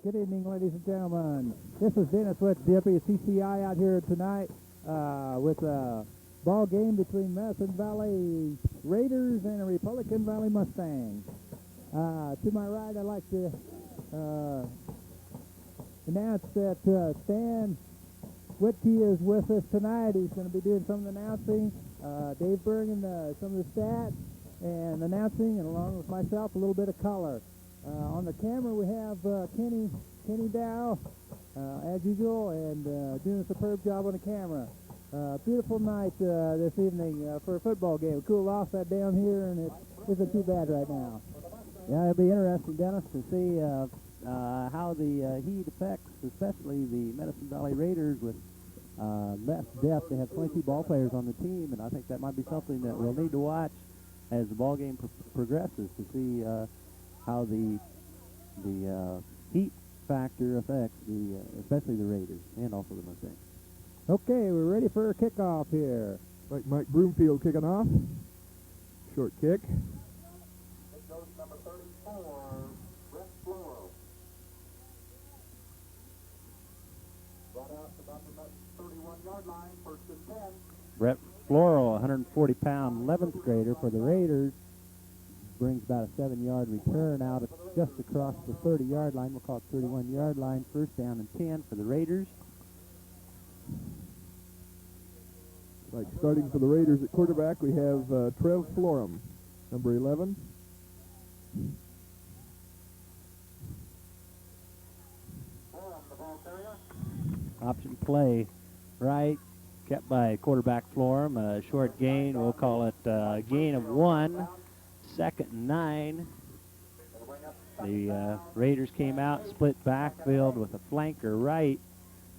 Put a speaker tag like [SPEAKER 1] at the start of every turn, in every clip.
[SPEAKER 1] Good evening, ladies and gentlemen. This is Dennis with WCCI out here tonight with a ball game between Medicine Valley Raiders and a Republican Valley Mustangs. To my right, I'd like to announce that Stan Wudtke is with us tonight. He's going to be doing some of the announcing. Dave Bergen, some of the stats and announcing, and along with myself, a little bit of color. On the camera, we have Kenneth Dow, as usual, and doing a superb job on the camera. Beautiful night this evening for a football game. We cooled off that down here, and it isn't too bad right now.
[SPEAKER 2] Yeah, it'll be interesting, Dennis, to see how the heat affects, especially the Medicine Valley Raiders with less depth. They have 22 ball players on the team, and I think that might be something that we'll need to watch as the ball game progresses to see how the heat factor affects especially the Raiders and also the Mustangs.
[SPEAKER 1] Okay, we're ready for a kickoff here.
[SPEAKER 3] Like Mike Broomfield kicking off. Short kick.
[SPEAKER 4] It goes number 34, Griff. Brought out about the 31-yard line, first and 10.
[SPEAKER 2] Brett Floral, 140-pound 11th grader for the Raiders, brings about a 7-yard return out just across the 30-yard line. We'll call it 31-yard line. First down and 10 for the Raiders.
[SPEAKER 3] Like starting for the Raiders at quarterback, we have Trev Florum, number 11.
[SPEAKER 2] Option play right, kept by quarterback Florum. A short gain, we'll call it a gain of 1. Second and 9. The Raiders came out, split backfield with a flanker right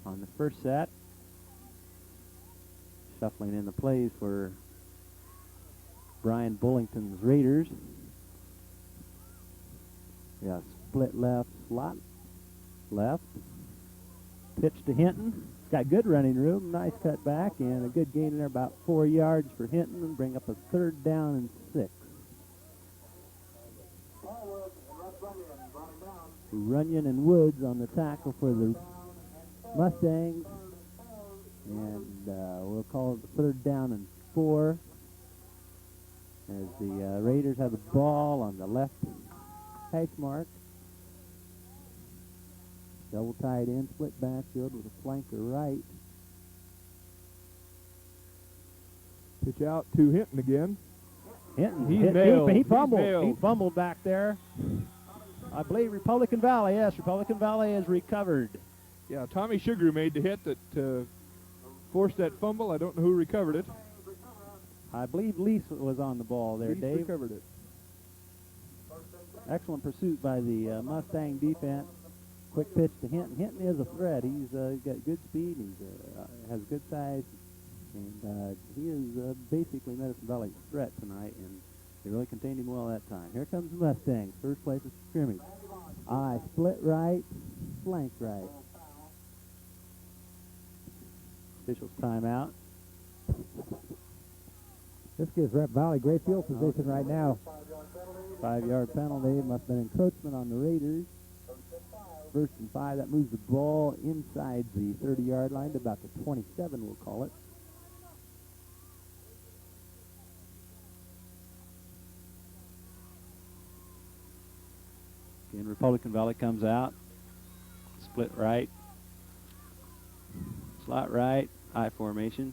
[SPEAKER 2] on the first set. Shuffling in the plays for Brian Bullington's Raiders. Yeah, split left, slot left. Pitch to Hinton. Got good running room, nice cut back, and a good gain in there, about 4 yards for Hinton, and bring up a third down and 6. Runyon and Woods on the tackle for the Mustangs. And we'll call it the third down and 4 as the Raiders have the ball on the left hash mark. Double tight end, split backfield with a flanker right.
[SPEAKER 3] Pitch out to Hinton again.
[SPEAKER 2] Hinton,
[SPEAKER 3] He
[SPEAKER 2] fumbled. He fumbled back there. I believe Republican Valley, yes, Republican Valley has recovered.
[SPEAKER 3] Yeah, Tommy Sugar made the hit that forced that fumble. I don't know who recovered it.
[SPEAKER 2] I believe Lease was on the ball there,
[SPEAKER 3] Lease
[SPEAKER 2] Dave.
[SPEAKER 3] recovered it.
[SPEAKER 2] Excellent pursuit by the Mustang defense. Quick pitch to Hinton. Hinton is a threat. He's got good speed. He has good size. And he is basically Medicine Valley's threat tonight. And they really contained him well that time. Here comes the Mustangs. First place of scrimmage. Split right, flank right. Officials timeout.
[SPEAKER 1] This gives Rep Valley great field position right now.
[SPEAKER 2] 5-yard penalty. Must have been encroachment on the Raiders. First and 5. That moves the ball inside the 30-yard line to about the 27, we'll call it. Again, Republican Valley comes out. Split right. Slot right. I formation.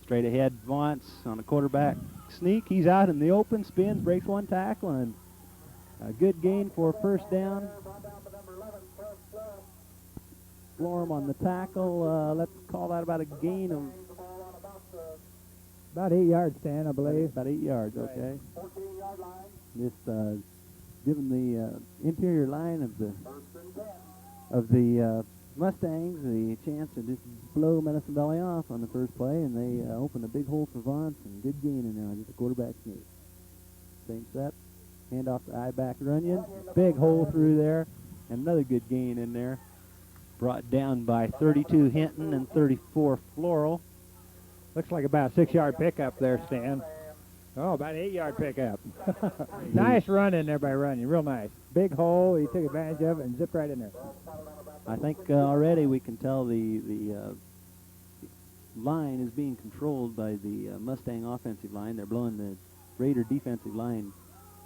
[SPEAKER 2] Straight ahead once on a quarterback sneak. He's out in the open, spins, breaks one tackle, and a good gain for first down. Florum on the tackle. Let's call that about a gain of
[SPEAKER 1] about 8 yards, Stan, I believe.
[SPEAKER 2] About 8 yards, okay. Just giving the interior line of the Mustangs the chance to just blow Medicine Valley off on the first play, and they opened a big hole for Vance, and good gain in there, just a quarterback sneak. Same set, hand off to I-back Runyon, big hole through there, and another good gain in there. Brought down by 32 Hinton and 34 Floral.
[SPEAKER 1] Looks like about a 6-yard pickup there, Stan. Oh, about an 8-yard pickup. Nice run in there by Runyon, real nice. Big hole, he took advantage of it and zipped right in there.
[SPEAKER 2] I think already we can tell the line is being controlled by the Mustang offensive line. They're blowing the Raider defensive line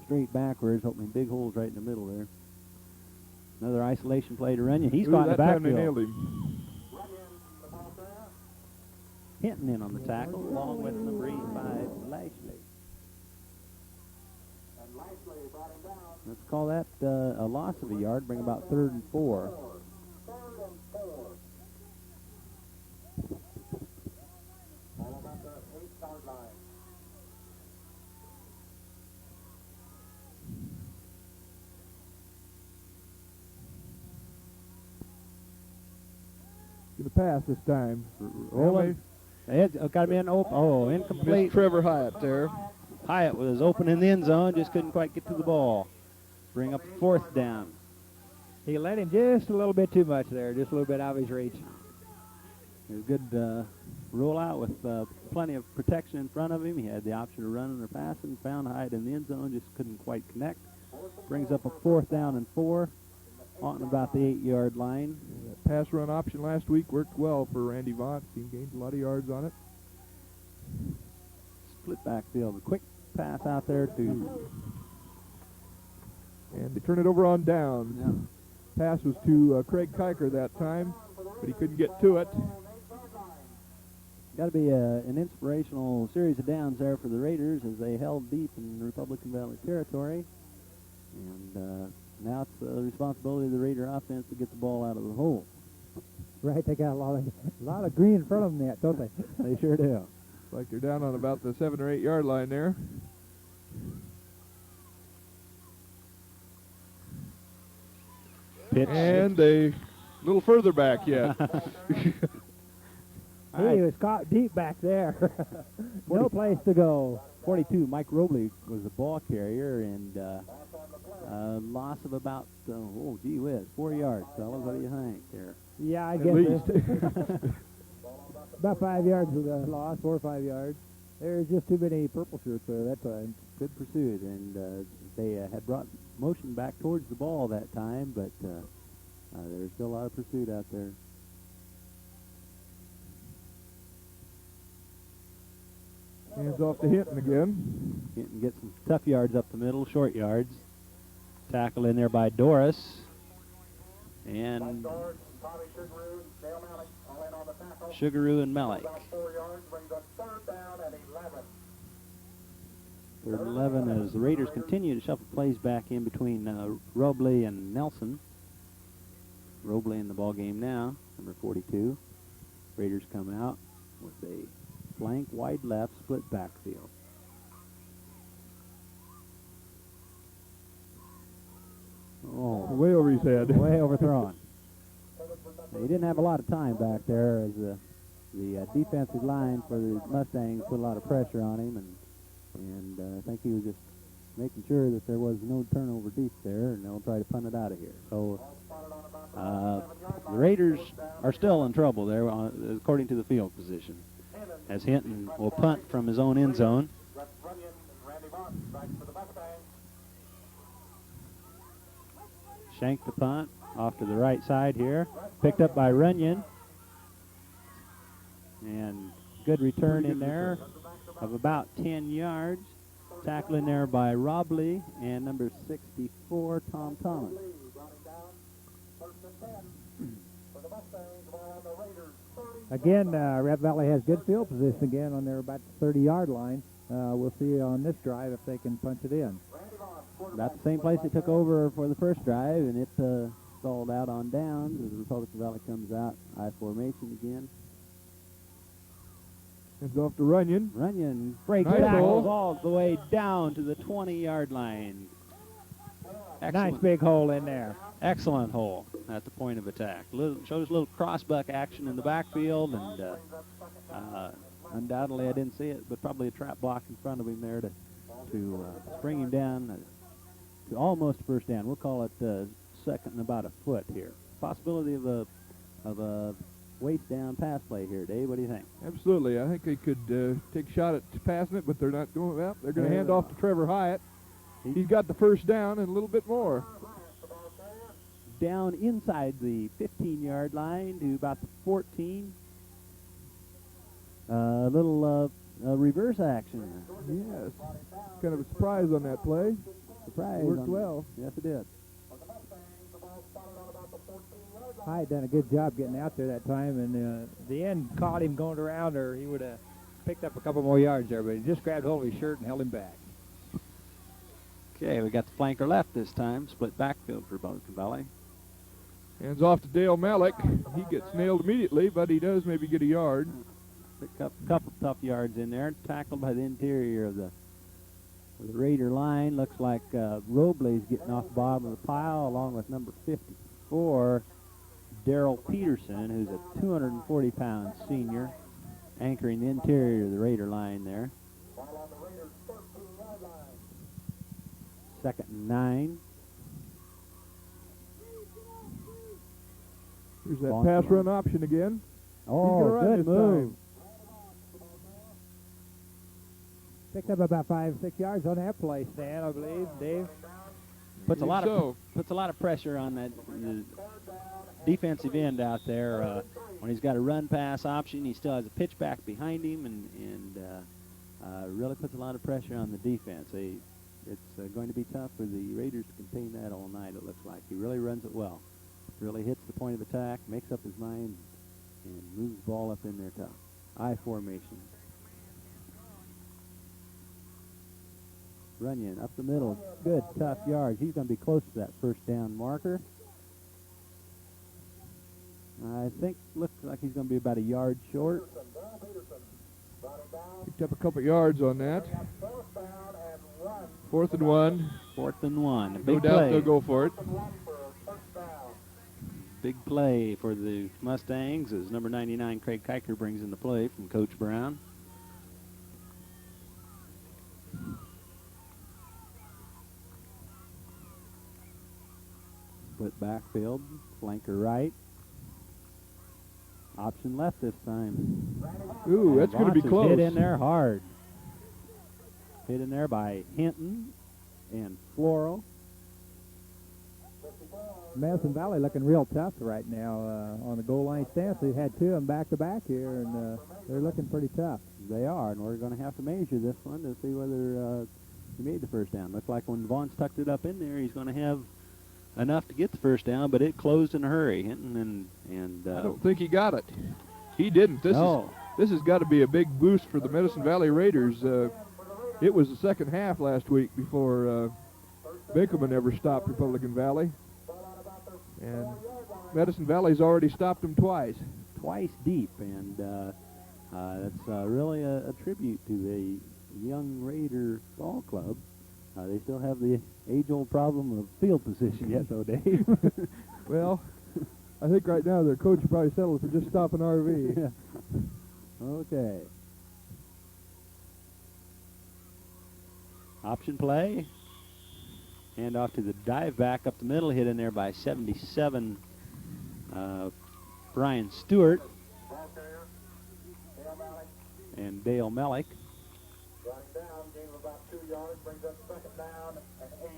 [SPEAKER 2] straight backwards, opening big holes right in the middle there. Another isolation play to Runyon. He's got in the
[SPEAKER 3] that time they
[SPEAKER 2] backfield.
[SPEAKER 3] nailed him.
[SPEAKER 2] Hinton in on the tackle, along with number 85, Lashley. Let's call that a loss of a yard, bring about 3rd and 4.
[SPEAKER 3] Gonna pass this time.
[SPEAKER 2] Rolling. It's got to be an open. Oh, incomplete.
[SPEAKER 3] Missed Trevor Hyatt there.
[SPEAKER 2] Hyatt was open in the end zone, just couldn't quite get to the ball. Bring up 4th down.
[SPEAKER 1] He let him just a little bit too much there, just a little bit out of his reach.
[SPEAKER 2] It was a good rollout with plenty of protection in front of him. He had the option of running or passing. Found Hyatt in the end zone, just couldn't quite connect. Brings up a 4th down and 4, on about the 8-yard line.
[SPEAKER 3] That pass run option last week worked well for Randy Vaught. He gained a lot of yards on it.
[SPEAKER 2] Split backfield, a quick pass out there to.
[SPEAKER 3] And they turn it over on down.
[SPEAKER 2] Yeah.
[SPEAKER 3] Pass was to Craig Kiker that time, but he couldn't get to it.
[SPEAKER 2] Got to be an inspirational series of downs there for the Raiders as they held deep in Republican Valley territory. And now it's the responsibility of the Raider offense to get the ball out of the hole.
[SPEAKER 1] Right, they got a lot of green in front of them yet, don't they?
[SPEAKER 2] They sure do.
[SPEAKER 3] Looks like they're down on about the 7 or 8 yard line there.
[SPEAKER 2] Pitch.
[SPEAKER 3] And a little further back yet.
[SPEAKER 1] He was caught deep back there. No place to go.
[SPEAKER 2] 42, Mike Robley was the ball carrier, and loss of about, gee whiz, 4 yards, fellas. What do you think there?
[SPEAKER 1] Yeah, I
[SPEAKER 3] At
[SPEAKER 1] guess
[SPEAKER 3] least.
[SPEAKER 1] about 5 yards was a loss, 4 or 5 yards. There's just too many purple shirts there that time.
[SPEAKER 2] Good pursuit, and they had brought motion back towards the ball that time, but there's still a lot of pursuit out there.
[SPEAKER 3] Hands off to Hinton again.
[SPEAKER 2] Hinton gets some tough yards up the middle, short yards. Tackle in there by Doris. And Sugaroo and Malleck. 3rd and 11 as the Raiders continue to shuffle plays back in between Robley and Nelson. Robley in the ball game now, number 42. Raiders come out with a flank, wide left, split backfield. Oh,
[SPEAKER 3] way over his head.
[SPEAKER 2] Way overthrown. He didn't have a lot of time back there as the defensive line for the Mustangs put a lot of pressure on him, and I think he was just making sure that there was no turnover deep there, and they'll try to punt it out of here. So the Raiders are still in trouble there, according to the field position, as Hinton will punt from his own end zone. Shank the punt off to the right side here. Picked up by Runyon. And good return in there of about 10 yards. Tackle in there by Robley and number 64, Tom Thomas.
[SPEAKER 1] Again, Red Valley has good field position again on their about 30-yard line. We'll see on this drive if they can punch it in.
[SPEAKER 2] About the same place they took over for the first drive, and it stalled out on downs as the Republican Valley comes out. I formation again.
[SPEAKER 3] Hands off to Runyon.
[SPEAKER 2] Runyon breaks
[SPEAKER 3] Nice
[SPEAKER 2] tackles
[SPEAKER 3] hole.
[SPEAKER 2] all the way down to the 20-yard line.
[SPEAKER 1] Nice big hole in there.
[SPEAKER 2] Excellent hole at the point of attack. Shows a little crossbuck action in the backfield, and undoubtedly I didn't see it, but probably a trap block in front of him there to bring him down to almost first down. We'll call it second and about a foot here. Possibility of a waist down pass play here. Dave, what do you think?
[SPEAKER 3] Absolutely. I think they could take a shot at passing it, but they're not going up. They're going to hand off to Trevor Hyatt. He's got the first down and a little bit more.
[SPEAKER 2] Down inside the 15-yard line to about the 14. A little reverse action.
[SPEAKER 3] Yes. Kind of a surprise on that play.
[SPEAKER 2] Surprise.
[SPEAKER 3] Worked well.
[SPEAKER 2] Yes, it did.
[SPEAKER 1] Hyde done a good job getting out there that time, and the end caught him going around, or he would have picked up a couple more yards there, but he just grabbed hold of his shirt and held him back.
[SPEAKER 2] Okay, we got the flanker left this time. Split backfield for Pelican Valley.
[SPEAKER 3] Hands off to Dale Malleck. He gets nailed immediately, but he does maybe get a yard.
[SPEAKER 2] Picked up a couple tough yards in there. Tackled by the interior of the Raider line. Looks like Robles getting off the bottom of the pile, along with number 54, Darrell Peterson, who's a 240-pound senior, anchoring the interior of the Raider line there. 2nd and 9.
[SPEAKER 3] Here's that pass run option again.
[SPEAKER 2] Oh, good move.
[SPEAKER 3] Time.
[SPEAKER 1] Picked up about 5-6 yards on that play, Stan, I believe. Dave?
[SPEAKER 2] Puts a lot of pressure on that defensive end out there. When he's got a run-pass option, he still has a pitch back behind him, and really puts a lot of pressure on the defense. It's going to be tough for the Raiders to contain that all night, it looks like. He really runs it well. Really hits the point of attack, makes up his mind, and moves the ball up in there tough. I formation. Runyon up the middle. Good, tough yards. He's going to be close to that first down marker. I think looks like he's going to be about a yard short.
[SPEAKER 3] Picked up a couple yards on that. 4th and 1.
[SPEAKER 2] 4th and 1.
[SPEAKER 3] No doubt they'll go for it.
[SPEAKER 2] Big play for the Mustangs as number 99 Craig Kiker brings in the play from Coach Brown. Split backfield, flanker right. Option left this time.
[SPEAKER 3] Ooh, that's going to be close.
[SPEAKER 2] Hit in there hard. Hit in there by Hinton and Floral.
[SPEAKER 1] Madison Valley looking real tough right now on the goal line stance. They've had two of them back-to-back here, and they're looking pretty tough.
[SPEAKER 2] They are, and we're going to have to measure this one to see whether he made the first down. Looks like when Vaughn's tucked it up in there, he's going to have enough to get the first down, but it closed in a hurry. Hinton and
[SPEAKER 3] I don't think he got it. He didn't. This has got to be a big boost for the Medicine Valley Raiders. It was the second half last week before Binkelman ever stopped Republican Valley. And Medicine Valley's already stopped them twice.
[SPEAKER 2] Twice deep, and that's really a tribute to the young Raider ball club. They still have the age-old problem of field position yet, though, Dave.
[SPEAKER 3] Well, I think right now their coach probably settled for just stopping RV.
[SPEAKER 2] Yeah. Okay. Option play. Hand off to the dive back up the middle, hit in there by 77 Brian Stewart and Dale Malleck.
[SPEAKER 4] Running down, gain of about 2 yards, brings up 2nd down and 8.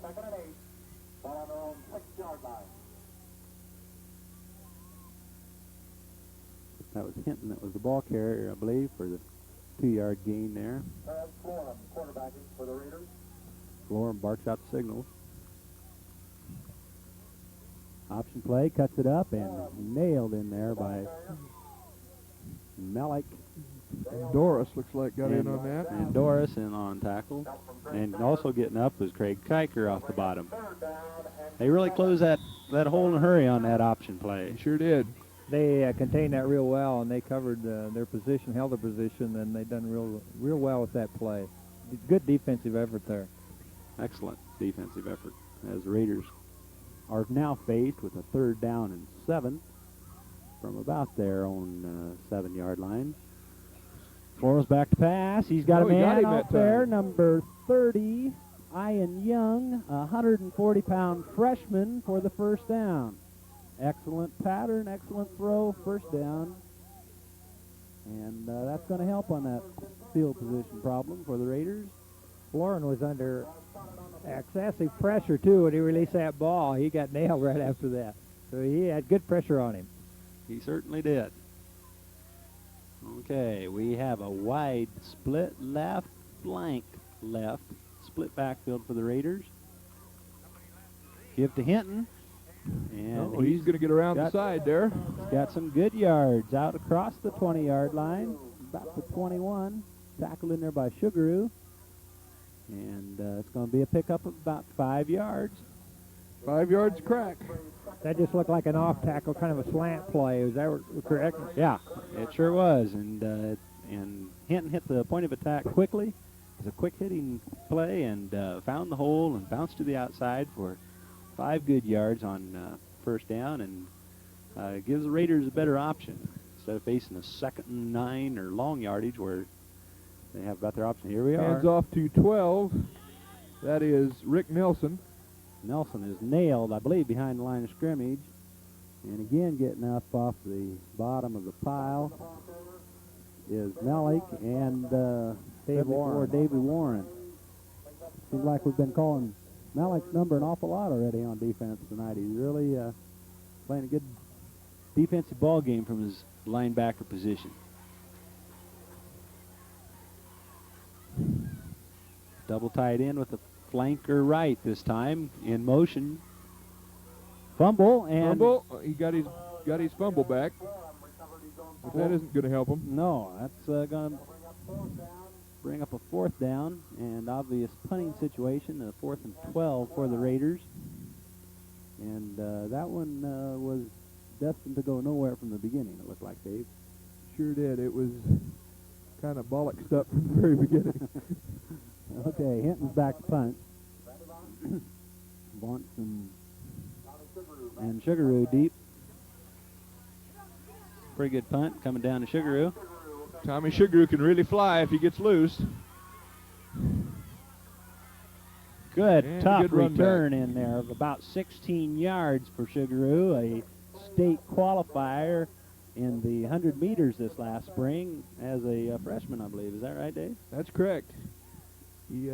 [SPEAKER 4] 2nd and 8. Ball on their own 6-yard line.
[SPEAKER 2] That was Hinton that was the ball carrier, I believe, for the 2-yard gain there.
[SPEAKER 4] Florum, quarterbacking for the Raiders.
[SPEAKER 2] Florum barks out the signals. Option play, cuts it up, and nailed in there by Malleck.
[SPEAKER 3] And Doris looks like got in on that.
[SPEAKER 2] And Doris in on tackle. And also getting up was Craig Kiker off the bottom. They really closed that hole in a hurry on that option play.
[SPEAKER 3] They sure did.
[SPEAKER 1] They contained that real well, and they covered their position, held their position, and they done real well with that play. Good defensive effort there.
[SPEAKER 2] Excellent defensive effort as the Raiders are now faced with a 3rd down and 7 from about their own 7-yard line. Flores back to pass. He's got a man out there, number 30, Ian Young, a 140-pound freshman for the first down. Excellent pattern, excellent throw, first down. And that's going to help on that field position problem for the Raiders.
[SPEAKER 1] Florin was under excessive pressure, too, when he released that ball. He got nailed right after that. So he had good pressure on him.
[SPEAKER 2] He certainly did. Okay, we have a wide split left, blank left, split backfield for the Raiders. Give to Hinton. And
[SPEAKER 3] he's going to get around the side there.
[SPEAKER 2] He's got some good yards out across the 20-yard line, about the 21. Tackled in there by Sugaroo. And it's going to be a pickup of about 5 yards.
[SPEAKER 3] 5 yards crack.
[SPEAKER 1] That just looked like an off tackle, kind of a slant play. Is that correct?
[SPEAKER 2] Yeah, it sure was. And Hinton hit the point of attack quickly. It was a quick hitting play and found the hole and bounced to the outside for 5 good yards on first down, and gives the Raiders a better option instead of facing a 2nd and 9 or long yardage where they have about their option. Here we are.
[SPEAKER 3] Hands off to 12. That is Rick Nelson.
[SPEAKER 2] Nelson is nailed, I believe, behind the line of scrimmage. And again, getting up off the bottom of the pile is Malleck and David Warren. Seems like we've been calling Malleck's number an awful lot already on defense tonight. He's really playing a good defensive ball game from his linebacker position. Double tied in with the flanker right this time in motion. Fumble and
[SPEAKER 3] He got his fumble back, but that isn't going to help him.
[SPEAKER 2] No, that's going to bring up a 4th down and obvious punting situation, a 4th and 12 for the Raiders. And that one was destined to go nowhere from the beginning, it looked like, Dave.
[SPEAKER 3] Sure did. It was kind of bollocksed up from the very beginning.
[SPEAKER 2] Okay, Hinton's back to punt. Bunts and Sugaroo deep. Pretty good punt coming down to Sugaroo.
[SPEAKER 3] Tommy Sugaroo can really fly if he gets loose.
[SPEAKER 2] Good,
[SPEAKER 3] and
[SPEAKER 2] tough
[SPEAKER 3] good
[SPEAKER 2] return in there of about 16 yards for Sugaroo, a state qualifier in the 100 meters this last spring as a freshman, I believe. Is that right, Dave?
[SPEAKER 3] That's correct. He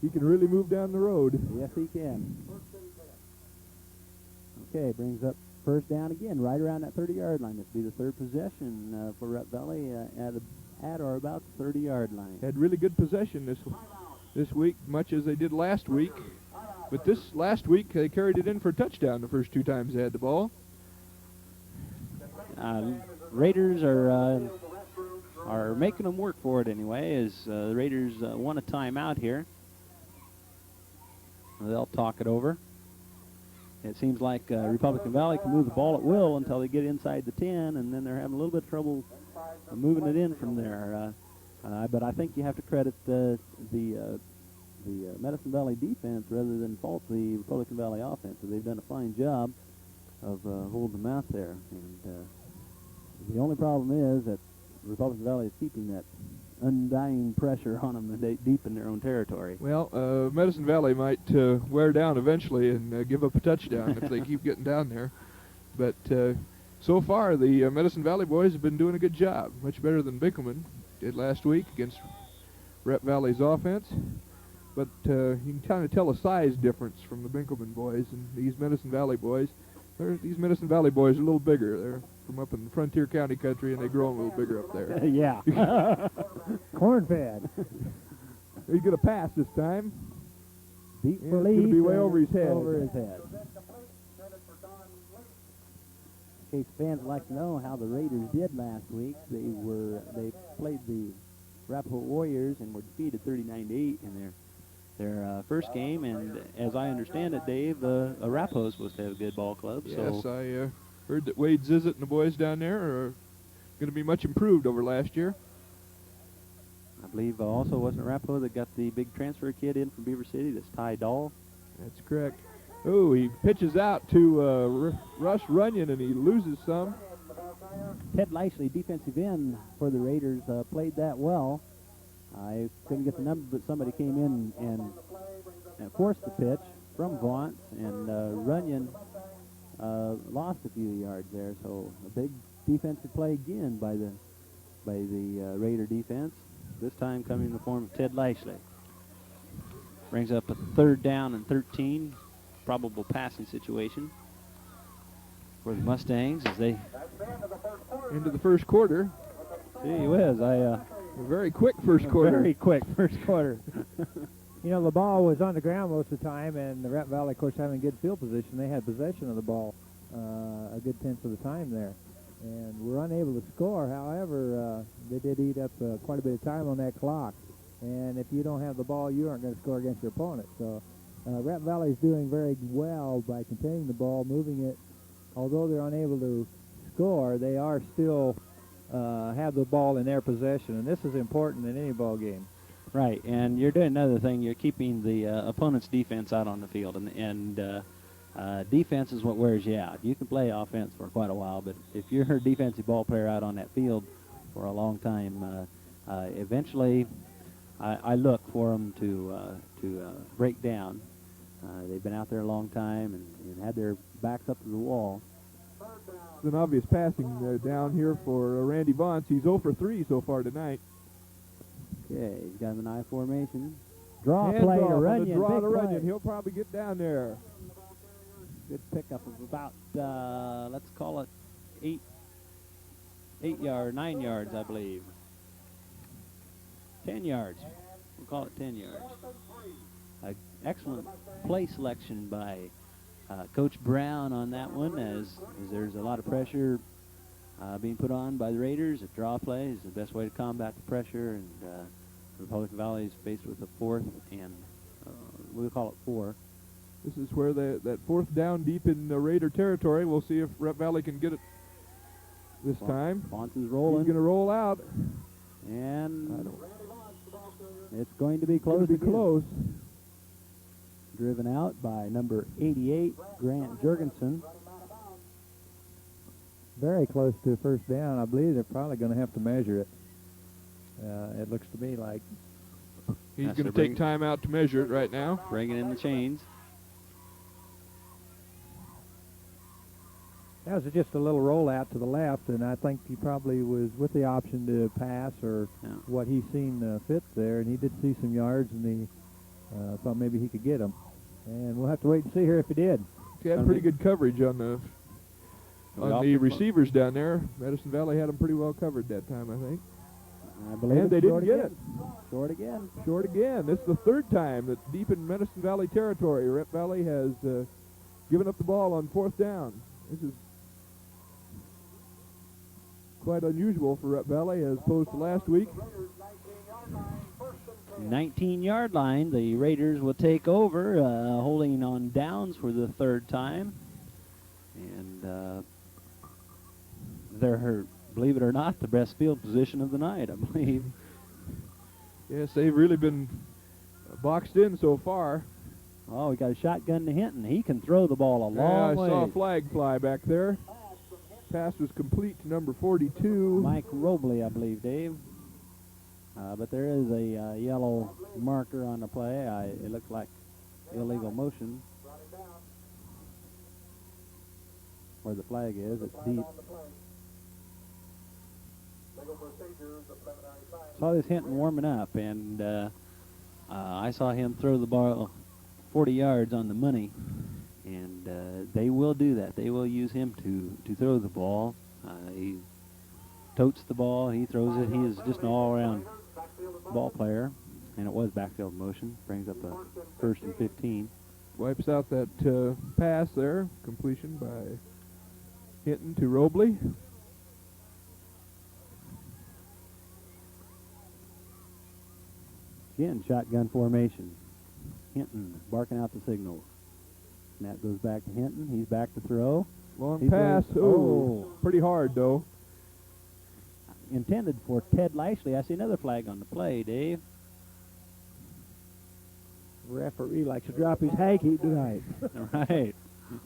[SPEAKER 3] can really move down the road.
[SPEAKER 2] Yes, he can. Okay, brings up first down again, right around that 30-yard line. This will be the 3rd possession for Rep Valley at or about the 30-yard line.
[SPEAKER 3] Had really good possession this week, much as they did last week. But this last week, they carried it in for a touchdown the first 2 times they had the ball.
[SPEAKER 2] Raiders are making them work for it anyway, as the Raiders want a timeout here. They'll talk it over. It seems like Republican Valley can move the ball at will until they get inside the 10, and then they're having a little bit of trouble moving it in from there. But I think you have to credit the Medicine Valley defense rather than fault the Republican Valley offense. So they've done a fine job of holding them out there. And the only problem is that Republican Valley is keeping that undying pressure on them deep in their own territory.
[SPEAKER 3] Well, Medicine Valley might wear down eventually and give up a touchdown if they keep getting down there. But so far, the Medicine Valley boys have been doing a good job, much better than Binkelman did last week against Rep Valley's offense. But you can kind of tell a size difference from the Binkelman boys and these Medicine Valley boys. These Medicine Valley boys are a little bigger. They're from up in the Frontier County country, and they grow a little bigger up there.
[SPEAKER 2] Yeah.
[SPEAKER 1] Corn-fed.
[SPEAKER 3] He's going to pass this time.
[SPEAKER 2] Deep
[SPEAKER 3] It's
[SPEAKER 2] for Lee.
[SPEAKER 3] going to be way over his head.
[SPEAKER 2] Over his head. In case fans would like to know how the Raiders did last week, they played the Arapahoe Warriors and were defeated 39-8 in their first game, and as I understand it, Dave, Arapahoe is supposed to have a good ball club.
[SPEAKER 3] Yes,
[SPEAKER 2] so
[SPEAKER 3] I heard that Wade Zizit and the boys down there are going to be much improved over last year.
[SPEAKER 2] I believe also wasn't Arapahoe that got the big transfer kid in from Beaver City, that's Ty Dahl.
[SPEAKER 3] That's correct. Oh, he pitches out to Russ Runyon, and he loses some.
[SPEAKER 2] Ted Leichley, defensive end for the Raiders, played that well. I couldn't get the number, but somebody came in and forced the pitch from Vaughn, and Runyon lost a few yards there. So a big defensive play again by the Raider defense. This time coming in the form of Ted Lashley. Brings up a 3rd down and 13. Probable passing situation for the Mustangs as they
[SPEAKER 3] into the first quarter.
[SPEAKER 2] Gee whiz,
[SPEAKER 3] A very quick first quarter.
[SPEAKER 2] Very quick first quarter.
[SPEAKER 1] You know, the ball was on the ground most of the time, and the Rat Valley, of course, having good field position, they had possession of the ball a good tenth of the time there. And were unable to score. However, they did eat up quite a bit of time on that clock. And if you don't have the ball, you aren't going to score against your opponent. So Rat Valley is doing very well by containing the ball, moving it. Although they're unable to score, they are still have the ball in their possession, and this is important in any ball game.
[SPEAKER 2] Right, and you're doing another thing. You're keeping the opponent's defense out on the field, and defense is what wears you out. You can play offense for quite a while, but if you're a defensive ball player out on that field for a long time, eventually I look for them to break down. They've been out there a long time and had their backs up to the wall.
[SPEAKER 3] It's an obvious passing down here for Randy Vance. He's 0 for 3 so far tonight.
[SPEAKER 2] Okay, he's got an I formation. Draw
[SPEAKER 3] Hands
[SPEAKER 2] play to
[SPEAKER 3] off on the
[SPEAKER 2] Runyon.
[SPEAKER 3] draw
[SPEAKER 2] Big
[SPEAKER 3] to Runyon.
[SPEAKER 2] play.
[SPEAKER 3] He'll probably get down there.
[SPEAKER 2] Good pickup of about, let's call it 9 yards, I believe. 10 yards. We'll call it 10 yards. Excellent play selection by Coach Brown on that one, as there's a lot of pressure being put on by the Raiders. A draw play is the best way to combat the pressure, and Republican Valley is faced with a 4th and we'll call it 4.
[SPEAKER 3] This is where that 4th down deep in the Raider territory. We'll see if Rep Valley can get it this time.
[SPEAKER 2] Fonz is rolling.
[SPEAKER 3] He's going to roll out.
[SPEAKER 2] And it's going to be close.
[SPEAKER 3] Close.
[SPEAKER 2] Driven out by number 88, Grant Jurgensen.
[SPEAKER 1] Very close to first down. I believe they're probably going to have to measure it. It looks to me like
[SPEAKER 3] he's going to take time out to measure it right now.
[SPEAKER 2] Bringing in the chains.
[SPEAKER 1] that was just a little rollout to the left, and I think he probably was with the option to pass or what he's seen fit there, and he did see some yards, and he thought maybe he could get them. And we'll have to wait and see here if he did.
[SPEAKER 3] He had pretty good coverage on the receivers down there. Medicine Valley had them pretty well covered that time, I think.
[SPEAKER 2] I believe
[SPEAKER 3] and they didn't get it.
[SPEAKER 2] Short again.
[SPEAKER 3] Short again. This is the third time that deep in Medicine Valley territory, Rep Valley has given up the ball on 4th down. This is quite unusual for Rep Valley as opposed to last week.
[SPEAKER 2] 19-yard line. The Raiders will take over, holding on downs for the 3rd time. And they're, believe it or not, the best field position of the night, I believe.
[SPEAKER 3] Yes, they've really been boxed in so far.
[SPEAKER 2] Oh, we got a shotgun to Hinton. He can throw the ball a long way.
[SPEAKER 3] I saw a flag fly back there. Pass was complete to number 42.
[SPEAKER 2] Mike Robley, I believe, Dave. But there is a yellow marker on the play. It looks like illegal motion. Where the flag is, it's deep. Saw this Hinton warming up, and I saw him throw the ball 40 yards on the money, and they will do that. They will use him to throw the ball. He totes the ball, he throws it. He is just an all-around ball player, and it was backfield motion. Brings up a 1st and 15.
[SPEAKER 3] Wipes out that pass there. Completion by Hinton to Robley.
[SPEAKER 2] Again, shotgun formation. Hinton barking out the signal. Snap goes back to Hinton. He's back to throw.
[SPEAKER 3] Long pass. Oh, pretty hard, though.
[SPEAKER 2] Intended for Ted Lashley. I see another flag on the play, Dave.
[SPEAKER 1] Referee likes to drop his hanky tonight.
[SPEAKER 2] Right.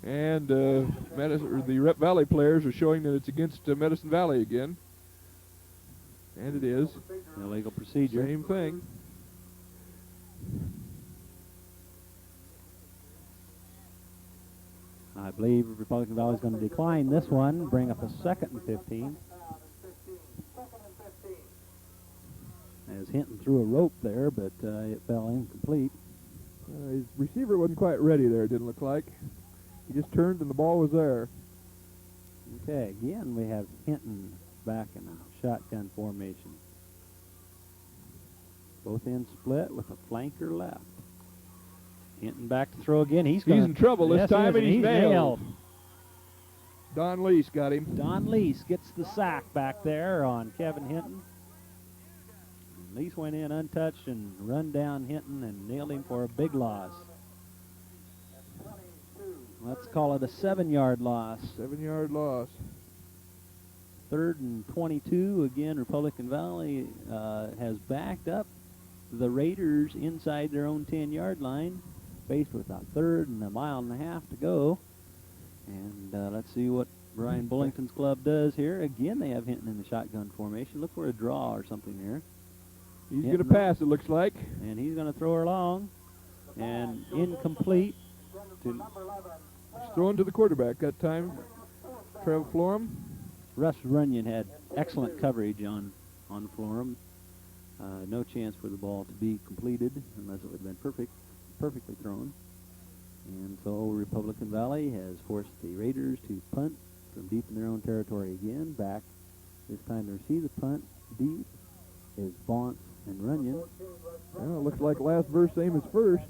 [SPEAKER 3] And the Rep Valley players are showing that it's against Medicine Valley again. And it is.
[SPEAKER 2] Illegal procedure.
[SPEAKER 3] Same thing.
[SPEAKER 2] I believe Republican Valley is going to decline this one, bring up a 2nd and 15. As Hinton threw a rope there, but it fell incomplete.
[SPEAKER 3] His receiver wasn't quite ready there, it didn't look like. He just turned and the ball was there.
[SPEAKER 2] Okay, again we have Hinton back in a shotgun formation. Both ends split with a flanker left. Hinton back to throw again. He's
[SPEAKER 3] in trouble this time, and he's nailed. Don Lease got him.
[SPEAKER 2] Don Lease gets the sack back there on Kevin Hinton. Lease went in untouched and run down Hinton and nailed him for a big loss. Let's call it a 7-yard loss.
[SPEAKER 3] 7-yard loss.
[SPEAKER 2] 3rd and 22. Again, Republican Valley has backed up the Raiders inside their own 10-yard line, faced with a 3rd and a mile and a half to go. And let's see what Brian Bullington's club does here. Again, they have Hinton in the shotgun formation. Look for a draw or something here.
[SPEAKER 3] He's going to pass, it looks like.
[SPEAKER 2] And he's going to throw her long. And incomplete.
[SPEAKER 3] He's throwing to the quarterback that time. Trev Florum.
[SPEAKER 2] Russ Runyon had excellent coverage on Florum. No chance for the ball to be completed unless it would have been perfectly thrown. And so Republican Valley has forced the Raiders to punt from deep in their own territory again. Back this time to receive the punt deep is Vaughn and Runyon.
[SPEAKER 3] Well, it looks like last verse, same as first.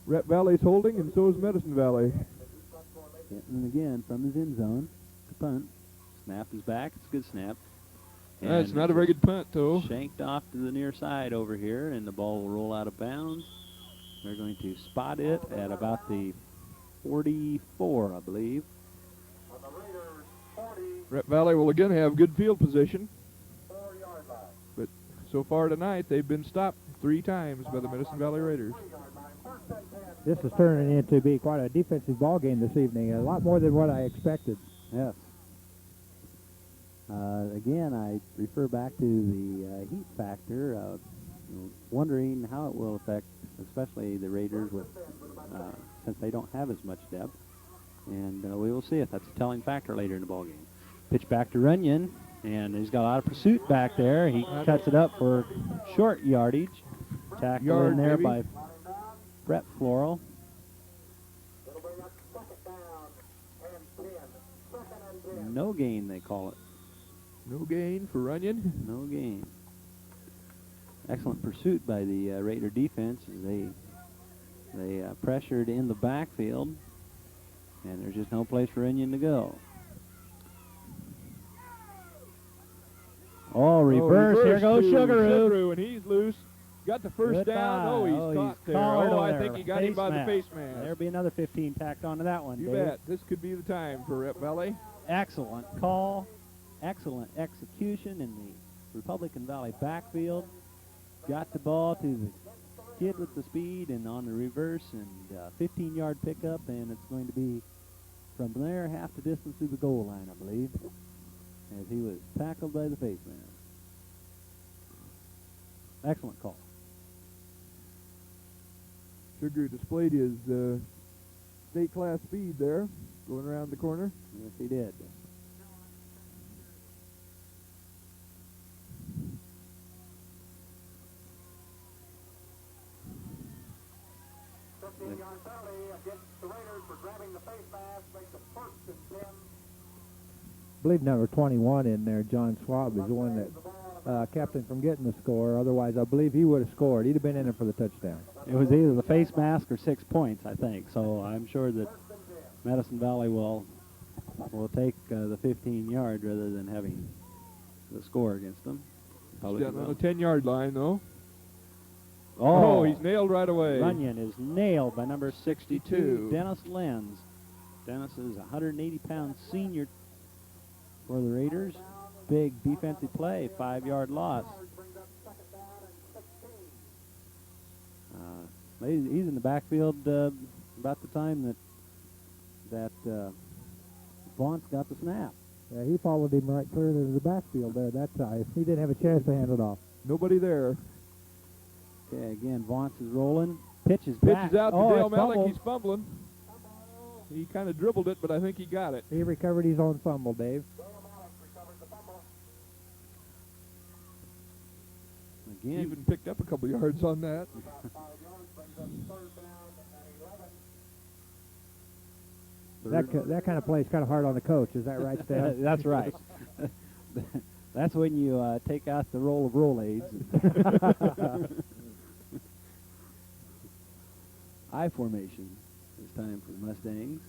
[SPEAKER 3] Rep Valley's holding, and so is Medicine Valley.
[SPEAKER 2] And again from his end zone to punt. Snap is back. It's a good snap.
[SPEAKER 3] That's not a very good punt, though.
[SPEAKER 2] Shanked off to the near side over here, and the ball will roll out of bounds. They're going to spot it at about the 44, I believe.
[SPEAKER 3] Rep Valley will again have good field position. But so far tonight, they've been stopped 3 times by the Medicine Valley Raiders.
[SPEAKER 1] This is turning into be quite a defensive ball game this evening, a lot more than what I expected.
[SPEAKER 2] Yes. Again, I refer back to the heat factor, wondering how it will affect, especially the Raiders, with since they don't have as much depth. And we will see if that's a telling factor later in the ball game. Pitch back to Runyon, and he's got a lot of pursuit back there. He cuts it up for short yardage. Tackle in there by Brett Floral. No gain, they call it.
[SPEAKER 3] No gain for Runyon.
[SPEAKER 2] No gain. Excellent pursuit by the Raider defense as they pressured in the backfield, and there's just no place for Runyon to go. Oh, reverse. Here goes Sugaroo.
[SPEAKER 3] And he's loose. Got the first down. Oh, he's caught there. Oh, I think he got him by the face mask.
[SPEAKER 2] There'll be another 15 tacked onto that one,
[SPEAKER 3] You
[SPEAKER 2] Dave.
[SPEAKER 3] bet. This could be the time for Rep Valley.
[SPEAKER 2] Excellent call. Excellent execution in the Republican Valley backfield. Got the ball to the kid with the speed and on the reverse, and 15-yard pickup, and it's going to be from there half the distance to the goal line, I believe, as he was tackled by the face man. Excellent call.
[SPEAKER 3] Sugar displayed his state class speed there, going around the corner.
[SPEAKER 2] Yes, he did.
[SPEAKER 1] I believe number 21 in there, John Schwab, is the one that kept him from getting the score. Otherwise, I believe he would have scored. He'd have been in there for the touchdown.
[SPEAKER 2] It was either the face mask or 6 points, I think. So I'm sure that Medicine Valley will take the 15-yard rather than having the score against them.
[SPEAKER 3] He's got on the 10-yard line, though.
[SPEAKER 2] Oh,
[SPEAKER 3] he's nailed right away.
[SPEAKER 2] Runyon is nailed by number 62, Dennis Lenz. Dennis is a 180-pound senior for the Raiders. Big defensive play, 5-yard loss. He's in the backfield about the time that Vaughn's got the snap.
[SPEAKER 1] Yeah, he followed him right clear into the backfield there that time. He didn't have a chance to hand it off.
[SPEAKER 3] Nobody there.
[SPEAKER 2] Okay, again, Vaughn's is rolling. Pitches back.
[SPEAKER 3] Pitches out to Dale Malleck. He's fumbling. He kind of dribbled it, but I think he got it.
[SPEAKER 1] He recovered his own fumble, Dave.
[SPEAKER 3] He
[SPEAKER 2] Again,
[SPEAKER 3] even picked up a couple yards on that.
[SPEAKER 1] That kind of play is kind of hard on the coach. Is that right, Stan?
[SPEAKER 2] that's right. That's when you take out the roll of roll-aids. I formation this time for the Mustangs.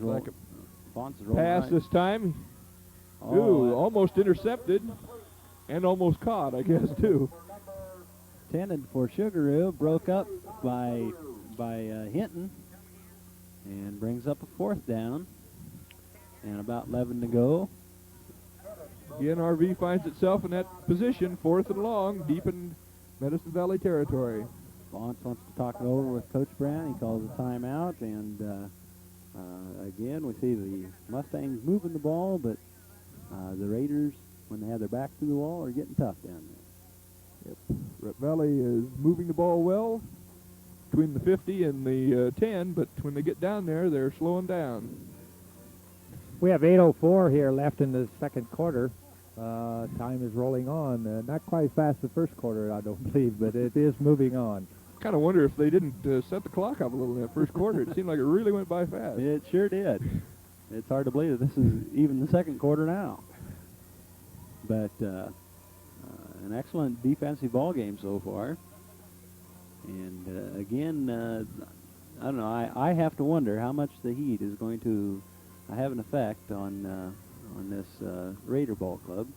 [SPEAKER 3] Like a
[SPEAKER 2] Fonts is rolling
[SPEAKER 3] pass
[SPEAKER 2] right.
[SPEAKER 3] this time.
[SPEAKER 2] Oh,
[SPEAKER 3] Ooh, almost intercepted and almost caught, I guess, too.
[SPEAKER 2] intended for Sugaroo, broke up by Hinton, and brings up a 4th down. And about 11 to go.
[SPEAKER 3] Again, RV finds itself in that position, 4th and long, deep in Medicine Valley territory.
[SPEAKER 2] Fonts wants to talk it over with Coach Brown. He calls a timeout, and again, we see the Mustangs moving the ball, but the Raiders, when they have their back to the wall, are getting tough down there.
[SPEAKER 3] Yep. Rep Valley is moving the ball well between the 50 and the 10, but when they get down there, they're slowing down.
[SPEAKER 1] We have 8:04 here left in the second quarter. Time is rolling on. Not quite as fast as the first quarter, I don't believe, but it is moving on.
[SPEAKER 3] Kind of wonder if they didn't set the clock up a little in that first quarter. It seemed like it really went by fast.
[SPEAKER 2] It sure did. It's hard to believe that this is even the second quarter now. But an excellent defensive ball game so far. And again, I don't know. I have to wonder how much the heat is going to have an effect on this Raider ball club.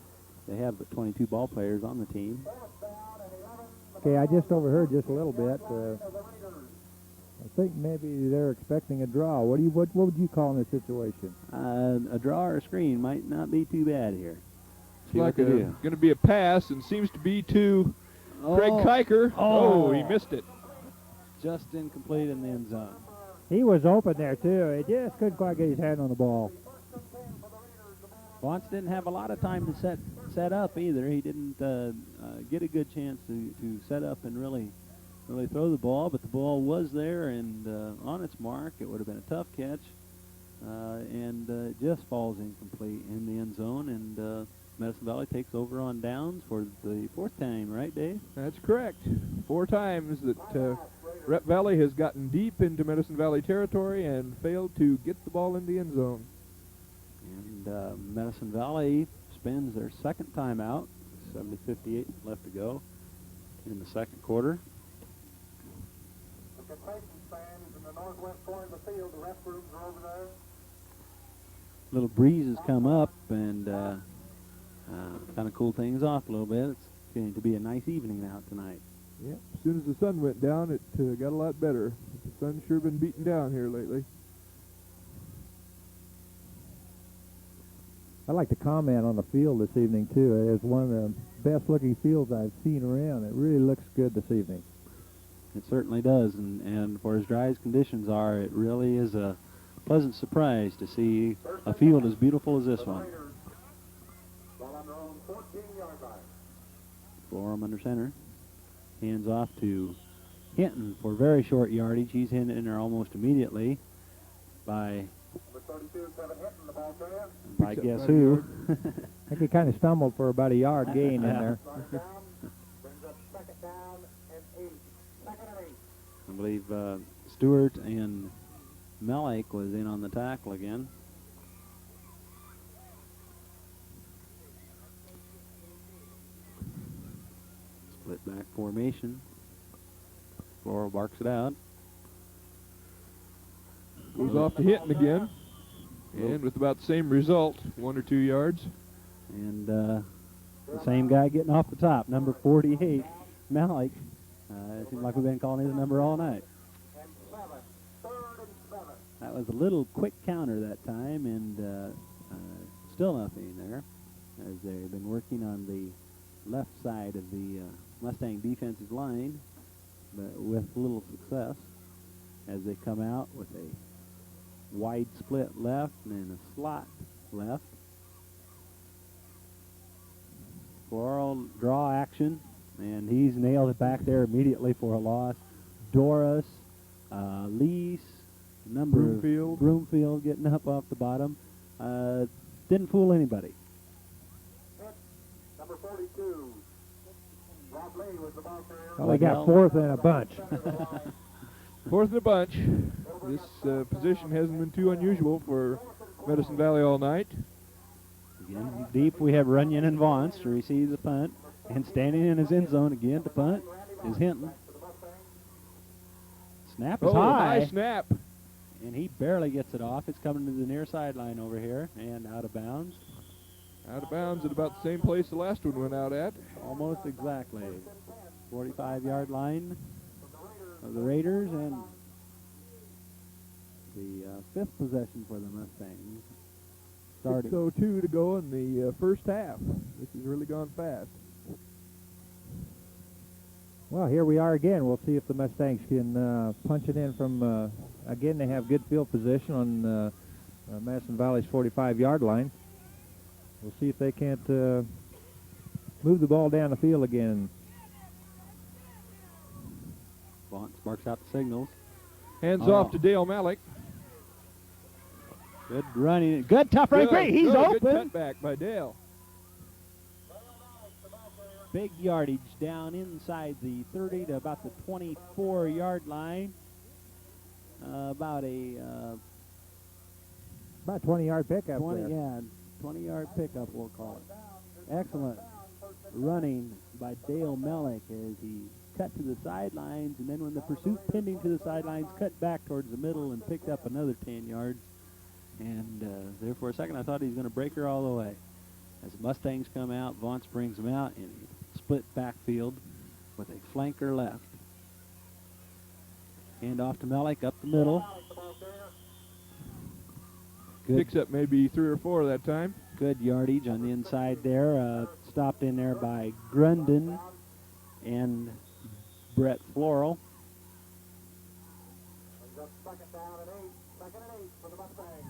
[SPEAKER 2] They have 22 ball players on the team.
[SPEAKER 1] Okay, I just overheard just a little bit. I think maybe they're expecting a draw. What would you call in this situation?
[SPEAKER 2] A draw or a screen might not be too bad here.
[SPEAKER 3] It's like going to be a pass, and seems to be to Craig Kiker. Oh, he missed it.
[SPEAKER 2] Just incomplete in the end zone.
[SPEAKER 1] He was open there, too. He just couldn't quite get his hand on the ball.
[SPEAKER 2] Fonts didn't have a lot of time to set up either. He didn't get a good chance to set up and really throw the ball, but the ball was there and on its mark. It would have been a tough catch, and it just falls incomplete in the end zone, and Medicine Valley takes over on downs for the 4th time, right, Dave?
[SPEAKER 3] That's correct. 4 times that Rep Valley has gotten deep into Medicine Valley territory and failed to get the ball in the end zone.
[SPEAKER 2] And Medicine Valley spends their second timeout, 7:58 left to go in the second quarter.
[SPEAKER 4] The concession stand is in the northwest corner of the field. The restrooms are over there.
[SPEAKER 2] Little breezes come up and kind of cool things off a little bit. It's going to be a nice evening out tonight.
[SPEAKER 3] Yep. As soon as the sun went down, it got a lot better. The sun's sure been beaten down here lately.
[SPEAKER 1] I'd like to comment on the field this evening, too. It's one of the best-looking fields I've seen around. It really looks good this evening.
[SPEAKER 2] It certainly does, and for as dry as conditions are, it really is a pleasant surprise to see a field as beautiful as this one.
[SPEAKER 4] While on their own 14-yard line.
[SPEAKER 2] Florham under center. Hands off to Hinton for very short yardage. He's in there almost immediately by guess who.
[SPEAKER 1] I think he kind of stumbled for about a yard gain in there.
[SPEAKER 2] I believe Stewart and Malleck was in on the tackle again. Split back formation. Floral barks it out.
[SPEAKER 3] Goes off to Hinton again. And with about the same result, 1 or 2 yards.
[SPEAKER 2] And the same guy getting off the top, number 48, Malleck. It seems like we've been calling his number all night. That was a little quick counter that time, and still nothing there, as they've been working on the left side of the Mustang defensive line, but with little success, as they come out with a wide split left and a slot left. Floral draw action, and he's nailed it back there immediately for a loss. Doris Lease, number
[SPEAKER 3] Broomfield.
[SPEAKER 2] of Broomfield getting up off the bottom. Didn't fool anybody.
[SPEAKER 4] Number 42. Rob Lee was the ball carrier.
[SPEAKER 1] Well, they got fourth in a bunch.
[SPEAKER 3] Fourth in a bunch. This position hasn't been too unusual for Medicine Valley all night.
[SPEAKER 2] Again, deep we have Runyon and Vaughns to receive the punt. And standing in his end zone again to punt is Hinton. Snap is high.
[SPEAKER 3] High snap.
[SPEAKER 2] And he barely gets it off. It's coming to the near sideline over here and out of bounds.
[SPEAKER 3] Out of bounds at about the same place the last one went out at.
[SPEAKER 2] Almost exactly. 45-yard line of the Raiders, and the fifth possession for the Mustangs. Starting.
[SPEAKER 3] 6:02 to go in the first half. This has really gone fast.
[SPEAKER 1] Well, here we are again. We'll see if the Mustangs can punch it in from, again, they have good field position on Madison Valley's 45-yard line. We'll see if they can't move the ball down the field again.
[SPEAKER 2] Vaughn sparks out the signals.
[SPEAKER 3] Hands off to Dale Malleck.
[SPEAKER 2] Good running. Good tough run. Great. He's open.
[SPEAKER 3] Good cutback by Dale.
[SPEAKER 2] Big yardage down inside the 30 to about the 24-yard line. About a
[SPEAKER 1] 20-yard pickup.
[SPEAKER 2] 20-yard pickup, we'll call it. Excellent running by Dale Malleck as he cut to the sidelines, and then when the pursuit pending to the sidelines, cut back towards the middle and picked up another 10 yards. And there for a second, I thought he was going to break her all the way. As the Mustangs come out, Vaughn brings them out in a split backfield with a flanker left. Hand off to Malleck up the middle. Good.
[SPEAKER 3] Picks up maybe 3 or 4 that time.
[SPEAKER 2] Good yardage on the inside there. Stopped in there by Grundon and Brett Floral.
[SPEAKER 4] Second down and 8. Second and 8 for the Mustangs.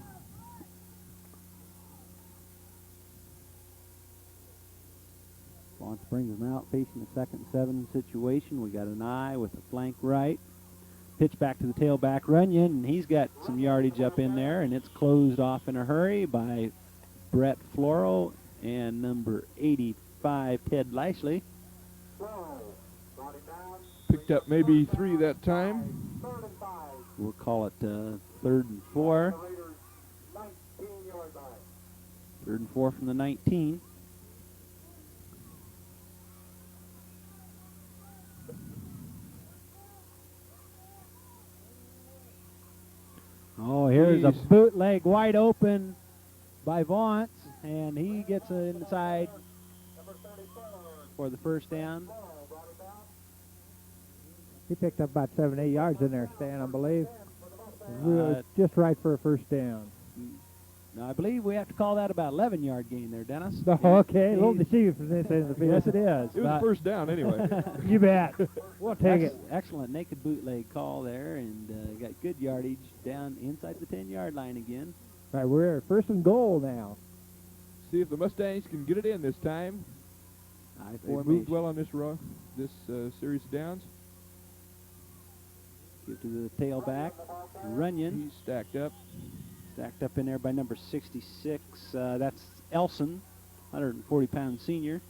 [SPEAKER 2] Vaughn brings them out facing a 2nd and 7 situation. We got an eye with a flank right. Pitch back to the tailback Runyon, and he's got some yardage up in there, and it's closed off in a hurry by Brett Floral and number 85, Ted Lashley.
[SPEAKER 3] Picked up maybe 3 that time.
[SPEAKER 2] We'll call it 3rd and 4. 3rd and 4 from the 19. Oh, here's a bootleg wide open by Vaughn, and he gets inside for the first down.
[SPEAKER 1] He picked up about 7, 8 yards in there, Stan, I believe. Really just right for a first down.
[SPEAKER 2] Now, I believe we have to call that about 11-yard gain there, Dennis.
[SPEAKER 1] Oh, okay, a little deceived from this end of the field.
[SPEAKER 2] Yes, it is.
[SPEAKER 3] It was a first down anyway.
[SPEAKER 1] You bet. We'll take it.
[SPEAKER 2] Excellent naked bootleg call there, and got good yardage down inside the 10-yard line again.
[SPEAKER 1] All right, we're at 1st and goal now.
[SPEAKER 3] See if the Mustangs can get it in this time. They moved well on this series of downs.
[SPEAKER 2] Give to the tailback, Runyon.
[SPEAKER 3] He's stacked up.
[SPEAKER 2] Stacked up in there by number 66. That's Elson, 140-pound senior.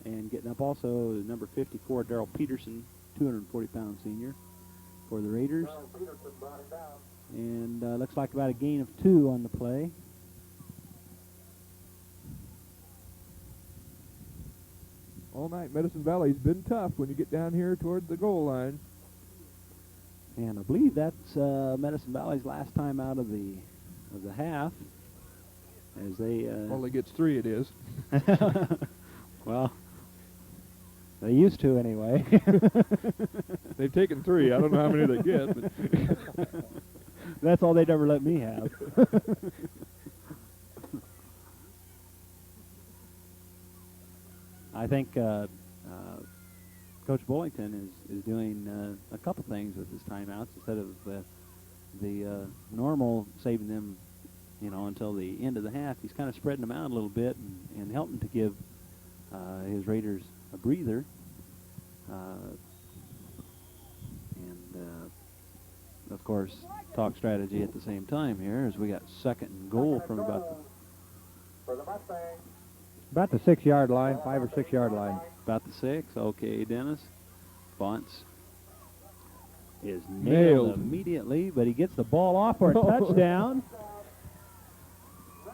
[SPEAKER 2] And getting up also number 54, Darrell Peterson, 240-pound senior for the Raiders. And looks like about a gain of 2 on the play.
[SPEAKER 3] All night, Medicine Valley's been tough when you get down here toward the goal line.
[SPEAKER 2] And I believe that's Medicine Valley's last time out of the half, as they
[SPEAKER 3] only gets 3. It is.
[SPEAKER 2] Well, they used to anyway.
[SPEAKER 3] They've taken 3. I don't know how many they get, but
[SPEAKER 2] that's all they'd ever let me have. I think Coach Bullington is doing a couple things with his timeouts instead of the normal saving them, until the end of the half. He's kind of spreading them out a little bit and helping to give his Raiders a breather. And course, talk strategy at the same time here as we got second and goal from about
[SPEAKER 1] the 6-yard line, 5 or 6 yard line.
[SPEAKER 2] about the 6. Okay, Dennis. Bunts is nailed immediately, but he gets the ball off for a touchdown.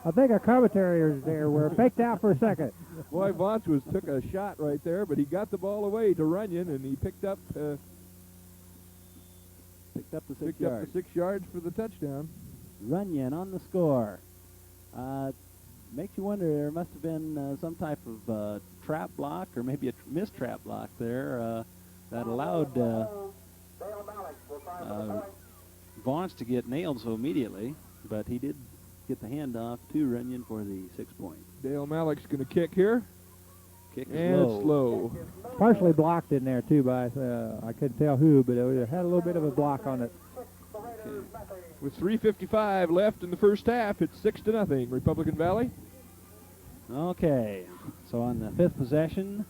[SPEAKER 1] I think our commentators there were faked out for a second.
[SPEAKER 3] Boy, Vance took a shot right there, but he got the ball away to Runyon, and he picked up
[SPEAKER 2] the 6 yards.
[SPEAKER 3] 6 yards for the touchdown.
[SPEAKER 2] Runyon on the score. Makes you wonder, there must have been some type of trap block or maybe a missed trap block there that allowed Vance to get nailed so immediately, but he did get the handoff to Runyon for the 6 point.
[SPEAKER 3] Dale Malleck's going to kick here.
[SPEAKER 2] Kick
[SPEAKER 3] and
[SPEAKER 2] is
[SPEAKER 3] slow.
[SPEAKER 1] Partially blocked in there, too, by I couldn't tell who, but it had a little bit of a block on it.
[SPEAKER 3] Okay. With 3:55 left in the first half, it's 6-0, Republican Valley.
[SPEAKER 2] Okay, so on the 5th possession,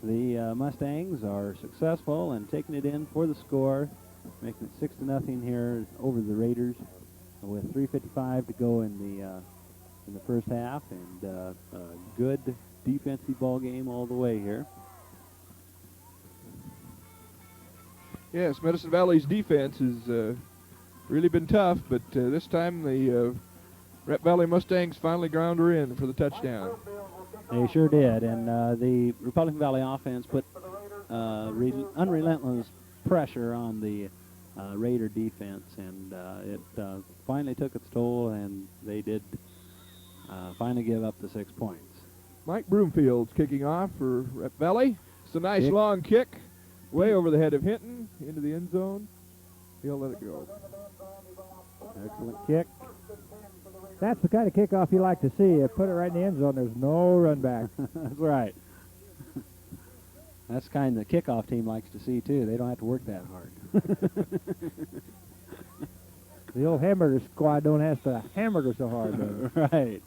[SPEAKER 2] the Mustangs are successful and taking it in for the score, making it 6-0 here over the Raiders, with 3:55 to go in the first half, and a good defensive ball game all the way here.
[SPEAKER 3] Yes, Medicine Valley's defense has really been tough, but this time the Rep Valley Mustangs finally ground her in for the touchdown.
[SPEAKER 2] They sure did, and the Republican Valley offense put unrelentless pressure on the Raider defense, and it finally took its toll, and they did finally give up the 6 points.
[SPEAKER 3] Mike Broomfield's kicking off for Rep Valley. It's a nice long kick, way over the head of Hinton, into the end zone. He'll let it go.
[SPEAKER 2] Excellent kick.
[SPEAKER 1] That's the kind of kickoff you like to see. Put it right in the end zone. There's no run back.
[SPEAKER 2] That's right. That's the kind the kickoff team likes to see, too. They don't have to work that hard.
[SPEAKER 1] The old hamburger squad don't have to hamburger so hard, though.
[SPEAKER 2] Right.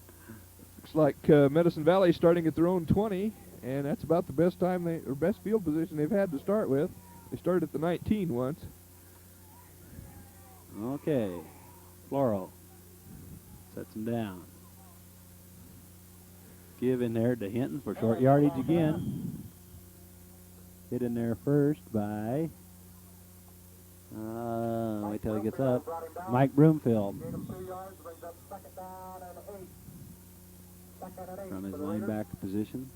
[SPEAKER 3] Looks like Medicine Valley starting at their own 20, and that's about the best best field position they've had to start with. They started at the 19 once.
[SPEAKER 2] Okay. Floral sets him down. Give in there to Hinton for short yardage again. Hit in there first by, wait till he gets up, Mike Broomfield. From his linebacker position.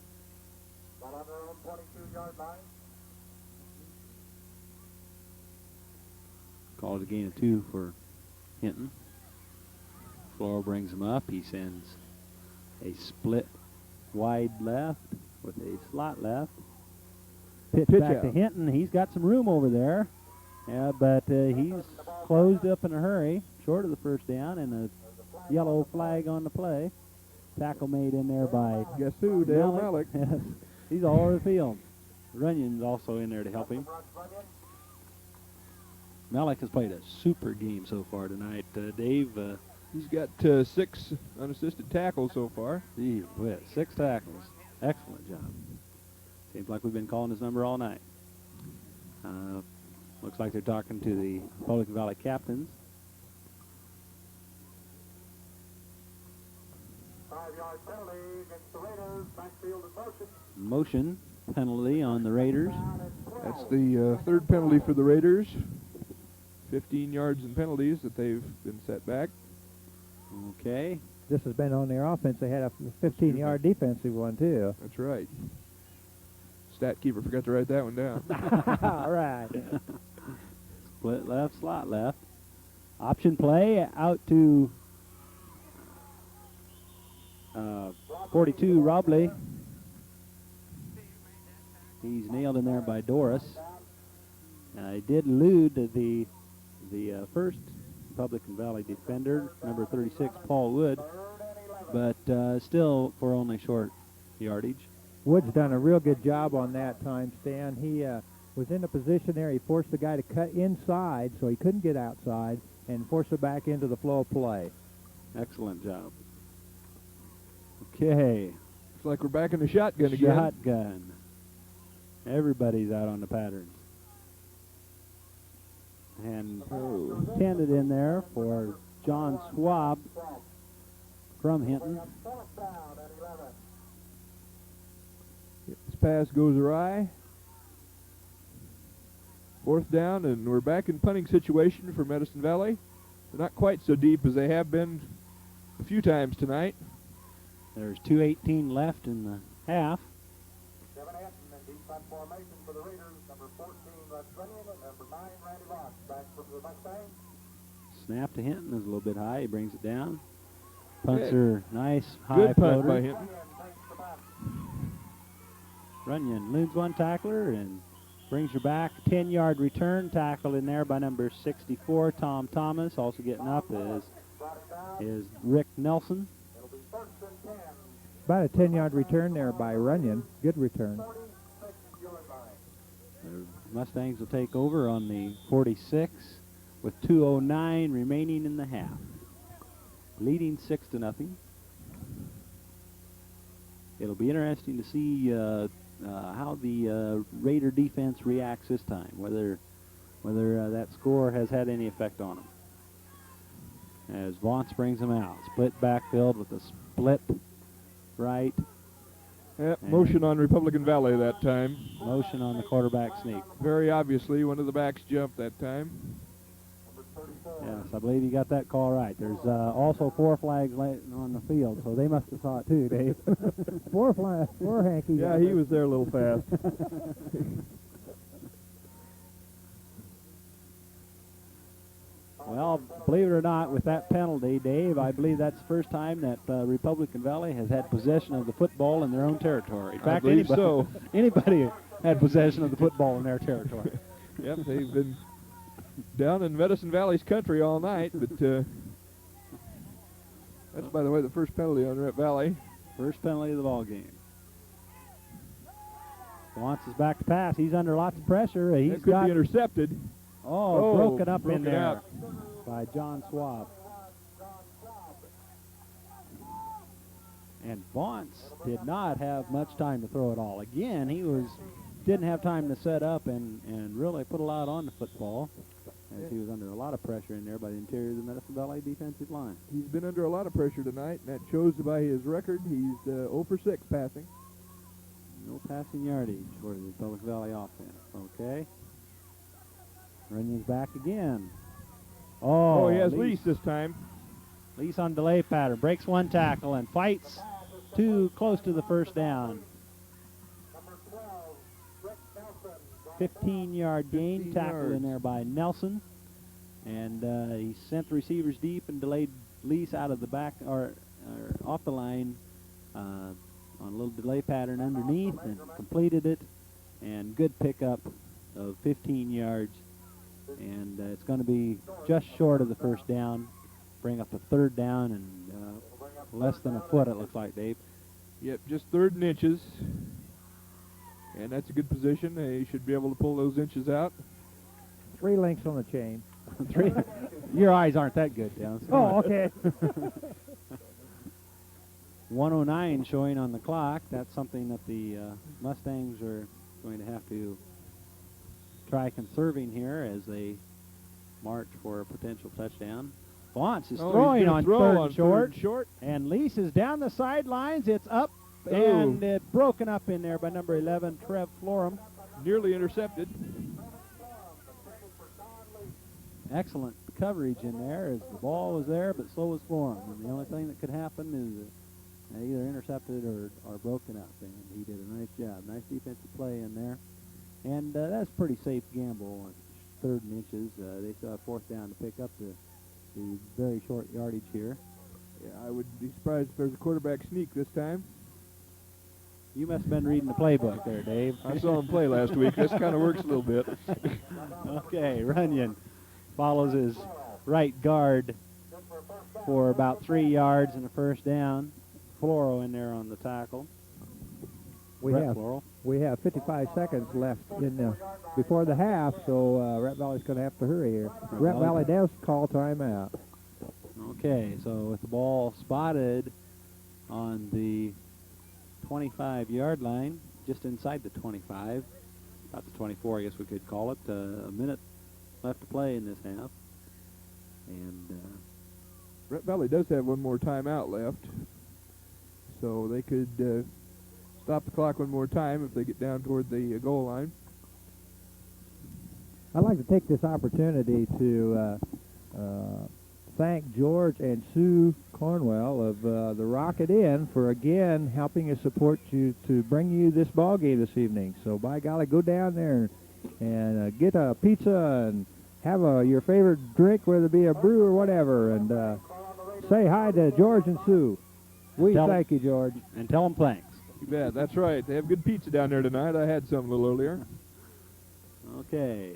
[SPEAKER 2] Called a gain of 2 for Hinton. Floral brings him up. He sends a split wide left with a slot left. Pitch back to Hinton. He's got some room over there. Yeah, but he's closed up in a hurry, short of the first down, and a yellow flag on the play. Tackle made in there by
[SPEAKER 3] guess who? Dale Malleck.
[SPEAKER 2] Yes, he's all over the field. Runyon's also in there to help him. Malleck has played a super game so far tonight. Dave,
[SPEAKER 3] he's got 6 unassisted tackles so far.
[SPEAKER 2] Gee whiz, 6 tackles. Excellent job. Seems like we've been calling his number all night. Looks like they're talking to the Republican Valley captains.
[SPEAKER 4] 5-yard penalty against the Raiders. Backfield in motion.
[SPEAKER 2] Motion penalty on the Raiders.
[SPEAKER 3] That's the 3rd penalty for the Raiders. 15 yards in penalties that they've been set back.
[SPEAKER 2] Okay.
[SPEAKER 1] This has been on their offense. They had a 15-yard defensive one, too.
[SPEAKER 3] That's right. Stat keeper forgot to write that one down.
[SPEAKER 1] All right.
[SPEAKER 2] Split left, slot left. Option play out to 42, Robley. He's nailed in there by Doris. He did elude the first Republican Valley defender, number 36, Paul Wood, but still for only short yardage.
[SPEAKER 1] Wood's done a real good job on that time, Stan. He was in a position there. He forced the guy to cut inside so he couldn't get outside and forced it back into the flow of play.
[SPEAKER 2] Excellent job. Okay.
[SPEAKER 3] Looks like we're back in the shotgun again.
[SPEAKER 2] Shotgun. Everybody's out on the patterns. and tended in there for John Schwab from Hinton.
[SPEAKER 3] This pass goes awry. 4th down, and we're back in punting situation for Medicine Valley. They're not quite so deep as they have been a few times tonight.
[SPEAKER 2] There's 2:18 left in the half.
[SPEAKER 4] 7 Hinton in deep punt formation for the Raiders. Number 14, Russ and number 9, Randy Ross. Back from the Mustangs.
[SPEAKER 2] Snap to Hinton is a little bit high. He brings it down. Punts are nice, high
[SPEAKER 3] Good punt
[SPEAKER 2] floater.
[SPEAKER 3] by Hinton.
[SPEAKER 2] Runyon loses one tackler and brings her back. 10-yard return tackle in there by number 64, Tom Thomas. Also getting up is Rick Nelson.
[SPEAKER 1] About a 10-yard return there by Runyon. Good return.
[SPEAKER 2] The Mustangs will take over on the 46 with 2:09 remaining in the half. Leading 6-0. It'll be interesting to see how the Raider defense reacts this time, whether that score has had any effect on them. As Vaughn's brings them out. Split backfield with a split right.
[SPEAKER 3] Yep, motion on Republican Valley that time.
[SPEAKER 2] Motion on the quarterback sneak.
[SPEAKER 3] Very obviously, one of the backs jumped that time.
[SPEAKER 2] Yes, I believe you got that call right. There's also 4 flags on the field, so they must have saw it too, Dave.
[SPEAKER 1] 4 flags, 4 hankies.
[SPEAKER 3] Yeah, he was there a little fast.
[SPEAKER 2] Well, believe it or not, with that penalty, Dave, I believe that's the first time that Republican Valley has had possession of the football in their own territory. In fact, anybody had possession of the football in their territory.
[SPEAKER 3] Yep, they've been down in Medicine Valley's country all night, but that's, by the way, the first penalty on Rep Valley.
[SPEAKER 2] First penalty of the ball game. Wants us back to pass. He's under lots of pressure.
[SPEAKER 3] That could be intercepted.
[SPEAKER 2] Broken up in there
[SPEAKER 3] out
[SPEAKER 2] by John Schwab. And Vaughn's did not have much time to throw it all. Again, he didn't have time to set up and really put a lot on the football, as he was under a lot of pressure in there by the interior of the Medicine Valley defensive line.
[SPEAKER 3] He's been under a lot of pressure tonight, and that shows by his record. He's 0 for 6 passing.
[SPEAKER 2] No passing yardage for the Republic Valley offense. Okay. Runyon's back again.
[SPEAKER 3] Oh, he has Lease this time.
[SPEAKER 2] Lease on delay pattern. Breaks one tackle and fights too close to the first down. 15-yard gain. Tackle in there by Nelson. And he sent the receivers deep and delayed Lease out of the back, or off the line on a little delay pattern underneath, and completed it. And good pickup of 15 yards. And it's going to be just short of the first down. Bring up a 3rd down and less than a foot, it looks like, Dave.
[SPEAKER 3] Yep, just 3rd and inches. And that's a good position. They should be able to pull those inches out.
[SPEAKER 1] 3 links on the chain.
[SPEAKER 2] 3. Your eyes aren't that good, Dan.
[SPEAKER 1] Oh, okay.
[SPEAKER 2] 1:09 showing on the clock. That's something that the Mustangs are going to have to try conserving here as they march for a potential touchdown. Vaughn's is throwing on 3rd and short. And Lease is down the sidelines. It's up and it broken up in there by number 11, Trev Florum.
[SPEAKER 3] Nearly intercepted.
[SPEAKER 2] Excellent coverage in there as the ball was there, but so was Florum. And the only thing that could happen is either intercepted or broken up. And he did a nice job. Nice defensive play in there. And that's a pretty safe gamble on 3rd and inches. They still have 4th down to pick up the very short yardage here.
[SPEAKER 3] Yeah, I would be surprised if there's a quarterback sneak this time.
[SPEAKER 2] You must have been reading the playbook there, Dave.
[SPEAKER 3] I saw him play last week. This kind of works a little bit.
[SPEAKER 2] Okay, Runyon follows his right guard for about 3 yards and a 1st down. Floro in there on the tackle.
[SPEAKER 1] We have 55 seconds left before the half, so Rep Valley's going to have to hurry here. Rep Valley does call timeout.
[SPEAKER 2] Okay, so with the ball spotted on the 25-yard line, just inside the 25, about the 24, I guess we could call it, a minute left to play in this half. And
[SPEAKER 3] Red Valley does have one more timeout left, so they could stop the clock one more time if they get down toward the goal line.
[SPEAKER 1] I'd like to take this opportunity to thank George and Sue Cornwell of the Rocket Inn for again helping us support you to bring you this ball game this evening. So by golly, go down there and get a pizza and have your favorite drink, whether it be a brew or whatever, and say hi to George and Sue. We thank you, George.
[SPEAKER 2] And tell them thanks.
[SPEAKER 3] You bet. That's right. They have good pizza down there tonight. I had some a little earlier.
[SPEAKER 2] Okay.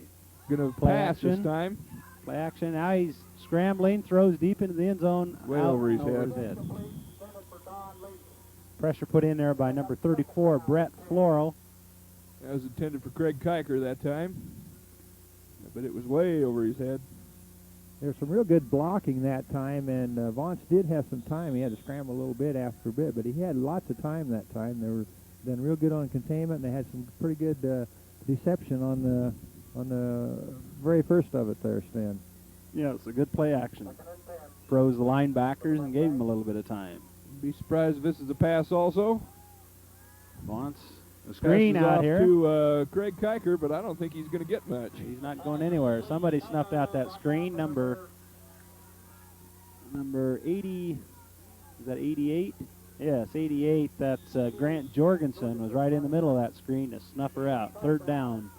[SPEAKER 3] Gonna
[SPEAKER 2] Play
[SPEAKER 3] pass
[SPEAKER 2] action.
[SPEAKER 3] this time.
[SPEAKER 2] Play action. Now he's scrambling, throws deep into the end zone.
[SPEAKER 3] Way
[SPEAKER 2] out
[SPEAKER 3] over his
[SPEAKER 2] and
[SPEAKER 3] head.
[SPEAKER 2] head. Pressure put in there by number 34, Brett Floral.
[SPEAKER 3] That was intended for Craig Kiker that time, but it was way over his head.
[SPEAKER 1] There's some real good blocking that time, and Vance did have some time. He had to scramble a little bit after a bit, but he had lots of time that time. They were done real good on containment, and they had some pretty good deception on the very first of it there, Stan.
[SPEAKER 2] Yeah, it's a good play action. Froze the linebackers and gave him a little bit of time.
[SPEAKER 3] Be surprised if this is a pass also.
[SPEAKER 2] Wants a screen
[SPEAKER 3] Passes
[SPEAKER 2] out
[SPEAKER 3] off
[SPEAKER 2] here.
[SPEAKER 3] to Craig Kiker, but I don't think he's going to get much.
[SPEAKER 2] He's not going anywhere. Somebody snuffed out that screen. Number 80, is that 88? Yes, 88. That's Grant Jorgensen was right in the middle of that screen to snuff her out. Third down,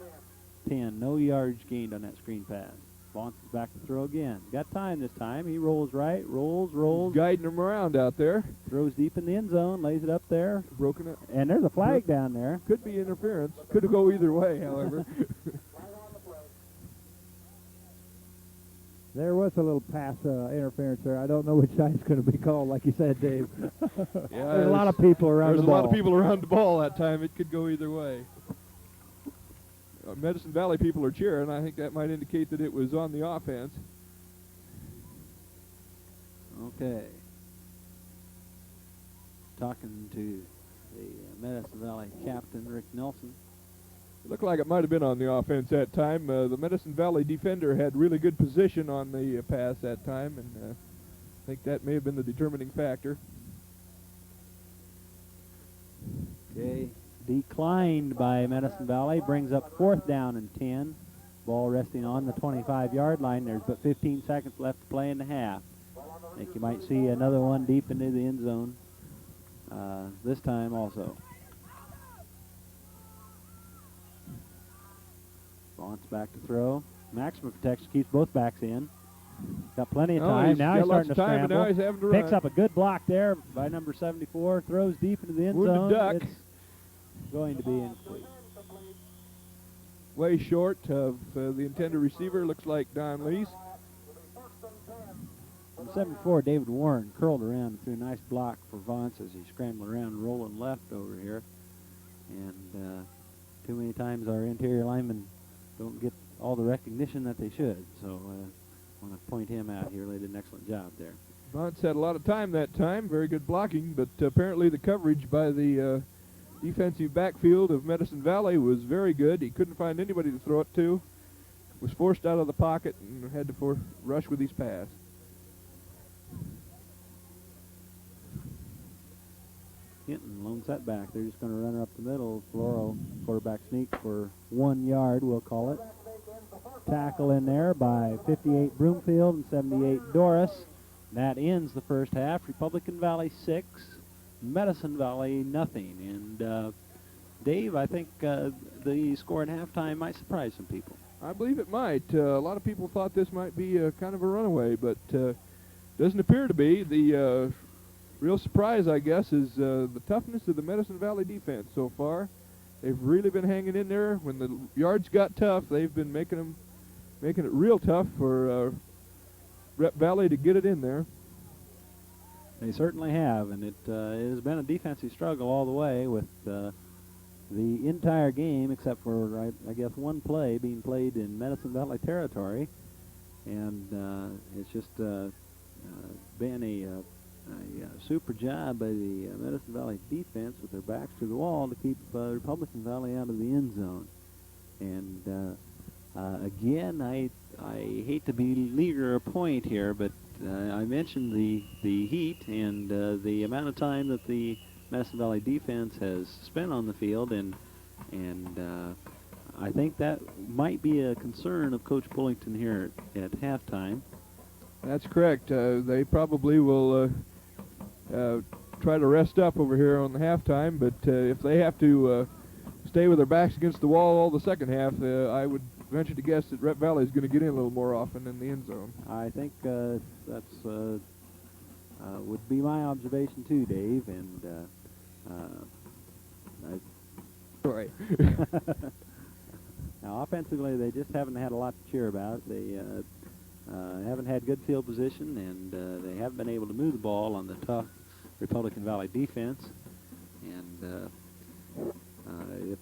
[SPEAKER 2] 10. No yards gained on that screen pass. Vance is back to throw again. Got time this time. He rolls right, rolls.
[SPEAKER 3] Guiding him around out there.
[SPEAKER 2] Throws deep in the end zone, lays it up there.
[SPEAKER 3] Broken it.
[SPEAKER 2] And there's a flag down there.
[SPEAKER 3] Could be interference. Could go either way, however.
[SPEAKER 1] There was a little pass interference there. I don't know which side's going to be called, like you said, Dave. There's a lot of people around the
[SPEAKER 3] There's
[SPEAKER 1] ball.
[SPEAKER 3] a lot of people around the ball that time. It could go either way. Medicine Valley people are cheering. I think that might indicate that it was on the offense.
[SPEAKER 2] Okay. Talking to the Medicine Valley captain, Rick Nelson.
[SPEAKER 3] It looked like it might have been on the offense that time. The Medicine Valley defender had really good position on the pass that time, and I think that may have been the determining factor.
[SPEAKER 2] Okay. Declined by Medicine Valley. Brings up 4th down and 10. Ball resting on the 25-yard line. There's but 15 seconds left to play in the half. I think you might see another one deep into the end zone this time also. Vance back to throw. Maximum protection keeps both backs in. Got plenty of time. Now he's starting to scramble.
[SPEAKER 3] Now he's having to
[SPEAKER 2] Picks
[SPEAKER 3] run.
[SPEAKER 2] up a good block there by number 74. Throws deep into the end
[SPEAKER 3] Wounded
[SPEAKER 2] zone.
[SPEAKER 3] duck.
[SPEAKER 2] It's going to be incomplete.
[SPEAKER 3] Way short of the intended receiver. Looks like Don Lees.
[SPEAKER 2] On 74, David Warren curled around and threw a nice block for Vance as he scrambled around, rolling left over here. And too many times our interior linemen don't get all the recognition that they should. So I want to point him out here. They did an excellent job there.
[SPEAKER 3] Vance had a lot of time that time. Very good blocking, but apparently the coverage by the defensive backfield of Medicine Valley was very good. He couldn't find anybody to throw it to. Was forced out of the pocket and had to rush with his pass.
[SPEAKER 2] Hinton lone setback. They're just going to run her up the middle. Floro quarterback sneak for 1 yard, we'll call it. Tackle in there by 58 Broomfield and 78 Doris. That ends the first half. Republican Valley 6, Medicine Valley nothing. And Dave, I think the score at halftime might surprise some people.
[SPEAKER 3] I believe it might. A lot of people thought this might be kind of a runaway, but doesn't appear to be. The real surprise, I guess, is the toughness of the Medicine Valley defense so far. They've really been hanging in there. When the yards got tough, they've been making it real tough for Rep Valley to get it in there.
[SPEAKER 2] They certainly have, and it has been a defensive struggle all the way with the entire game, except for, I guess, one play being played in Medicine Valley territory. And it's just been a super job by the Medicine Valley defense with their backs to the wall to keep Republican Valley out of the end zone. And again, I I hate to beleaguer a point here, but I mentioned the heat and the amount of time that the Medicine Valley defense has spent on the field, and I think that might be a concern of Coach Bullington here at halftime.
[SPEAKER 3] That's correct. They probably will try to rest up over here on the halftime, but if they have to stay with their backs against the wall all the second half, I would venture to guess that Rep Valley is going to get in a little more often in the end zone.
[SPEAKER 2] I think that's would be my observation too, Dave, and
[SPEAKER 3] Sorry.
[SPEAKER 2] Now, offensively, they just haven't had a lot to cheer about. They haven't had good field position, and they haven't been able to move the ball on the tough Republican Valley defense. And it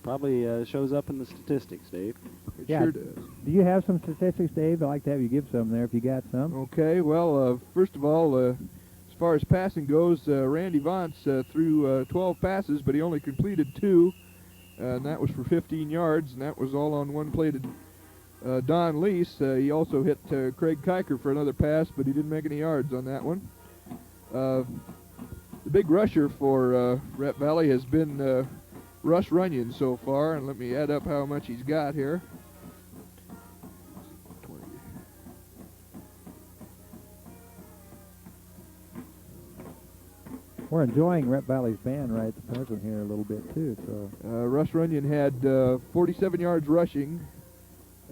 [SPEAKER 2] probably shows up in the statistics, Dave.
[SPEAKER 3] It sure does.
[SPEAKER 1] Do you have some statistics, Dave? I'd like to have you give some there if you got some.
[SPEAKER 3] Okay, well, first of all, as far as passing goes, Randy Vance threw 12 passes, but he only completed 2, and that was for 15 yards, and that was all on one play to Don Lease. He also hit Craig Kiker for another pass, but he didn't make any yards on that one. The big rusher for Rep Valley has been Russ Runyon so far, and let me add up how much he's got here. 20.
[SPEAKER 1] We're enjoying Rep Valley's band right at the present here a little bit too. So
[SPEAKER 3] Russ Runyon had 47 yards rushing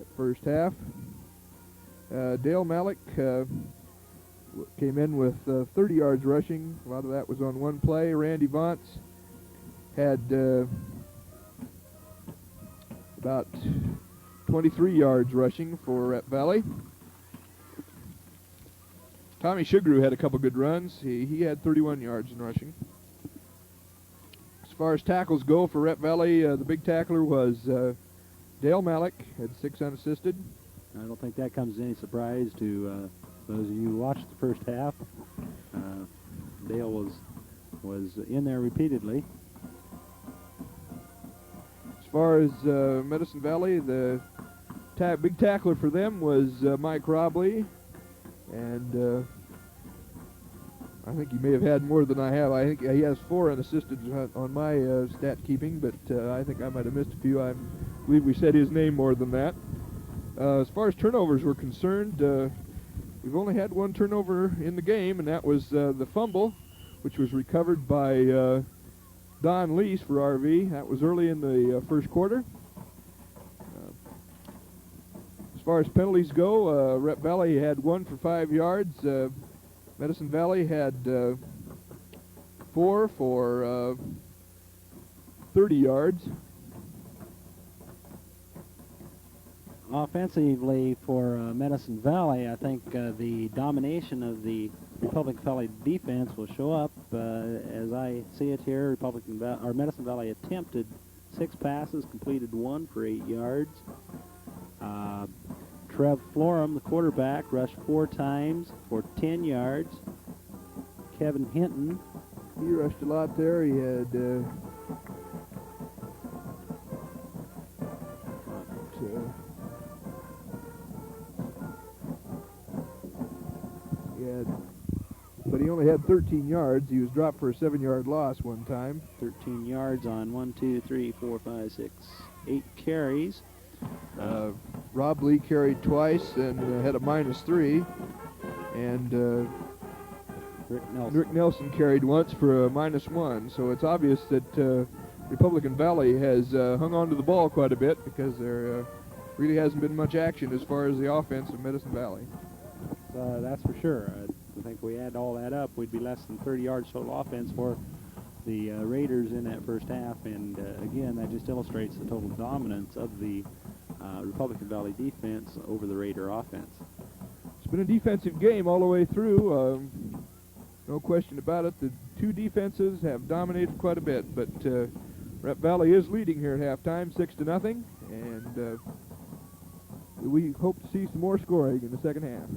[SPEAKER 3] at first half. Dale Malleck came in with 30 yards rushing. A lot of that was on one play. Randy Vance had about 23 yards rushing for Rep Valley. Tommy Sugaru had a couple good runs. He had 31 yards in rushing. As far as tackles go for Rep Valley, the big tackler was Dale Malleck, had 6 unassisted.
[SPEAKER 2] I don't think that comes as any surprise to those of you who watched the first half. Dale was in there repeatedly.
[SPEAKER 3] As far as Medicine Valley, the big tackler for them was Mike Robley, and I think he may have had more than I have. I think he has 4 unassisted on my stat keeping, but I think I might have missed a few. I believe we said his name more than that. As far as turnovers were concerned, we've only had 1 turnover in the game, and that was the fumble, which was recovered by Don Lease for RV. That was early in the first quarter. As far as penalties go, Rep Valley had 1 for 5 yards. Medicine Valley had 4 for 30 yards.
[SPEAKER 2] Offensively for Medicine Valley, I think the domination of the Republican Valley defense will show up. As I see it here, Medicine Valley attempted 6 passes, completed 1 for 8 yards. Trev Florum, the quarterback, rushed 4 times for 10 yards. Kevin Hinton.
[SPEAKER 3] He rushed a lot there. He had but he only had 13 yards. He was dropped for a 7-yard loss one time.
[SPEAKER 2] 13 yards on 8 carries.
[SPEAKER 3] Rob Lee carried twice and had a -3. And Rick Nelson carried once for a -1. So it's obvious that Republican Valley has hung on to the ball quite a bit because there really hasn't been much action as far as the offense of Medicine Valley.
[SPEAKER 2] That's for sure. I think we add all that up, we'd be less than 30 yards total offense for the Raiders in that first half. And again, that just illustrates the total dominance of the Republican Valley defense over the Raider offense.
[SPEAKER 3] It's been a defensive game all the way through. No question about it. The 2 defenses have dominated quite a bit, but Rep Valley is leading here at halftime, 6-0, and we hope to see some more scoring in the second half.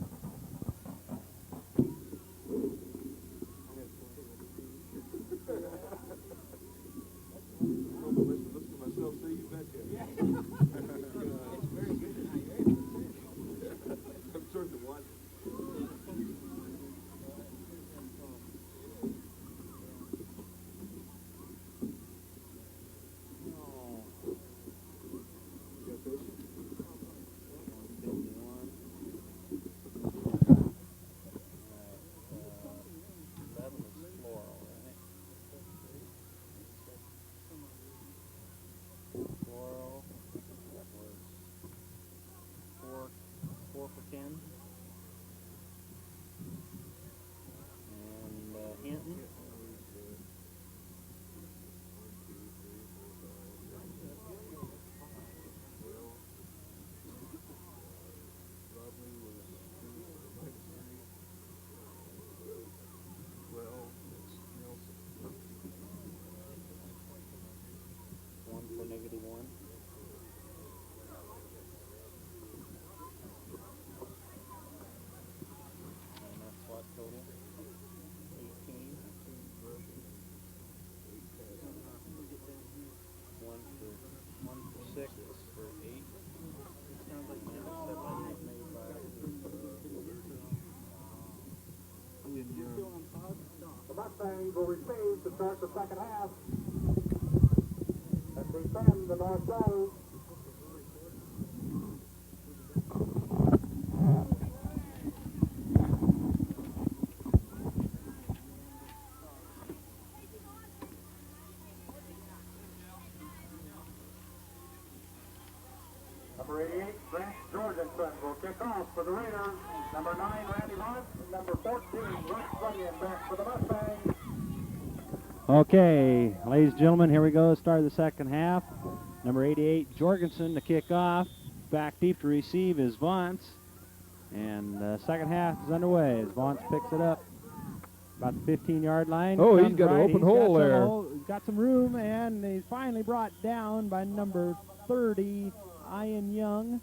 [SPEAKER 4] Mustangs will receive to start the second half and defend the North Zone. Number 88, Grant Jorgensen will kick off for the Raiders. Number 9, Randy Hunt. And number 14, Russ and back for the Mustangs.
[SPEAKER 5] Okay, ladies and gentlemen, here we go. Start of the second half. Number 88, Jorgensen to kick off. Back deep to receive is Vance. And the second half is underway as Vance picks it up. About the 15-yard line.
[SPEAKER 3] Oh, he's got an open hole there.
[SPEAKER 5] He's got some room, and he's finally brought down by number 30, Ian Young.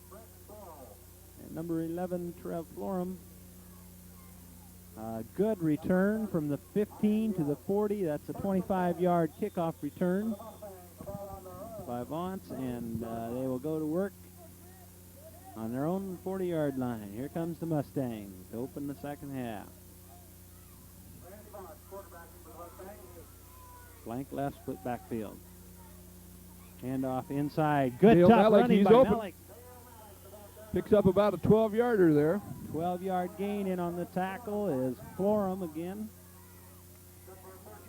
[SPEAKER 5] And number 11, Trev Florum. Good return from the 15 to the 40. That's a 25-yard kickoff return by Vance, and they will go to work on their own 40-yard line. Here comes the Mustangs to open the second half. Blank left, split backfield. Handoff inside. Good
[SPEAKER 3] Dale
[SPEAKER 5] tough
[SPEAKER 3] Malleck,
[SPEAKER 5] running
[SPEAKER 3] he's
[SPEAKER 5] by
[SPEAKER 3] open.
[SPEAKER 5] Malleck.
[SPEAKER 3] Picks up about a 12-yarder there.
[SPEAKER 5] 12-yard gain in on the tackle is Florum again.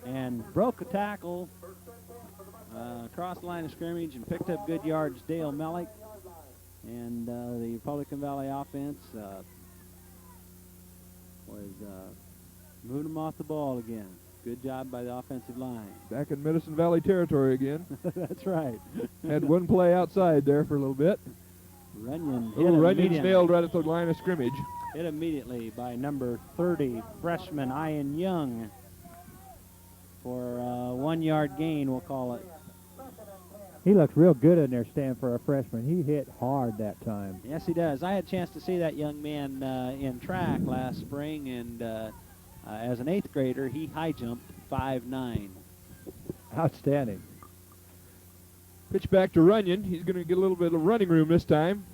[SPEAKER 5] And broke a tackle across the line of scrimmage and picked up good yards, Dale Malleck. And the Republican Valley offense was moving them off the ball again. Good job by the offensive line.
[SPEAKER 3] Back in Medicine Valley territory again.
[SPEAKER 5] That's right.
[SPEAKER 3] Had one play outside there for a little bit.
[SPEAKER 5] Runyon
[SPEAKER 3] Oh, Runyon's nailed right at the line of scrimmage.
[SPEAKER 5] Hit immediately by number 30, freshman Ian Young, for a 1-yard gain, we'll call it.
[SPEAKER 1] He looks real good in there, Stan, for a freshman. He hit hard that time.
[SPEAKER 5] Yes, he does. I had a chance to see that young man in track last spring, and as an 8th grader, he high jumped 5'9".
[SPEAKER 1] Outstanding.
[SPEAKER 3] Pitch back to Runyon. He's going to get a little bit of running room this time.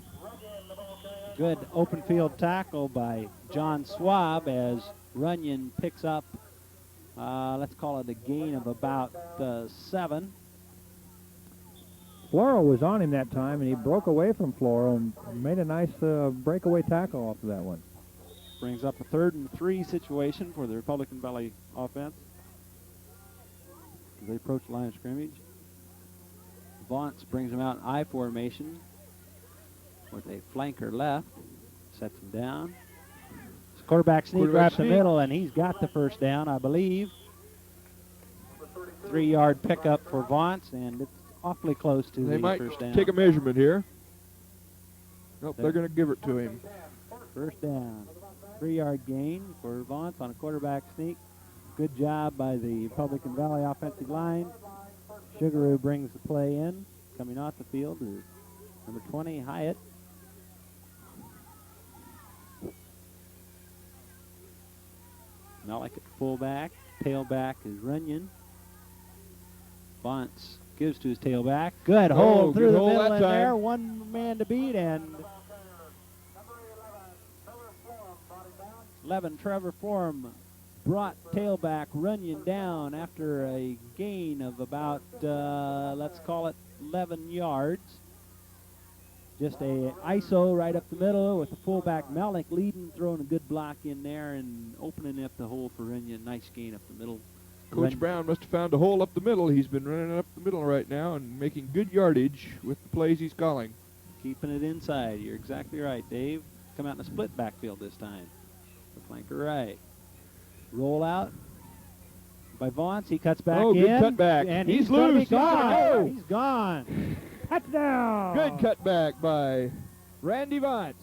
[SPEAKER 5] Good open field tackle by John Swab as Runyon picks up, let's call it a gain of about 7.
[SPEAKER 1] Floro was on him that time, and he broke away from Floro and made a nice breakaway tackle off of that one.
[SPEAKER 5] Brings up a 3rd and 3 situation for the Republican Valley offense as they approach the line of scrimmage. Vance brings him out in I formation with a flanker left, sets him down. His quarterback sneak right up the middle, and he's got the first down, I believe. 3-yard pickup for Vance, and it's awfully close to the first down.
[SPEAKER 3] They might take a measurement here. Nope, they're going to give it to him.
[SPEAKER 5] First down. 3-yard gain for Vance on a quarterback sneak. Good job by the Republican Valley offensive line. Sugaroo brings the play in. Coming off the field is number 20, Hyatt. Malleck at fullback. Tailback is Runyon. Vance gives to his tailback. Good hold through the middle in there. One man to beat, and 11, Trevor Florum brought tailback Runyon down after a gain of about, let's call it 11 yards. Just a ISO right up the middle with the fullback Malleck leading, throwing a good block in there and opening up the hole for Runyon. Nice gain up the middle.
[SPEAKER 3] Coach Brown must have found a hole up the middle. He's been running up the middle right now and making good yardage with the plays he's calling.
[SPEAKER 5] Keeping it inside. You're exactly right, Dave. Come out in a split backfield this time. The flanker right. Roll out by Vance. He cuts back in.
[SPEAKER 3] Oh, good cutback.
[SPEAKER 5] And
[SPEAKER 3] he's
[SPEAKER 5] loose.
[SPEAKER 3] He's gone.
[SPEAKER 5] He's gone. Touchdown.
[SPEAKER 3] Good cutback by Randy Vance.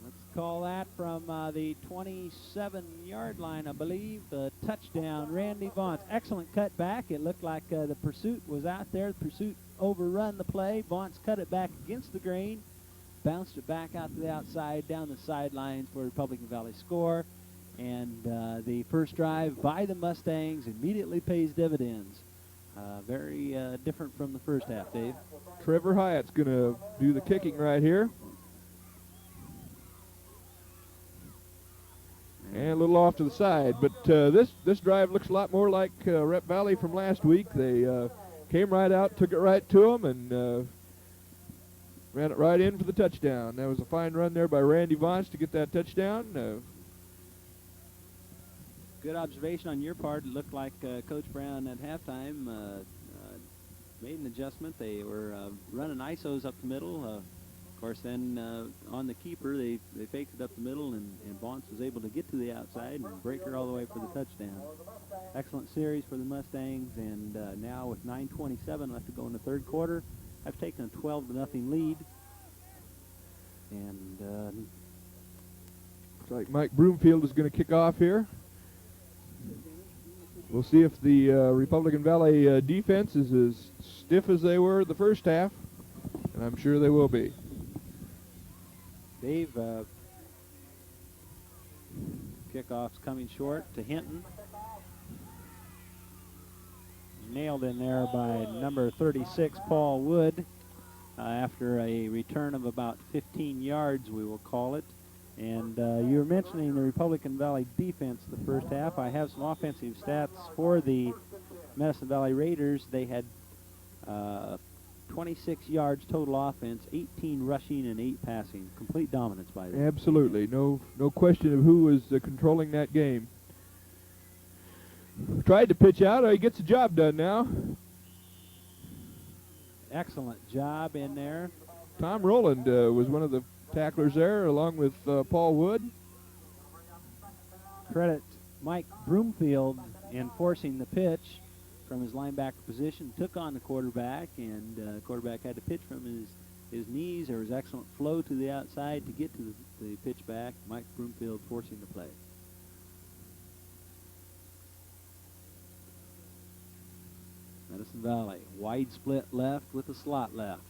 [SPEAKER 5] Let's call that from the 27-yard line, I believe. The touchdown, Randy Vance. Excellent cutback. It looked like the pursuit was out there. The pursuit overrun the play. Vance cut it back against the grain. Bounced it back out to the outside, down the sidelines for Republican Valley score. And the first drive by the Mustangs immediately pays dividends. Very different from the first half, Dave.
[SPEAKER 3] Trevor Hyatt's going to do the kicking right here. And little off to the side. But this drive looks a lot more like Rep Valley from last week. They came right out, took it right to them, and ran it right in for the touchdown. That was a fine run there by Randy Vance to get that touchdown.
[SPEAKER 5] Good observation on your part. It looked like Coach Brown at halftime made an adjustment. They were running ISOs up the middle. Of course, then on the keeper, they faked it up the middle, and Vance was able to get to the outside and break her all the way for the touchdown. Excellent series for the Mustangs, and now with 9:27 left to go in the third quarter, I've taken a 12-0 lead. And
[SPEAKER 3] looks like Mike Broomfield is going to kick off here. We'll see if the Republican Valley defense is as stiff as they were the first half, and I'm sure they will be.
[SPEAKER 5] Dave, kickoff's coming short to Hinton. Nailed in there by number 36, Paul Wood, after a return of about 15 yards, we will call it. And you were mentioning the Republican Valley defense the first half. I have some offensive stats for the Medicine Valley Raiders. They had 26 yards total offense, 18 rushing and 8 passing. Complete dominance by them.
[SPEAKER 3] Absolutely. No question of who was controlling that game. Tried to pitch out. He gets the job done now.
[SPEAKER 5] Excellent job in there.
[SPEAKER 3] Tom Rowland was one of the tacklers there, along with Paul Wood.
[SPEAKER 5] Credit Mike Broomfield in forcing the pitch from his linebacker position. Took on the quarterback, and the quarterback had to pitch from his knees. There was excellent flow to the outside to get to the pitch back. Mike Broomfield forcing the play. Medicine Valley, wide split left with a slot left.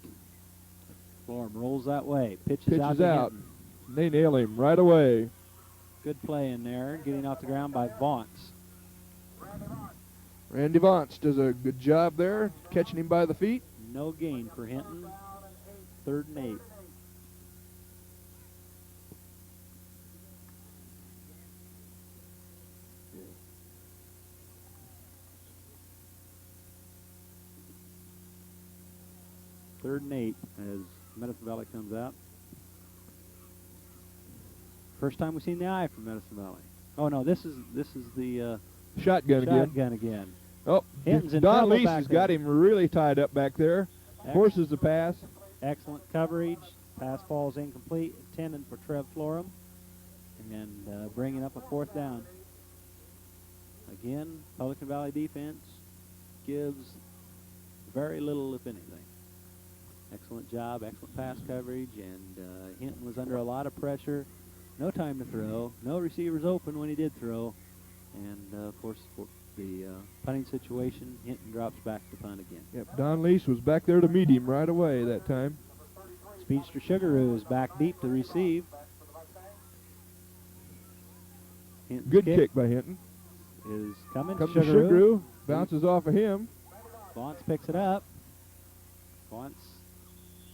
[SPEAKER 5] Florham rolls that way, pitches out.
[SPEAKER 3] They nail him right away.
[SPEAKER 5] Good play in there, getting off the ground by Vance.
[SPEAKER 3] Randy Vance does a good job there, catching him by the feet.
[SPEAKER 5] No gain for Hinton, 3rd and 8. Third and 8 as Medicine Valley comes out. First time we've seen the eye from Medicine Valley. Oh no, this is the
[SPEAKER 3] shotgun
[SPEAKER 5] again.
[SPEAKER 3] Oh, Don Lease has got him really tied up back there. Forces the pass.
[SPEAKER 5] Excellent coverage. Pass falls incomplete. Intended for Trev Florham, and bringing up a 4th down. Again, Pelican Valley defense gives very little, if anything. Excellent job, excellent pass coverage, and Hinton was under a lot of pressure. No time to throw. No receivers open when he did throw. And, of course, for the punting situation, Hinton drops back to punt again.
[SPEAKER 3] Yep, Don Lease was back there to meet him right away that time.
[SPEAKER 5] Speedster Sugaroo is back deep to receive. Hinton's
[SPEAKER 3] good kick by Hinton.
[SPEAKER 5] Is coming.
[SPEAKER 3] Comes to Sugaroo. Bounces off of him.
[SPEAKER 5] Vance picks it up. Vance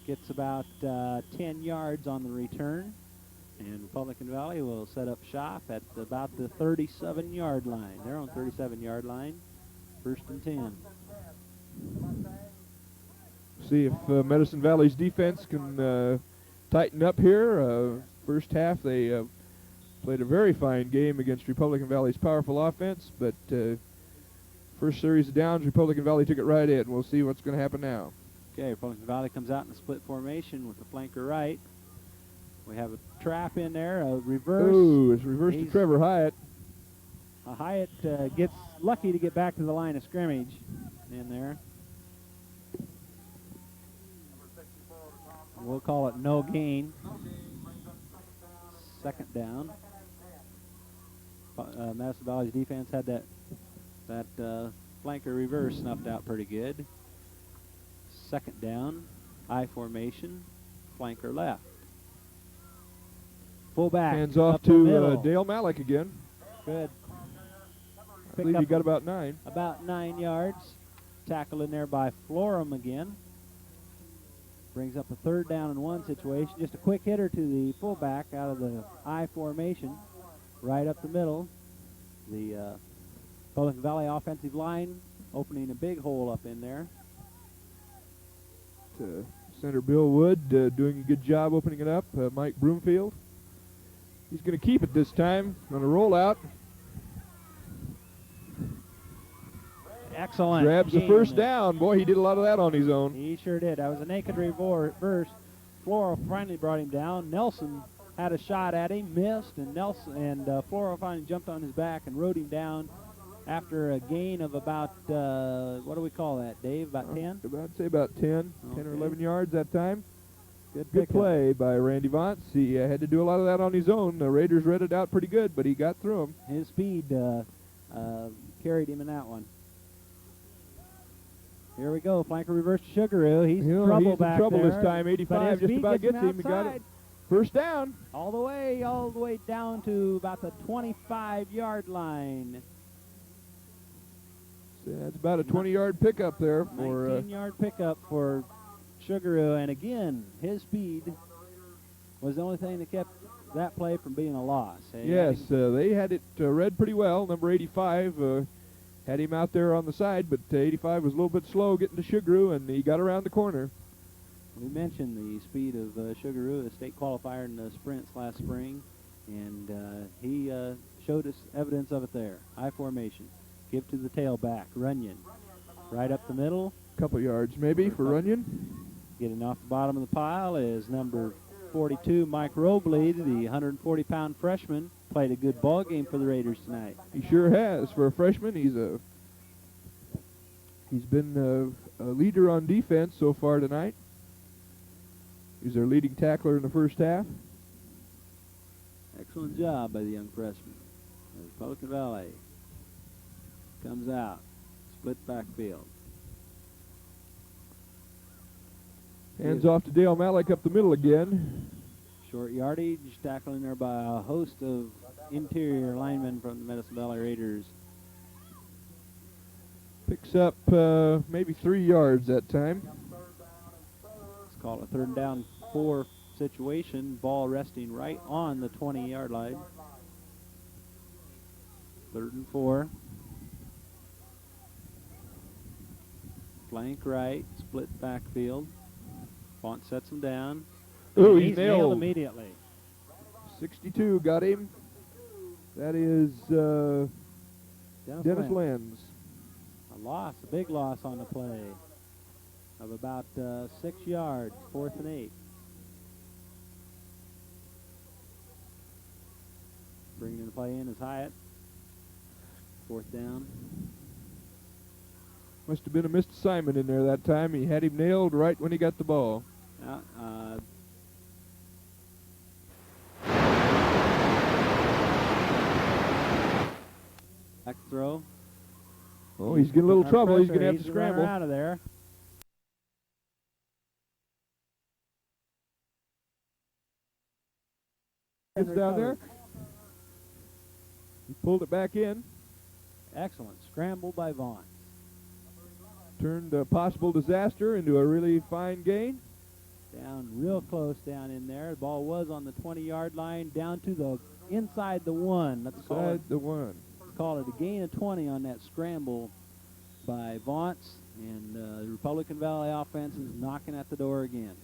[SPEAKER 5] gets about 10 yards on the return, and Republican Valley will set up shop at about the 37-yard line. They're on 37-yard line, 1st and 10.
[SPEAKER 3] See if Medicine Valley's defense can tighten up here. First half they played a very fine game against Republican Valley's powerful offense, but first series of downs, Republican Valley took it right in. We'll see what's going to happen now.
[SPEAKER 5] Okay, Republican Valley comes out in a split formation with the flanker right. We have a trap in there, a reverse.
[SPEAKER 3] Ooh, it's reversed to Trevor Hyatt.
[SPEAKER 5] Hyatt gets lucky to get back to the line of scrimmage in there. We'll call it no gain. 2nd down. Madison Valley's defense had that flanker reverse snuffed out pretty good. 2nd down, I formation, flanker left. Fullback.
[SPEAKER 3] Hands off to Dale Malleck again.
[SPEAKER 5] Good.
[SPEAKER 3] I believe he got about 9.
[SPEAKER 5] About 9 yards. Tackle in there by Florham again. Brings up a 3rd down and 1 situation. Just a quick hitter to the fullback out of the I formation. right up the middle. The Republican Valley offensive line opening a big hole up in there.
[SPEAKER 3] Center Bill Wood doing a good job opening it up. Mike Broomfield. He's going to keep it this time on a rollout.
[SPEAKER 5] Excellent.
[SPEAKER 3] Grabs the first down. Boy, he did a lot of that on his own.
[SPEAKER 5] He sure did. That was a naked reverse. Flora finally brought him down. Nelson had a shot at him, missed, and Flora finally jumped on his back and rode him down after a gain of about, what do we call that, Dave, about 10?
[SPEAKER 3] I'd say about 10 or 11 yards that time. Good play by Randy Vance. He had to do a lot of that on his own. The Raiders read it out pretty good, but he got through them.
[SPEAKER 5] His speed carried him in that one. Here we go, flanker reverse to Sugaroo. He's in trouble back there.
[SPEAKER 3] He's in trouble this time. 85 just about gets him. He got it. First down.
[SPEAKER 5] All the way down to about the 25-yard line.
[SPEAKER 3] So that's about a 20-yard pickup there for
[SPEAKER 5] 19-yard pickup for Sugaroo, and again, his speed was the only thing that kept that play from being a loss.
[SPEAKER 3] Yes, they had it read pretty well. Number 85 had him out there on the side, but 85 was a little bit slow getting to Sugaroo, and he got around the corner.
[SPEAKER 5] We mentioned the speed of Sugaroo, a state qualifier in the sprints last spring, and he showed us evidence of it there. High formation. Give to the tailback, Runyon. Right up the middle.
[SPEAKER 3] Couple yards maybe for Runyon.
[SPEAKER 5] Getting off the bottom of the pile is number 42, Mike Robley, the 140-pound freshman. Played a good ball game for the Raiders tonight.
[SPEAKER 3] He sure has. For a freshman, he's been a leader on defense so far tonight. He's their leading tackler in the first half.
[SPEAKER 5] Excellent job by the young freshman. Republican Valley comes out. Split backfield.
[SPEAKER 3] Hands off to Dale Malleck up the middle again.
[SPEAKER 5] Short yardage, tackling there by a host of interior linemen from the Medicine Valley Raiders.
[SPEAKER 3] Picks up maybe 3 yards that time.
[SPEAKER 5] Let's call it a 3rd down 4 situation. Ball resting right on the 20-yard line. 3rd and 4. Flank right, split backfield. Font sets him down.
[SPEAKER 3] Ooh,
[SPEAKER 5] he's nailed immediately.
[SPEAKER 3] 62 got him. That is Dennis Lenz.
[SPEAKER 5] A big loss on the play of about 6 yards, 4th and 8. Bringing the play in is Hyatt. 4th down.
[SPEAKER 3] Must have been a missed assignment in there that time. He had him nailed right when he got the ball.
[SPEAKER 5] Back throw.
[SPEAKER 3] Oh, he's getting a little trouble. He's going to have to scramble.
[SPEAKER 5] Out of there.
[SPEAKER 3] Gets down there. He pulled it back in.
[SPEAKER 5] Excellent. Scramble by Vaughn.
[SPEAKER 3] Turned a possible disaster into a really fine gain.
[SPEAKER 5] Down real close down in there. The ball was on the 20-yard line, down to the inside the 1. Let's call it a gain of 20 on that scramble by Vaunce, and the Republican Valley offense is knocking at the door again.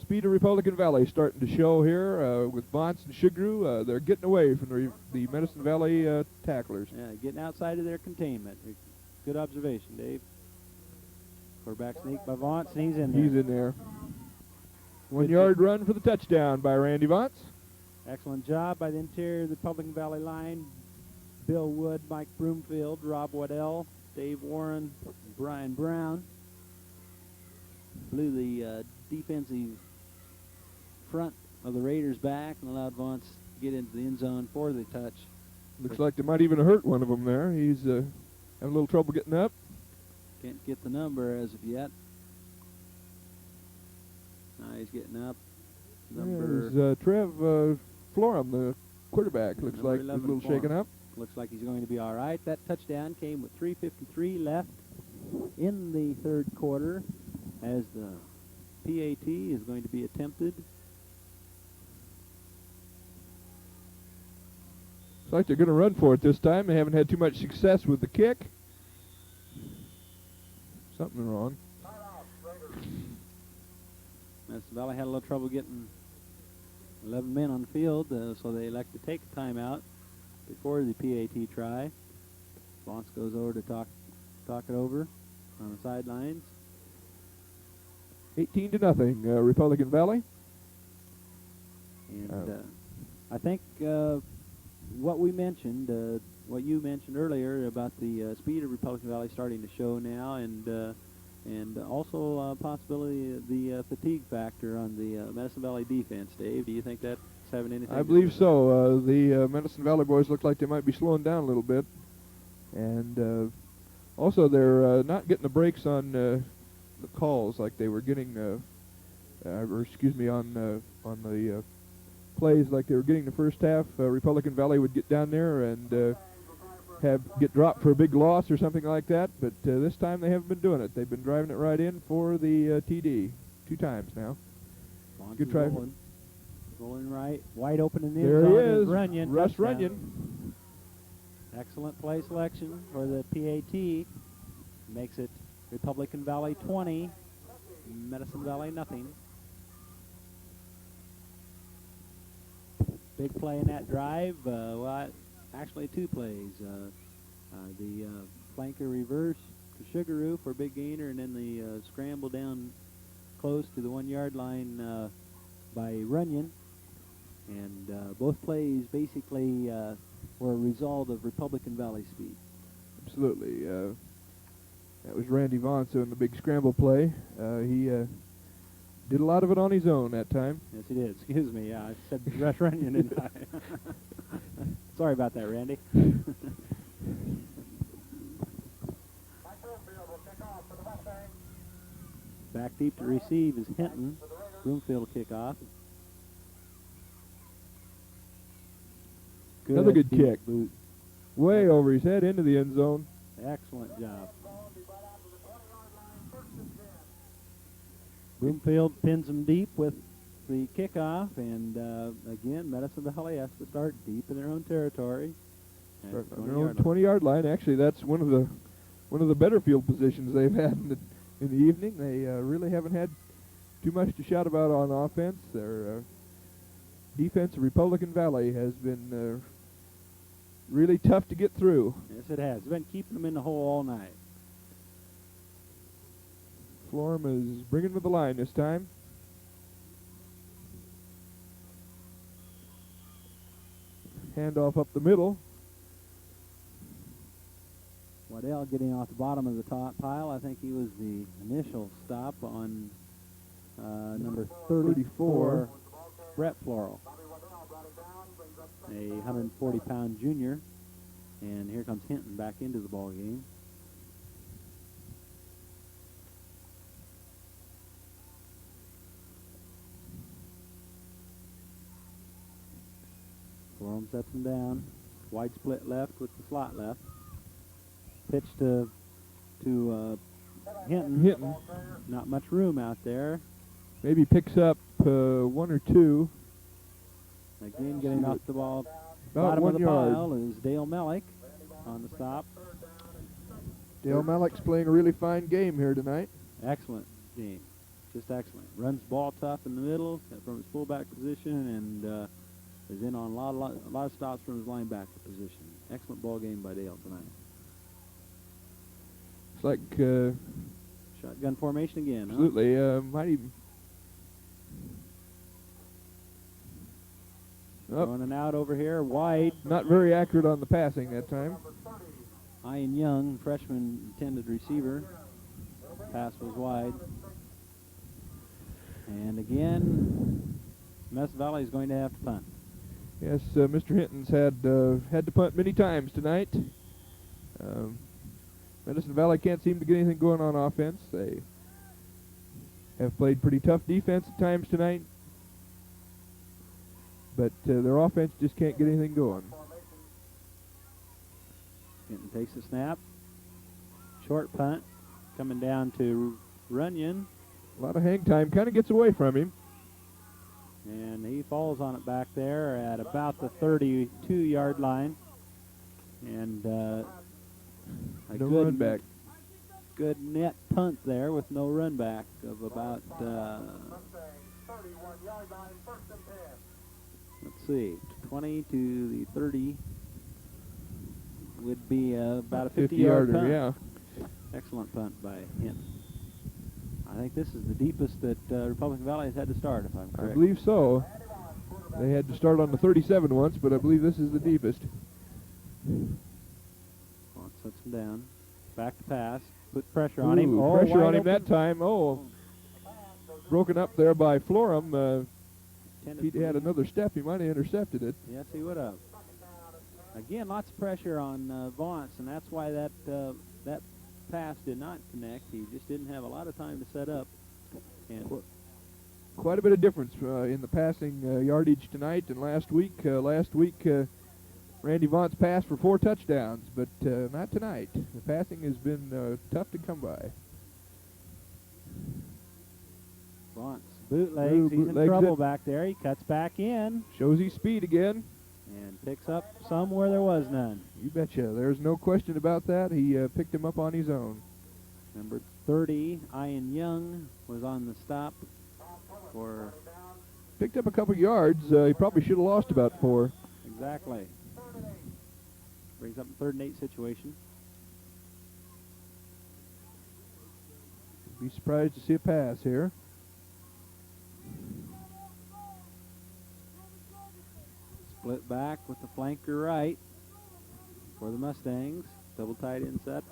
[SPEAKER 3] Speed of Republican Valley starting to show here with Vaunce and Sugaroo. They're getting away from the Medicine Valley tacklers.
[SPEAKER 5] Yeah, getting outside of their containment. Good observation, Dave. Quarterback sneak by Vaunce, and he's in there.
[SPEAKER 3] He's in there. 1 yard run for the touchdown by Randy Vaunce.
[SPEAKER 5] Excellent job by the interior of the Republican Valley line. Bill Wood, Mike Broomfield, Rob Waddell, Dave Warren, Brian Brown. Blew the defensive front of the Raiders back and allowed Vaunce to get into the end zone for the touch.
[SPEAKER 3] Looks like they might even have hurt one of them there. He's having a little trouble getting up.
[SPEAKER 5] Can't get the number as of yet. Now he's getting up.
[SPEAKER 3] There's Trev Florum, the quarterback. Looks like he's a little shaken up.
[SPEAKER 5] Looks like he's going to be all right. That touchdown came with 3:53 left in the 3rd quarter as the PAT is going to be attempted.
[SPEAKER 3] Looks like they're going to run for it this time. They haven't had too much success with the kick. Something wrong.
[SPEAKER 5] Madison Valley had a little trouble getting 11 men on the field, so they elect to take a timeout before the PAT try. Vance goes over to talk it over on the sidelines.
[SPEAKER 3] 18-0, Republican Valley.
[SPEAKER 5] And I think what we mentioned, what you mentioned earlier about the speed of Republican Valley starting to show now, and also possibility of the fatigue factor on the Madison Valley defense. Dave, do you think that's having anything?
[SPEAKER 3] I believe so. The Madison Valley boys look like they might be slowing down a little bit, and also they're not getting the breaks on the calls like they were getting, or excuse me, on the plays like they were getting the first half. Republican Valley would get down there and get dropped for a big loss or something like that, but this time they haven't been doing it. They've been driving it right in for the TD 2 times now. Good try.
[SPEAKER 5] Rolling right, wide open in the end
[SPEAKER 3] There
[SPEAKER 5] zone.
[SPEAKER 3] he is,
[SPEAKER 5] Runyon,
[SPEAKER 3] Russ
[SPEAKER 5] touchdown.
[SPEAKER 3] Runyon.
[SPEAKER 5] Excellent play selection for the PAT. Makes it Republican Valley 20, Madison Valley nothing. Big play in that drive. Well, actually 2 plays. The flanker reverse to Sugaroo for a big gainer, and then the scramble down close to the 1-yard line by Runyon. And both plays basically were a result of Republican Valley speed.
[SPEAKER 3] Absolutely. That was Randy Vance on the big scramble play. He did a lot of it on his own that time.
[SPEAKER 5] Yes, he did. Excuse me. Yeah, I said Russ Runyon, didn't I? Sorry about that, Randy. Back deep to receive is Hinton. Broomfield kickoff.
[SPEAKER 3] Another good
[SPEAKER 5] deep
[SPEAKER 3] kick.
[SPEAKER 5] boot.
[SPEAKER 3] Way over his head into the end zone.
[SPEAKER 5] Excellent job. Broomfield pins them deep with the kickoff, and again, Madison Valley has to start deep in their own territory.
[SPEAKER 3] On their own 20-yard line. Actually, that's one of the better field positions they've had in the evening. They really haven't had too much to shout about on offense. Their defense of Republican Valley has been really tough to get through.
[SPEAKER 5] Yes, it has. It's been keeping them in the hole all night.
[SPEAKER 3] Florham is bringing to the line this time. Handoff up the middle.
[SPEAKER 5] Waddell getting off the bottom of the top pile. I think he was the initial stop on number 34, Brett Floral, a 140-pound junior. And here comes Hinton back into the ball game. Florham sets him down. Wide split left with the slot left. Pitch to Hinton. Not much room out there.
[SPEAKER 3] Maybe picks up 1 or 2.
[SPEAKER 5] Again, getting off the ball.
[SPEAKER 3] About
[SPEAKER 5] Bottom
[SPEAKER 3] 1
[SPEAKER 5] of the
[SPEAKER 3] yard.
[SPEAKER 5] pile is Dale Malleck on the stop.
[SPEAKER 3] Dale Malleck's playing a really fine game here tonight.
[SPEAKER 5] Excellent game. Just excellent. Runs ball tough in the middle from his fullback position, and is in on a lot of stops from his linebacker position. Excellent ball game by Dale tonight.
[SPEAKER 3] It's like
[SPEAKER 5] Shotgun formation again.
[SPEAKER 3] absolutely might even.
[SPEAKER 5] Running out over here, wide.
[SPEAKER 3] Not very accurate on the passing that time.
[SPEAKER 5] Ian Young, freshman intended receiver. Pass was wide. And again, Madison Valley is going to have to punt.
[SPEAKER 3] Yes, Mr. Hinton's had to punt many times tonight. Madison Valley can't seem to get anything going on offense. They have played pretty tough defense at times tonight, but their offense just can't get anything going.
[SPEAKER 5] Hinton takes the snap. Short punt coming down to Runyon.
[SPEAKER 3] A lot of hang time, kind of gets away from him.
[SPEAKER 5] And he falls on it back there at about the 32-yard line. And a
[SPEAKER 3] No
[SPEAKER 5] good
[SPEAKER 3] run back.
[SPEAKER 5] Good net punt there with no run back of about,
[SPEAKER 4] 31-yard line, first and 10.
[SPEAKER 5] let's see, 20 to the 30 would be about a 50-yard punt.
[SPEAKER 3] yeah.
[SPEAKER 5] Excellent punt by him. I think this is the deepest that Republican Valley has had to start, if I'm
[SPEAKER 3] I
[SPEAKER 5] correct.
[SPEAKER 3] believe so. They had to start on the 37 once, but I believe this is the deepest.
[SPEAKER 5] Well, sets him down. Back to pass. Put pressure on him.
[SPEAKER 3] Ooh,
[SPEAKER 5] Oh,
[SPEAKER 3] pressure
[SPEAKER 5] wide
[SPEAKER 3] on him
[SPEAKER 5] open.
[SPEAKER 3] that time. Oh, broken up there by Florum. If he'd had another step, he might have intercepted it.
[SPEAKER 5] Yes, he would have. Again, lots of pressure on Vaughn's, and that's why that that pass did not connect. He just didn't have a lot of time to set up. And
[SPEAKER 3] Quite a bit of difference in the passing yardage tonight and last week. Randy Vaughn's passed for 4 touchdowns, but not tonight. The passing has been tough to come by.
[SPEAKER 5] Vaughn's bootlegs.
[SPEAKER 3] Ooh,
[SPEAKER 5] He's in
[SPEAKER 3] bootlegs
[SPEAKER 5] trouble
[SPEAKER 3] it.
[SPEAKER 5] back there. He cuts back in
[SPEAKER 3] Shows his speed again.
[SPEAKER 5] and picks up some where there was none.
[SPEAKER 3] You betcha. There's no question about that. He picked him up on his own.
[SPEAKER 5] Number 30, Ian Young, was on the stop for
[SPEAKER 3] Picked up a couple yards. He probably should have lost about 4.
[SPEAKER 5] exactly. Brings up a 3rd and 8 situation.
[SPEAKER 3] Be surprised to see a pass here.
[SPEAKER 5] Split back with the flanker right for the Mustangs. Double tight end set.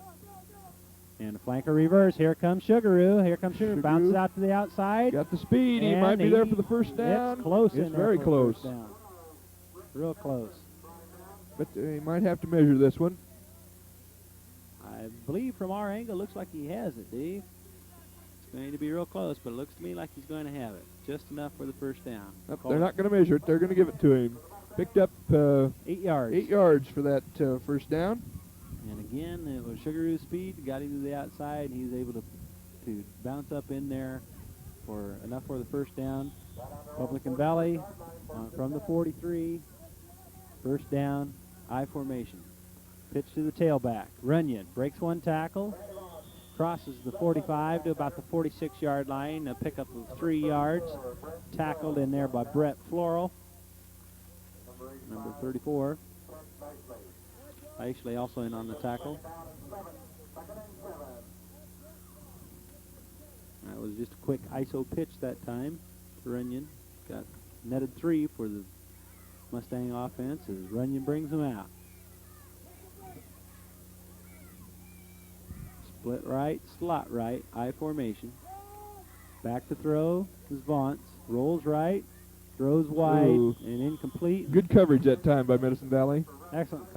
[SPEAKER 5] And a flanker reverse. Here comes Sugaroo. Here comes Sugaroo. Bounces out to the outside.
[SPEAKER 3] Got the speed. He
[SPEAKER 5] And
[SPEAKER 3] might be there for the first down.
[SPEAKER 5] It's close.
[SPEAKER 3] It's
[SPEAKER 5] in there
[SPEAKER 3] very
[SPEAKER 5] for
[SPEAKER 3] close.
[SPEAKER 5] first down. Real close.
[SPEAKER 3] But he might have to measure this one.
[SPEAKER 5] I believe from our angle, looks like he has it, Dave. It's going to be real close, but it looks to me like he's going to have it. Just enough for the first down.
[SPEAKER 3] They're not going to measure it. They're going to give it to him. Picked up
[SPEAKER 5] 8 yards.
[SPEAKER 3] 8 yards for that first down.
[SPEAKER 5] And again, it was Sugaroo's speed. Got him to the outside, and he was able to bounce up in there for enough for the first down. Republican Valley from the 43. First down, I formation. Pitch to the tailback. Runyon breaks one tackle. Crosses the 45 to about the 46-yard line. A pickup of 3 yards. Tackled in there by Brett Floral, number 34. Actually also in on the tackle. That was just a quick ISO pitch that time to Runyon. Got netted 3 for the Mustang offense as Runyon brings them out. Split right, slot right, I formation. Back to throw is Vaughn's. Rolls right, throws wide,
[SPEAKER 3] Ooh.
[SPEAKER 5] and incomplete.
[SPEAKER 3] Good coverage that time by Medicine Valley.
[SPEAKER 5] Excellent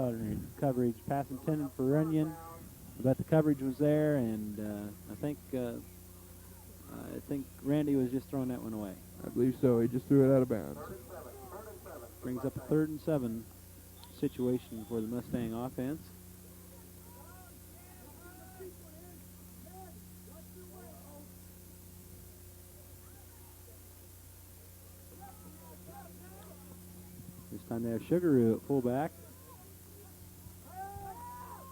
[SPEAKER 5] coverage. Pass intended for Runyon, but the coverage was there, and I think Randy was just throwing that one away.
[SPEAKER 3] I believe so. He just threw it out of bounds.
[SPEAKER 5] Brings up a 3rd and 7 situation for the Mustang offense. This time they have Sugaroo at fullback.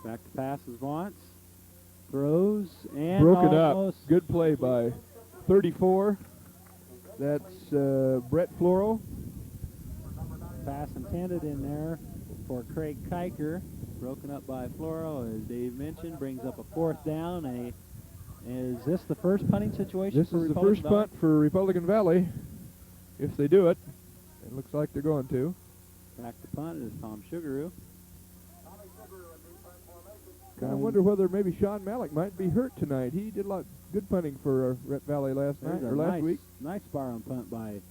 [SPEAKER 5] Back to pass is Vaughn's. Throws and
[SPEAKER 3] Broken
[SPEAKER 5] almost
[SPEAKER 3] up. Good play by 34. That's Brett Floral.
[SPEAKER 5] pass intended in there for Craig Kiker. Broken up by Floral, as Dave mentioned. Brings up a 4th down. Is this the first punting situation
[SPEAKER 3] This
[SPEAKER 5] for
[SPEAKER 3] is the
[SPEAKER 5] Republican
[SPEAKER 3] first
[SPEAKER 5] Valley?
[SPEAKER 3] punt for Republican Valley. If they do it, it looks like they're going to.
[SPEAKER 5] Back to punt is Tom Sugaroo.
[SPEAKER 3] I wonder whether maybe Sean Malleck might be hurt tonight. He did a lot good punting for Rhett Valley last night
[SPEAKER 5] There's
[SPEAKER 3] or
[SPEAKER 5] a
[SPEAKER 3] last week.
[SPEAKER 5] Nice bar on punt by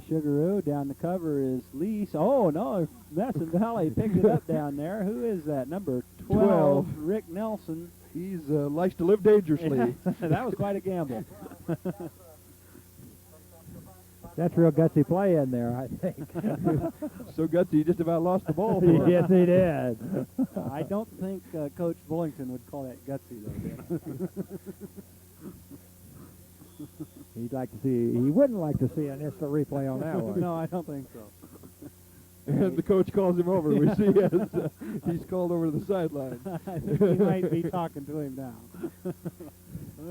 [SPEAKER 5] Sugaroo. Down the cover is Lease. Oh no, Medicine Valley picked it up down there. Who is that? Number 12, Rick Nelson.
[SPEAKER 3] He's likes to live dangerously.
[SPEAKER 5] That was quite a gamble.
[SPEAKER 1] That's real gutsy play in there, I think.
[SPEAKER 3] So gutsy, he just about lost the ball. For
[SPEAKER 1] Yes, he did.
[SPEAKER 5] I don't think Coach Bullington would call that gutsy, though.
[SPEAKER 1] He wouldn't like to see an instant replay on that one.
[SPEAKER 5] No, I don't think so.
[SPEAKER 3] And the coach calls him over. We see he's called over to the sideline.
[SPEAKER 5] I think we might be talking to him now.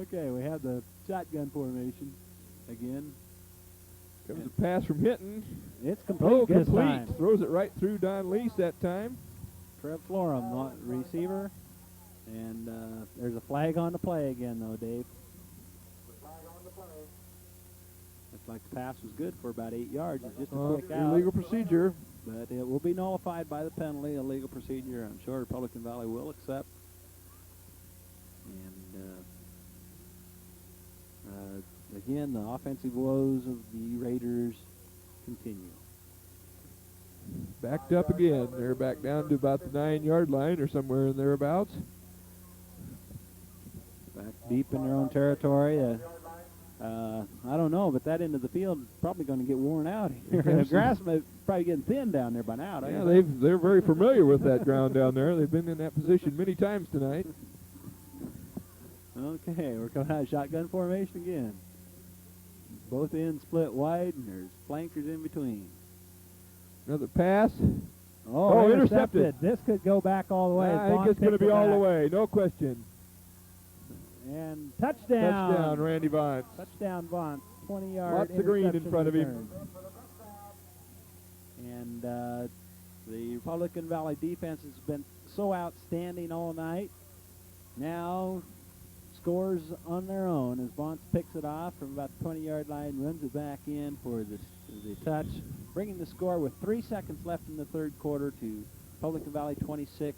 [SPEAKER 5] Okay, we have the shotgun formation again.
[SPEAKER 3] Comes a pass from Hinton.
[SPEAKER 5] It's complete
[SPEAKER 3] Oh,
[SPEAKER 5] this
[SPEAKER 3] complete.
[SPEAKER 5] time.
[SPEAKER 3] Throws it right through Don Lease that time.
[SPEAKER 5] Trev Florum, receiver. And there's a flag on the play again, though, Dave. Looks like the pass was good for about 8 yards. It's just a quick out.
[SPEAKER 3] Illegal procedure.
[SPEAKER 5] But it will be nullified by the penalty. A legal procedure I'm sure Republican Valley will accept. And again, the offensive woes of the Raiders continue.
[SPEAKER 3] Backed up again. They're back down to about the 9-yard line or somewhere in thereabouts.
[SPEAKER 5] Back deep in their own territory. I don't know, but that end of the field is probably going to get worn out here. The grass may probably getting thin down there by now.
[SPEAKER 3] Yeah, they're very familiar with that ground down there. They've been in that position many times tonight.
[SPEAKER 5] Okay, we're coming out of shotgun formation again. Both ends split wide, and there's flankers in between.
[SPEAKER 3] Another pass.
[SPEAKER 5] Oh,
[SPEAKER 3] intercepted.
[SPEAKER 5] This could go back all the way.
[SPEAKER 3] I think it's going to be all the way, no question.
[SPEAKER 5] And touchdown.
[SPEAKER 3] Touchdown, Randy Vance.
[SPEAKER 5] Touchdown, Vance. 20-yard
[SPEAKER 3] Lots of green in front of him.
[SPEAKER 5] And the Republican Valley defense has been so outstanding all night. Now scores on their own as Vance picks it off from about the 20-yard line, runs it back in for the touch, bringing the score with 3 seconds left in the third quarter to Republican Valley 26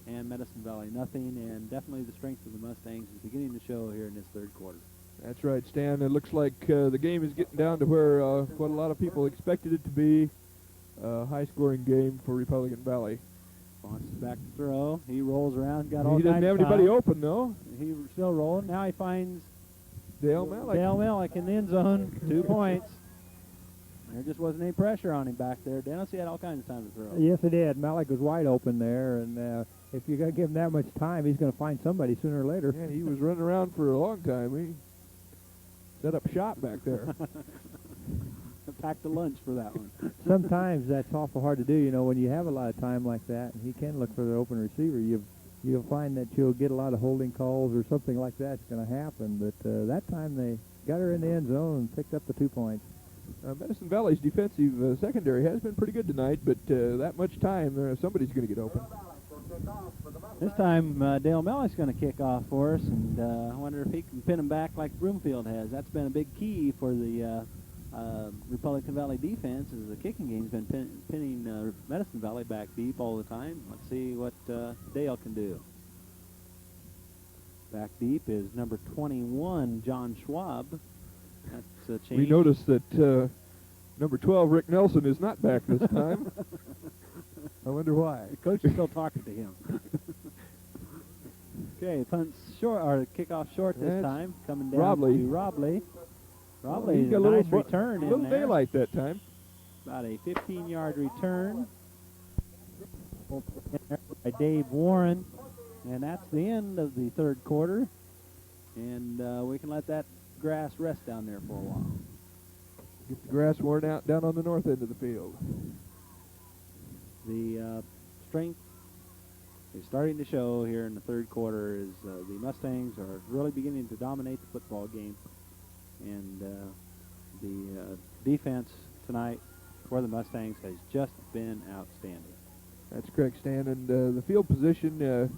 [SPEAKER 5] and Medicine Valley nothing, and definitely the strength of the Mustangs is beginning to show here in this third quarter.
[SPEAKER 3] That's right, Stan. It looks like the game is getting down to where what a lot of people expected it to be, a high-scoring game for Republican Valley.
[SPEAKER 5] Vance is back to throw. He rolls around, got
[SPEAKER 3] He
[SPEAKER 5] all kinds
[SPEAKER 3] doesn't have
[SPEAKER 5] of
[SPEAKER 3] anybody
[SPEAKER 5] time.
[SPEAKER 3] open, though.
[SPEAKER 5] He's still rolling. Now he finds
[SPEAKER 3] Dale Malleck.
[SPEAKER 5] Dale Malleck in the end zone, 2 points. There just wasn't any pressure on him back there. Dennis, he had all kinds of time to throw.
[SPEAKER 1] Yes, he did. Malleck was wide open there, and if you're going to give him that much time, he's going to find somebody sooner or later.
[SPEAKER 3] Yeah, he was running around for a long time. He set up shop back there.
[SPEAKER 5] Packed a lunch for that one.
[SPEAKER 1] Sometimes that's awful hard to do, you know, when you have a lot of time like that, and he can look for the open receiver. You'll find that you'll get a lot of holding calls or something like that's going to happen. But that time they got her in the end zone and picked up the 2 points.
[SPEAKER 3] Medicine Valley's defensive secondary has been pretty good tonight, but that much time, somebody's going to get open.
[SPEAKER 5] This time, Dale Malleck's going to kick off for us, and I wonder if he can pin him back like Broomfield has. That's been a big key for the Republican Valley defense, is the kicking game's been pinning Medicine Valley back deep all the time. Let's see what Dale can do. Back deep is number 21, John Schwab. That's a change.
[SPEAKER 3] We noticed that number 12, Rick Nelson, is not back this time. I wonder why.
[SPEAKER 5] The coach is still talking to him. Okay, punts short, or kickoff short this time, coming down
[SPEAKER 3] Robley.
[SPEAKER 5] to Robley. Robley,
[SPEAKER 3] He's got
[SPEAKER 5] a
[SPEAKER 3] a
[SPEAKER 5] nice
[SPEAKER 3] little
[SPEAKER 5] return in
[SPEAKER 3] little
[SPEAKER 5] there.
[SPEAKER 3] daylight that time.
[SPEAKER 5] About a 15-yard return by Dave Warren. And that's the end of the third quarter. And we can let that grass rest down there for a while.
[SPEAKER 3] Get the grass worn out down on the north end of the field.
[SPEAKER 5] The strength is starting to show here in the third quarter as the Mustangs are really beginning to dominate the football game. And the defense tonight for the Mustangs has just been outstanding.
[SPEAKER 3] That's correct, Stan. And the field position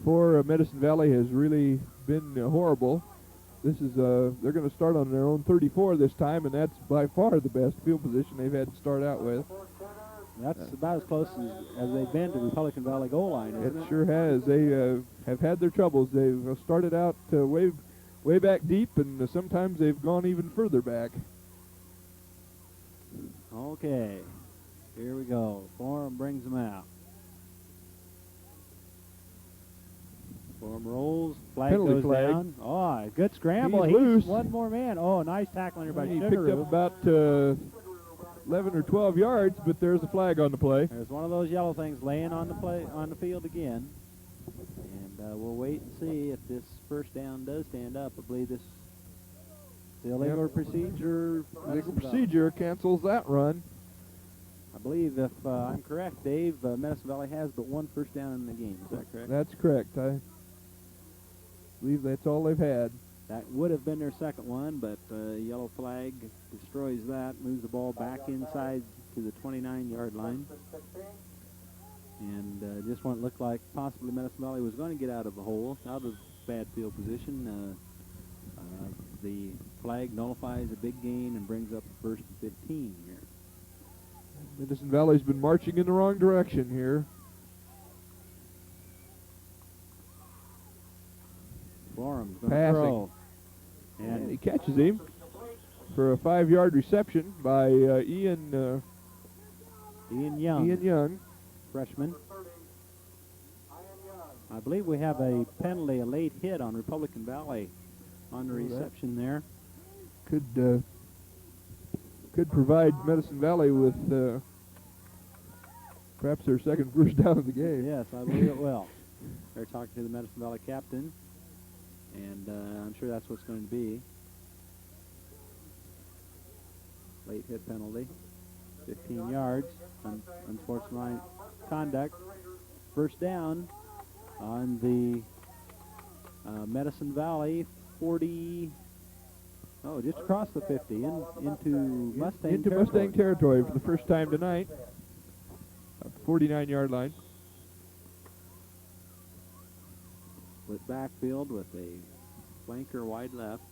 [SPEAKER 3] for Medicine Valley has really been horrible. This is they're going to start on their own 34 this time, and that's by far the best field position they've had to start out with.
[SPEAKER 5] That's about as close as they've been to the Republican Valley goal line, isn't it?
[SPEAKER 3] Sure has. They have had their troubles. They've started out way back deep, and sometimes they've gone even further back.
[SPEAKER 5] Okay, here we go. Forum brings them out. Forum rolls, flag
[SPEAKER 3] Penalty
[SPEAKER 5] goes
[SPEAKER 3] flag.
[SPEAKER 5] down. Oh, good scramble.
[SPEAKER 3] He's loose.
[SPEAKER 5] One more man. Oh, nice tackle here by
[SPEAKER 3] He
[SPEAKER 5] Sugaroo.
[SPEAKER 3] picked up about 11 or 12 yards, but there's a flag on the play.
[SPEAKER 5] There's one of those yellow things laying on the field again. And we'll wait and see if this first down does stand up. I believe this the illegal procedure.
[SPEAKER 3] Legal procedure cancels that run.
[SPEAKER 5] I believe, if I'm correct, Dave, Medicine Valley has but one first down in the game. Is that correct?
[SPEAKER 3] That's correct. I believe that's all they've had.
[SPEAKER 5] That would have been their second one, but yellow flag destroys that, moves the ball back inside to the 29-yard line. And just when it looked like possibly Medicine Valley was going to get out of the hole, out of bad field position, the flag nullifies a big gain and brings up first and 15 here.
[SPEAKER 3] Medicine Valley's been marching in the wrong direction here.
[SPEAKER 5] Florum's going to
[SPEAKER 3] Passing.
[SPEAKER 5] throw.
[SPEAKER 3] And he catches him for a 5-yard reception by Ian Young.
[SPEAKER 5] Freshman. I believe we have a penalty, a late hit on Republican Valley on the reception there.
[SPEAKER 3] Could provide Medicine Valley with perhaps their second first down of the game.
[SPEAKER 5] Yes, I believe it will. They're talking to the Medicine Valley captain, and I'm sure that's what's going to be. Late hit penalty, 15 yards, unsportsmanlike conduct. First down on the Medicine Valley 40. Oh, just across the 50 into Mustang territory.
[SPEAKER 3] Mustang territory for the first time tonight. 49-yard line.
[SPEAKER 5] Split backfield with a flanker wide left.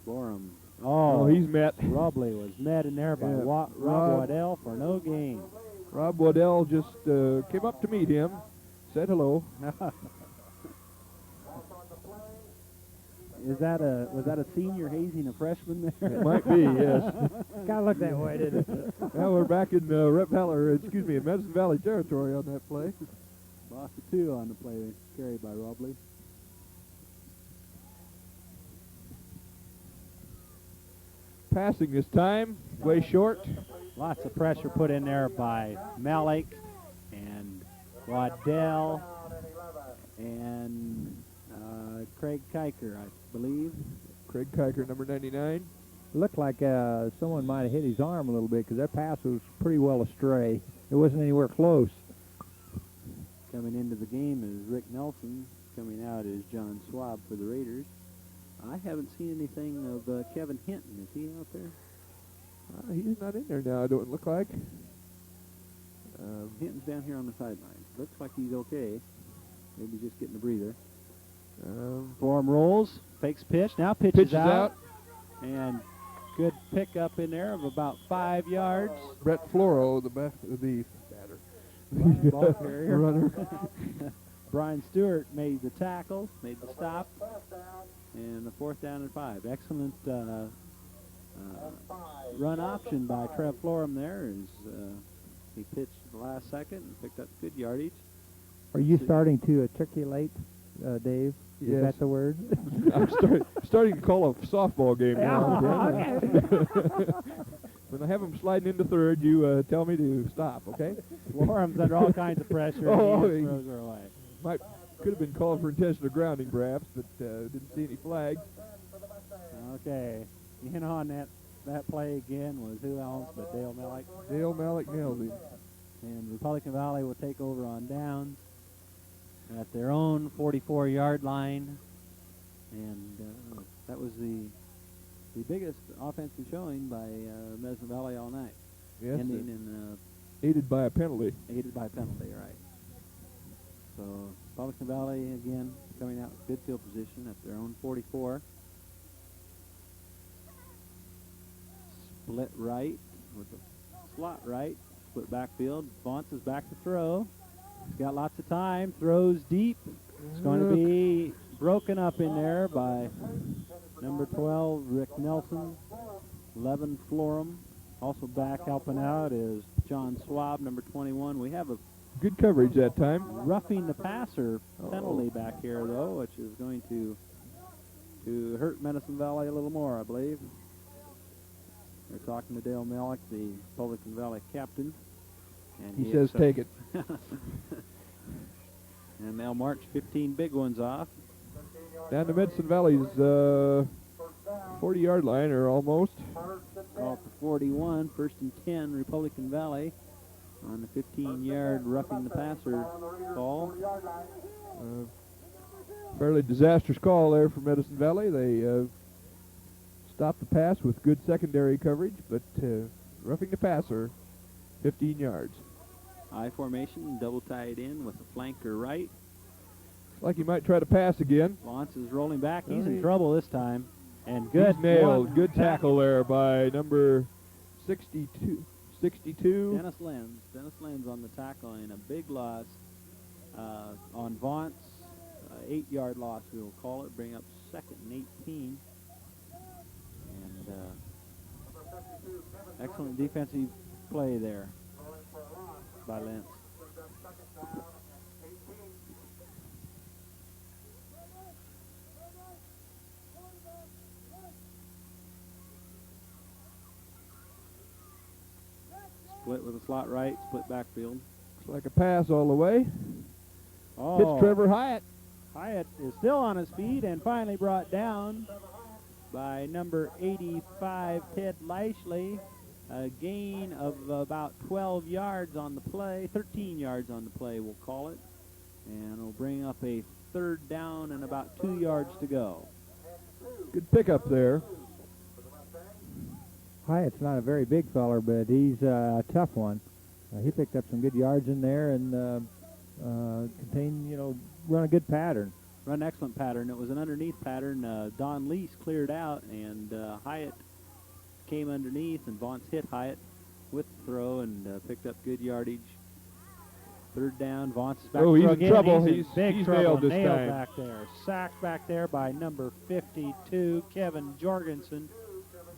[SPEAKER 5] Florum. Oh,
[SPEAKER 3] he's met.
[SPEAKER 5] Robley was met in there by Rob Waddell for no gain.
[SPEAKER 3] Rob Waddell just came up to meet him, said hello.
[SPEAKER 5] Was that a senior hazing a freshman there?
[SPEAKER 3] It might be, yes.
[SPEAKER 1] Kind of looked that way, didn't it?
[SPEAKER 3] Now we're back in in Medicine Valley territory on that play.
[SPEAKER 5] Lost of 2 on the play carried by Robley.
[SPEAKER 3] Passing this time, way short.
[SPEAKER 5] Lots of pressure put in there by Malleck and Waddell and Craig Kiker, I believe.
[SPEAKER 3] Craig Kiker, number 99.
[SPEAKER 1] Looked like someone might have hit his arm a little bit because that pass was pretty well astray. It wasn't anywhere close.
[SPEAKER 5] Coming into the game is Rick Nelson. Coming out is John Schwab for the Raiders. I haven't seen anything of Kevin Hinton. Is he out there?
[SPEAKER 3] He's not in there now, it don't look like.
[SPEAKER 5] Hinton's down here on the sidelines. Looks like he's okay. Maybe just getting a breather. Forum rolls, fakes pitch, now pitches out. And good pickup in there of about 5 yards.
[SPEAKER 3] Brett Floro, the
[SPEAKER 5] ball carrier.
[SPEAKER 3] runner.
[SPEAKER 5] Brian Stewart made the tackle, made the stop, and the 4th down and 5. Excellent run option by Trev Florum there. He pitched the last second and picked up good yardage.
[SPEAKER 1] Are you starting to articulate, Dave?
[SPEAKER 3] Yes.
[SPEAKER 1] Is that the word?
[SPEAKER 3] I'm starting to call a softball game now. When I have them sliding into third, you tell me to stop, okay?
[SPEAKER 5] Florum's under all kinds of pressure, and he throws her away.
[SPEAKER 3] Could have been called for intentional grounding, perhaps, but didn't see any flags.
[SPEAKER 5] Okay. In on that play again was who else but Dale Malleck.
[SPEAKER 3] Dale Malleck nailed him.
[SPEAKER 5] And Republican Valley will take over on downs at their own 44-yard line. And that was the biggest offensive showing by Medicine Valley all night.
[SPEAKER 3] Yes,
[SPEAKER 5] ending in
[SPEAKER 3] aided by a penalty.
[SPEAKER 5] Aided by a penalty, right. So Republican Valley again coming out good field position at their own 44. Split right with a slot right. Split backfield. Vaunce is back to throw. He's got lots of time. Throws deep. It's going to be broken up in there by number 12, Rick Nelson. 11, Florum. Also back helping out is John Schwab, number 21. We have a
[SPEAKER 3] good coverage that time.
[SPEAKER 5] Roughing the passer penalty back here, though, which is going to hurt Medicine Valley a little more, I believe. They're talking to Dale Malleck, the Republican Valley captain. And
[SPEAKER 3] he says take it.
[SPEAKER 5] And they'll march 15 big ones off.
[SPEAKER 3] Down to Medicine Valley's 40-yard line, or almost.
[SPEAKER 5] Call it the 41, 1st and 10, Republican Valley on the 15-yard roughing the passer call.
[SPEAKER 3] Fairly disastrous call there for Medicine Valley. They stopped the pass with good secondary coverage, but roughing the passer, 15 yards.
[SPEAKER 5] I formation, double tied in with a flanker right.
[SPEAKER 3] Looks like he might try to pass again.
[SPEAKER 5] Vance is rolling back. He's in trouble this time. And good.
[SPEAKER 3] He's nailed. Good tackle there by number 62.
[SPEAKER 5] Dennis Lenz on the tackle, and a big loss on Vance. 8-yard loss, we will call it. Bring up 2nd and 18. And excellent defensive play there by Lenz. Split with a slot right, split backfield.
[SPEAKER 3] Looks like a pass all the way.
[SPEAKER 5] Oh.
[SPEAKER 3] Hits Trevor Hyatt.
[SPEAKER 5] Hyatt is still on his feet and finally brought down by number 85, Ted Leishley. A gain of about 12 yards on the play, 13 yards on the play, we'll call it. And it'll bring up a 3rd down and about 2 yards to go.
[SPEAKER 3] Good pickup there.
[SPEAKER 1] Hyatt's not a very big feller, but he's a tough one. He picked up some good yards in there and run a good pattern.
[SPEAKER 5] Run excellent pattern. It was an underneath pattern. Don Lease cleared out, and Hyatt came underneath, and Vance hit Hyatt with the throw and picked up good yardage. 3rd down. Vance is back.
[SPEAKER 3] Oh, he's in
[SPEAKER 5] again.
[SPEAKER 3] trouble.
[SPEAKER 5] He's in big trouble.
[SPEAKER 3] Nailed this time.
[SPEAKER 5] Back there. Sacked back there by number 52, Kevin Jorgensen,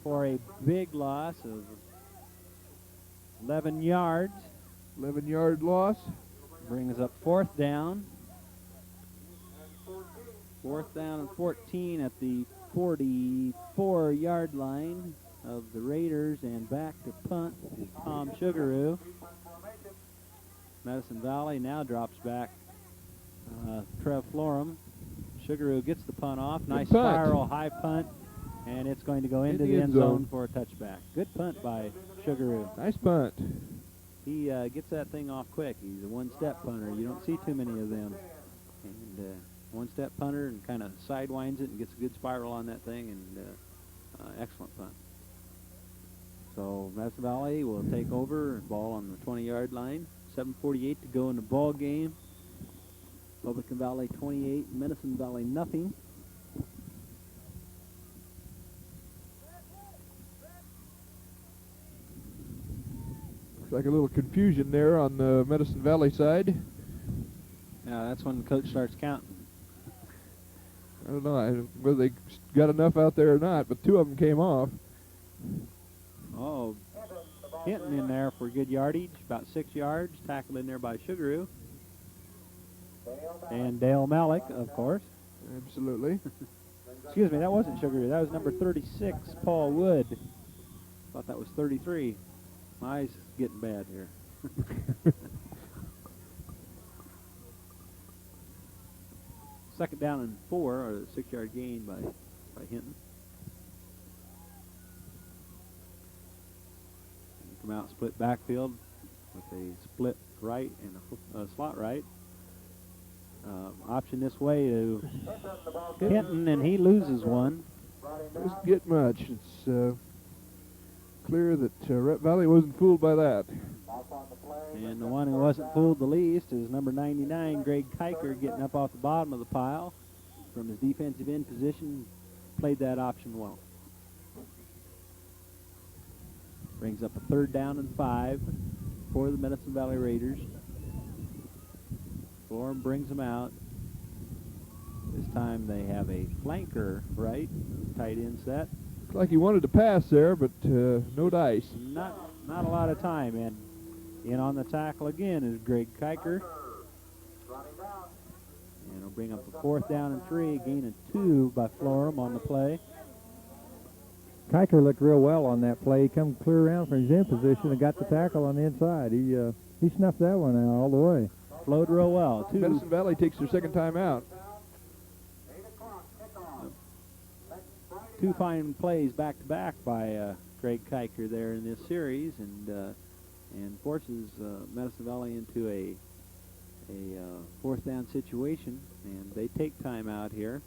[SPEAKER 5] for a big loss of 11 yards.
[SPEAKER 3] 11-yard loss.
[SPEAKER 5] Brings up 4th down. 4th down and 14 at the 44-yard line of the Raiders, and back to punt is Tom Sugaroo. Medicine Valley now drops back Trev Florum. Sugaroo gets the punt off. Nice spiral high punt, and it's going to go into the end zone for a touchback. Good punt by Sugaroo.
[SPEAKER 3] Nice punt.
[SPEAKER 5] He gets that thing off quick. He's a one-step punter. You don't see too many of them. And one-step punter, and kind of sidewinds it and gets a good spiral on that thing, and excellent punt. So Medicine Valley will take over, ball on the 20-yard line. 7:48 to go in the ball game. Republican Valley 28, Medicine Valley nothing.
[SPEAKER 3] Looks like a little confusion there on the Medicine Valley side.
[SPEAKER 5] Yeah, that's when the coach starts counting.
[SPEAKER 3] I don't know whether they got enough out there or not, but 2 of them came off.
[SPEAKER 5] Oh, Hinton in there for good yardage, about 6 yards, tackled in there by Sugaroo. And Dale Malleck, of course.
[SPEAKER 3] Absolutely.
[SPEAKER 5] Excuse me, that wasn't Sugaroo. That was number 36, Paul Wood. Thought that was 33. My eyes getting bad here. 2nd down and 4, or a 6-yard gain by Hinton. Come out split backfield with a split right and a slot right. Option this way to Hinton, and he loses one.
[SPEAKER 3] Doesn't get much. It's clear that Rep Valley wasn't fooled by that.
[SPEAKER 5] And the one who wasn't fooled the least is number 99, Greg Kiker, getting up off the bottom of the pile from his defensive end position. Played that option well. Brings up a 3rd down and 5 for the Medicine Valley Raiders. Florum brings them out. This time they have a flanker right, tight end set.
[SPEAKER 3] Looks like he wanted to pass there, but no dice.
[SPEAKER 5] Not a lot of time, and in on the tackle again is Greg Kiker. And it'll bring up a 4th down and 3, gain of 2 by Florum on the play.
[SPEAKER 1] Kiker looked real well on that play. He come clear around from his end position and got the tackle on the inside. He snuffed that one out all the way.
[SPEAKER 5] Flowed real well.
[SPEAKER 3] Medicine Valley takes their 2nd time out.
[SPEAKER 5] two fine plays back-to-back by Greg Kiker there in this series, and forces Medicine Valley into a fourth down situation, and they take time out here.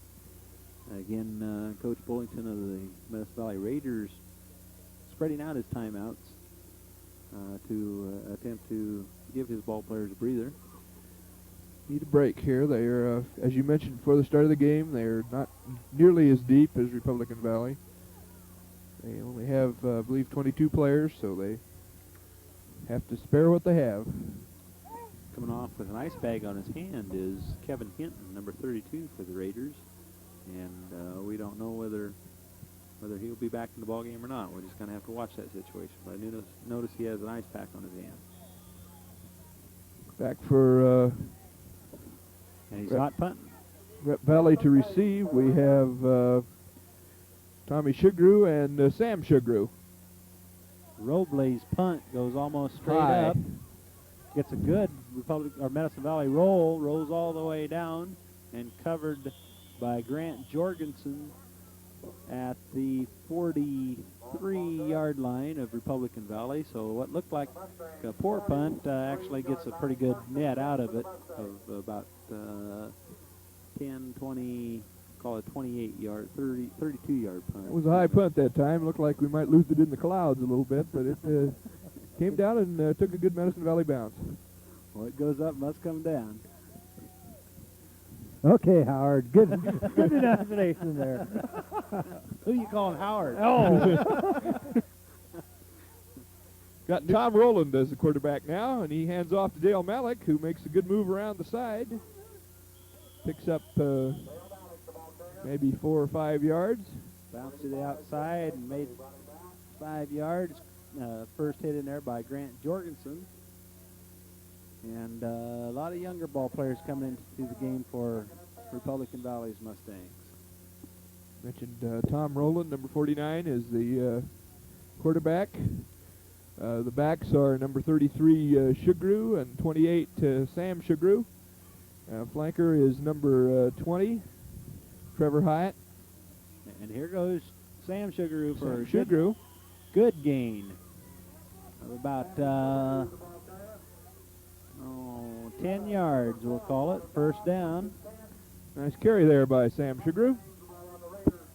[SPEAKER 5] Again, Coach Bullington of the Medicine Valley Raiders spreading out his timeouts to attempt to give his ball players a breather.
[SPEAKER 3] Need a break here. They're, as you mentioned before the start of the game, they're not nearly as deep as Republican Valley. They only have, I believe, 22 players, so they have to spare what they have.
[SPEAKER 5] Coming off with an ice bag on his hand is Kevin Hinton, number 32 for the Raiders, and we don't know whether he'll be back in the ball game or not. We're just going to have to watch that situation. But I notice he has an ice pack on his hand.
[SPEAKER 3] Back for
[SPEAKER 5] and he's hot punting.
[SPEAKER 3] Rep Valley to receive. We have Tommy Shugru and Sam Shugru.
[SPEAKER 5] Robley's punt goes almost straight
[SPEAKER 3] High.
[SPEAKER 5] up. Gets a good Medicine Valley roll, rolls all the way down, and covered by Grant Jorgensen at the 43-yard line of Republican Valley. So what looked like a poor punt actually gets a pretty good net out of it, of about 10, 20, call it 28-yard, 32-yard punt.
[SPEAKER 3] It was a high punt that time. Looked like we might lose it in the clouds a little bit, but it came down and took a good Medicine Valley bounce.
[SPEAKER 5] Well, it goes up, must come down.
[SPEAKER 1] Okay, Howard. Good denunciation there.
[SPEAKER 5] Who you calling Howard?
[SPEAKER 1] Oh.
[SPEAKER 3] Got Tom Rowland as the quarterback now, and he hands off to Dale Malleck, who makes a good move around the side. Picks up maybe 4 or 5 yards.
[SPEAKER 5] Bounced to the outside and made 5 yards. First hit in there by Grant Jorgensen. And a lot of younger ball players coming into the game for Republican Valley's Mustangs.
[SPEAKER 3] Mentioned Tom Rowland, number 49, is the quarterback. The backs are number 33, Shugru, and 28, Sam Shugru. Flanker is number 20, Trevor Hyatt.
[SPEAKER 5] And here goes Sam Shugru for a
[SPEAKER 3] Shugru.
[SPEAKER 5] Good gain of about 10 yards, we'll call it. First down.
[SPEAKER 3] Nice carry there by Sam Shugru.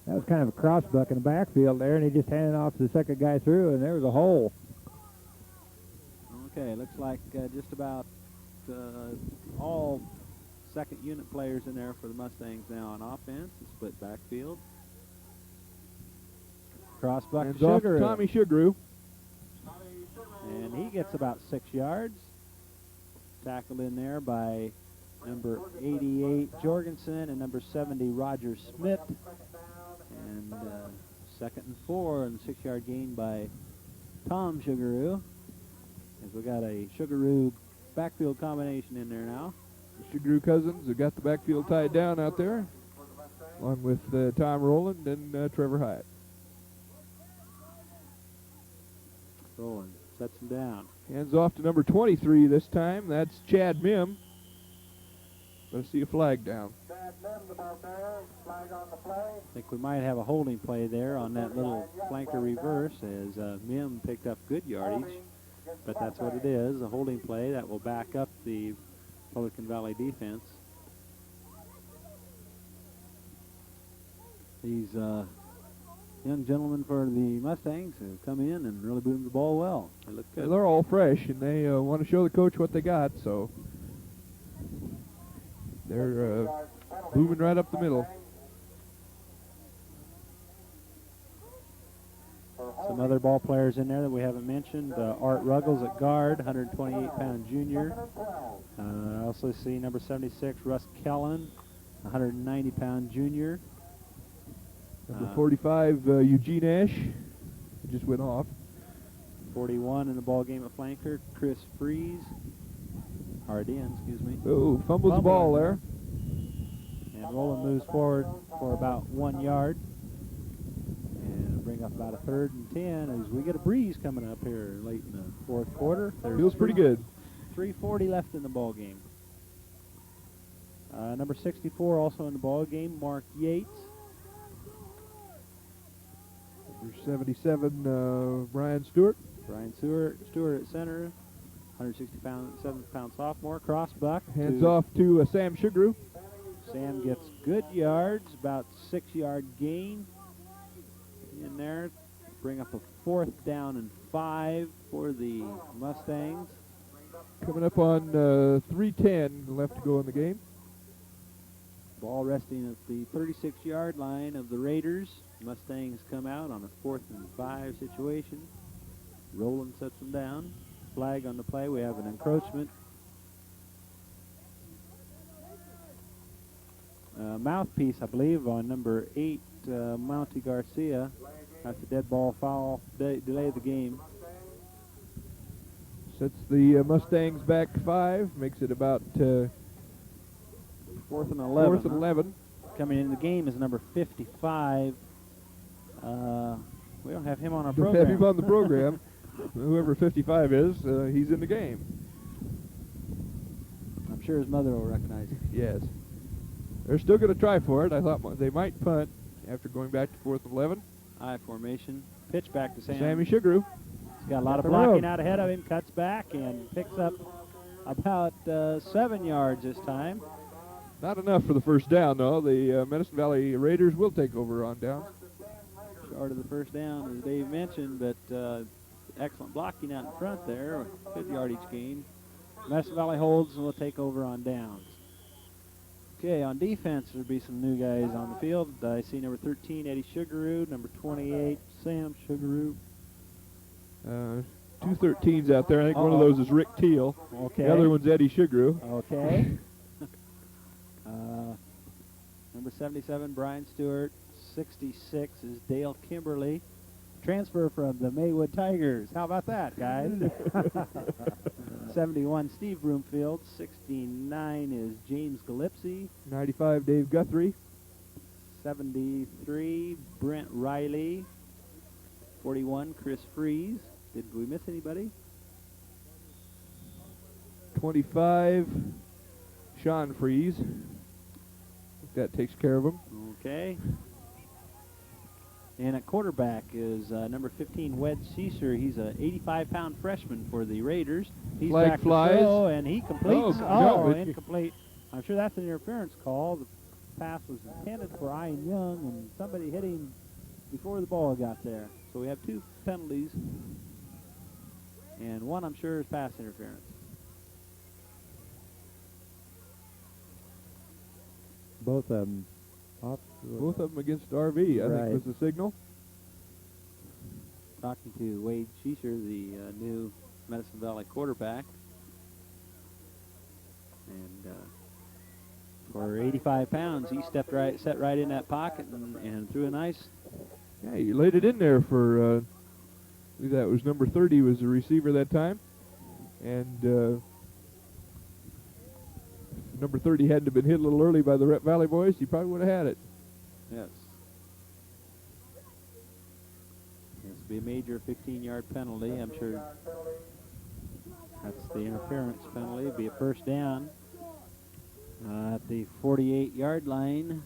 [SPEAKER 1] That was kind of a crossbuck in the backfield there, and he just handed off to the second guy through, and there was a hole.
[SPEAKER 5] Okay, looks like just about all second unit players in there for the Mustangs now on offense. A split backfield. Crossbuck
[SPEAKER 3] Hands
[SPEAKER 5] to
[SPEAKER 3] off
[SPEAKER 5] Shugru.
[SPEAKER 3] Tommy Shugru.
[SPEAKER 5] And he gets about 6 yards. Tackled in there by number 88 Jorgensen and number 70 Roger Smith. And 2nd and 4 and 6-yard gain by Tom Shugru. As we got a Shugru backfield combination in there now.
[SPEAKER 3] The Shugru cousins have got the backfield tied down out there, along with Tom Rowland and Trevor Hyatt.
[SPEAKER 5] Rowland sets him down.
[SPEAKER 3] Hands off to number 23 this time. That's Chad Mim. Let's see a flag down.
[SPEAKER 5] I think we might have a holding play there on that little flanker reverse as Mim picked up good yardage. But that's what it is, a holding play that will back up the Republican Valley defense. These young gentlemen for the Mustangs have come in and really boomed the ball well. They look good.
[SPEAKER 3] They're all fresh, and they want to show the coach what they got, so they're moving right up the middle.
[SPEAKER 5] Some other ball players in there that we haven't mentioned. Art Ruggles at guard, 128-pound junior. I also see number 76, Russ Kellen, 190-pound junior.
[SPEAKER 3] Number 45, Eugene Ash. He just went off.
[SPEAKER 5] 41 in the ball game at flanker, Chris Freeze. RDN, excuse me.
[SPEAKER 3] Oh, fumbles the ball there.
[SPEAKER 5] And Roland moves forward for about 1 yard. And bring up about a 3rd and 10 as we get a breeze coming up here late in the 4th quarter.
[SPEAKER 3] Feels pretty good.
[SPEAKER 5] 3:40 left in the ball game. Number 64 also in the ball game, Mark Yates.
[SPEAKER 3] Number 77, Brian Stewart.
[SPEAKER 5] Brian Stewart at center, 167-pound sophomore. Cross buck.
[SPEAKER 3] Hands off to Sam Sugaru.
[SPEAKER 5] Sam gets good yards, about 6-yard gain in there. Bring up a 4th down and 5 for the Mustangs.
[SPEAKER 3] Coming up on 3:10 left to go in the game.
[SPEAKER 5] Ball resting at the 36-yard line of the Raiders. Mustangs come out on a 4th and 5 situation. Roland sets them down. Flag on the play. We have an encroachment. Mouthpiece, I believe, on number 8, Monty Garcia. That's a dead ball foul. Delay the game.
[SPEAKER 3] Sets the Mustangs back 5. Makes it about
[SPEAKER 5] 4th and 11.
[SPEAKER 3] 4th and 11.
[SPEAKER 5] Coming into the game is number 55. We don't have him on our
[SPEAKER 3] Don't
[SPEAKER 5] program.
[SPEAKER 3] have him on the program. Whoever 55 is, he's in the game.
[SPEAKER 5] I'm sure his mother will recognize him.
[SPEAKER 3] Yes. They're still going to try for it. I thought they might punt after going back to 4th and 11.
[SPEAKER 5] I formation. Pitch back to Sam.
[SPEAKER 3] Sammy Sugaru.
[SPEAKER 5] He's got a lot of blocking out ahead of him. Cuts back and picks up about 7 yards this time.
[SPEAKER 3] Not enough for the first down, though. The Medicine Valley Raiders will take over on down.
[SPEAKER 5] Short of the first down, as Dave mentioned, but excellent blocking out in front there. Good yardage gain. Medicine Valley holds and will take over on downs. Okay, on defense, there'll be some new guys on the field. I see number 13, Eddie Sugaru, number 28, Sam Sugaru.
[SPEAKER 3] 2 13s out there. I think one of those is Rick Teal.
[SPEAKER 5] Okay.
[SPEAKER 3] The other one's Eddie Sugaru.
[SPEAKER 5] Okay. Number 77, Brian Stewart. 66 is Dale Kimberly. Transfer from the Maywood Tigers. How about that, guys? 71, Steve Broomfield. 69 is James Gillespie.
[SPEAKER 3] 95, Dave Guthrie.
[SPEAKER 5] 73, Brent Riley. 41, Chris Fries. Did we miss anybody?
[SPEAKER 3] 25, Sean Fries. I think that takes care of him.
[SPEAKER 5] Okay. And at quarterback is number 15, Wed Ceaser. He's an 85-pound freshman for the Raiders. He's
[SPEAKER 3] Flag
[SPEAKER 5] back
[SPEAKER 3] flies.
[SPEAKER 5] to throw, and he completes.
[SPEAKER 3] No,
[SPEAKER 5] Incomplete. I'm sure that's an interference call. The pass was intended for Ian Young, and somebody hit him before the ball got there. So we have 2 penalties, and one I'm sure is pass interference.
[SPEAKER 1] Both of them off.
[SPEAKER 3] Both of them against RV, I think was the signal.
[SPEAKER 5] Talking to Wade Sheesher, the new Medicine Valley quarterback. And for 85 pounds, he set right in that pocket and threw a nice.
[SPEAKER 3] Yeah, he laid it in there for, I believe that was number 30 was the receiver that time. And if number 30 hadn't have been hit a little early by the Rep Valley boys, he probably would have had it.
[SPEAKER 5] Yes. This will be a major 15-yard penalty. I'm sure that's the interference penalty. It'll be a first down at the 48-yard line.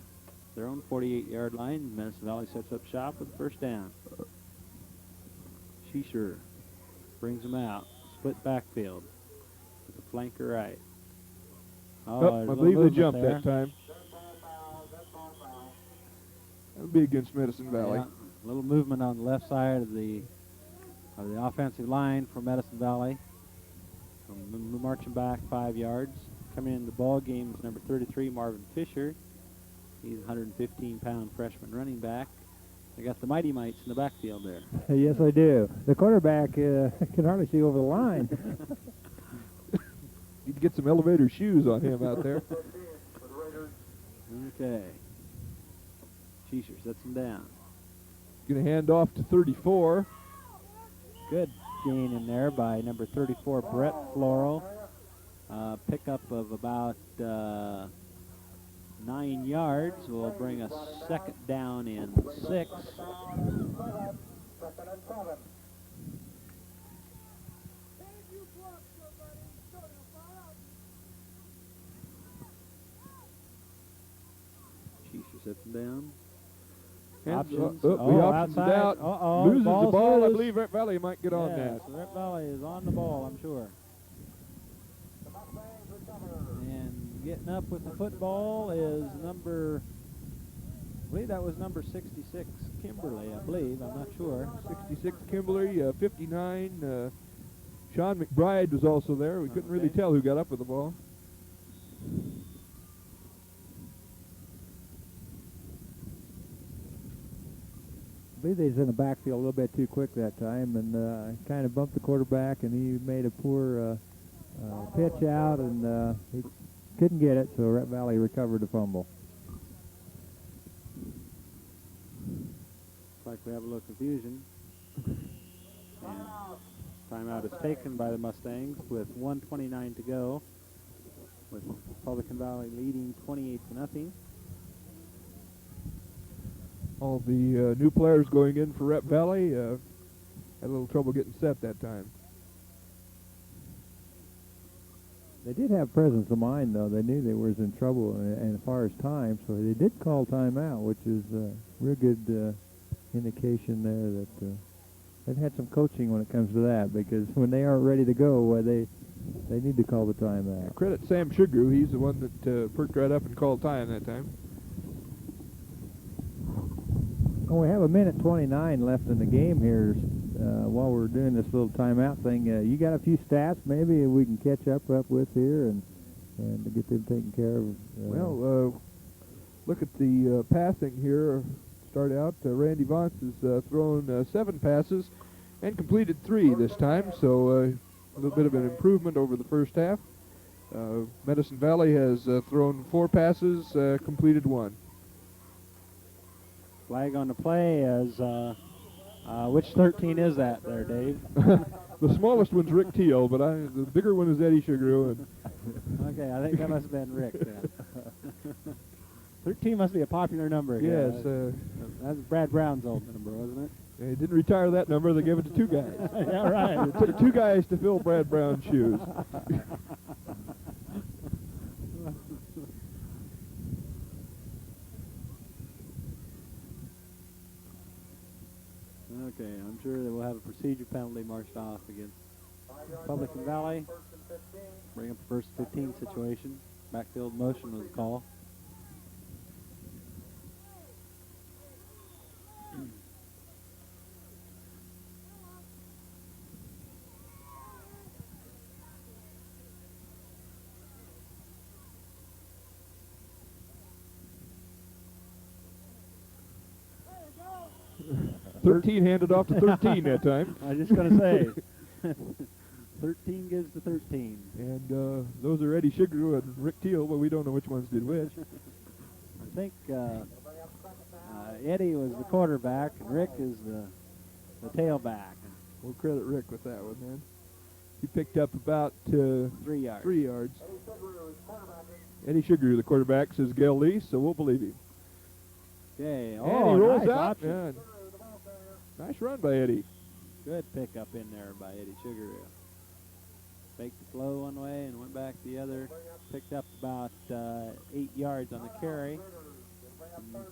[SPEAKER 5] Their own 48-yard line. Medicine Valley sets up shop with the first down. Sheesher brings them out. Split backfield with the flanker right.
[SPEAKER 3] I believe they jumped that time. That'll be against Medicine Valley.
[SPEAKER 5] Yeah, a little movement on the left side of the offensive line for Medicine Valley. Marching back 5 yards. Coming into the ball game is number 33, Marvin Fisher. He's a 115-pound freshman running back. They got the Mighty Mites in the backfield there.
[SPEAKER 1] Yes, I do. The quarterback can hardly see over the line.
[SPEAKER 3] You'd get some elevator shoes on him out there.
[SPEAKER 5] Okay. Sheesher sets him down.
[SPEAKER 3] Going to hand off to 34.
[SPEAKER 5] Good gain in there by number 34, Brett Floral. Pickup of about 9 yards will bring us second down in 6. Sheesher sets him down. Options.
[SPEAKER 3] The options
[SPEAKER 5] outside.
[SPEAKER 3] is out.
[SPEAKER 5] Uh-oh.
[SPEAKER 3] Loses the ball. I
[SPEAKER 5] loose.
[SPEAKER 3] believe Rep Valley might get on that.
[SPEAKER 5] So Rep Valley is on the ball, I'm sure. And getting up with the football is number, I believe that was number 66, Kimberly, I believe. I'm not sure.
[SPEAKER 3] 66 Kimberly, 59. Sean McBride was also there. We couldn't really tell who got up with the ball.
[SPEAKER 1] I believe they was in the backfield a little bit too quick that time, and kind of bumped the quarterback, and he made a poor pitch out, and he couldn't get it, so Rep Valley recovered the fumble.
[SPEAKER 5] Looks like we have a little confusion. And timeout is taken by the Mustangs with 1:29 to go, with Republican Valley leading 28-0.
[SPEAKER 3] All the new players going in for Rep Valley had a little trouble getting set that time.
[SPEAKER 1] They did have presence of mind, though. They knew they was in trouble and as far as time, so they did call timeout, which is a real good indication there that they've had some coaching when it comes to that, because when they aren't ready to go, they need to call the timeout.
[SPEAKER 3] Credit Sam Sugar. He's the one that perked right up and called time that time.
[SPEAKER 1] Well, we have 1:29 left in the game here. While we're doing this little timeout thing, you got a few stats maybe we can catch up with here and to get them taken care of.
[SPEAKER 3] Well, look at the passing here. Start out, Randy Vance has thrown 7 passes and completed 3 this time, so a little bit of an improvement over the first half. Medicine Valley has thrown 4 passes, completed 1.
[SPEAKER 5] Flag on the play as, which 13 is that there, Dave?
[SPEAKER 3] The smallest one's Rick Teal, but the bigger one is Eddie Sugar.
[SPEAKER 5] Okay, I think that must have been Rick then. 13 must be a popular number.
[SPEAKER 3] Yes.
[SPEAKER 5] That's Brad Brown's old number, wasn't it?
[SPEAKER 3] They didn't retire that number. They gave it to 2 guys.
[SPEAKER 5] Yeah, right.
[SPEAKER 3] It took 2 guys to fill Brad Brown's shoes.
[SPEAKER 5] Okay, I'm sure that we'll have a procedure penalty marched off against Republican Valley. Bring up the first 15 situation. Backfield motion was the call.
[SPEAKER 3] There 13 handed off to 13 that time.
[SPEAKER 5] I was just going to say, 13 gives to 13.
[SPEAKER 3] And those are Eddie Sugar and Rick Teal, but we don't know which ones did which.
[SPEAKER 5] I think Eddie was the quarterback, and Rick is the tailback.
[SPEAKER 3] We'll credit Rick with that one, man. He picked up about 3
[SPEAKER 5] yards.
[SPEAKER 3] 3 yards. Eddie Sugar, the quarterback, says Gail Lee, so we'll believe him.
[SPEAKER 5] Okay.
[SPEAKER 3] And he rolls
[SPEAKER 5] nice
[SPEAKER 3] out.
[SPEAKER 5] option.
[SPEAKER 3] Yeah. Nice run by Eddie.
[SPEAKER 5] Good pickup in there by Eddie Sugar. Faked the flow one way and went back the other. Picked up about 8 yards on the carry. And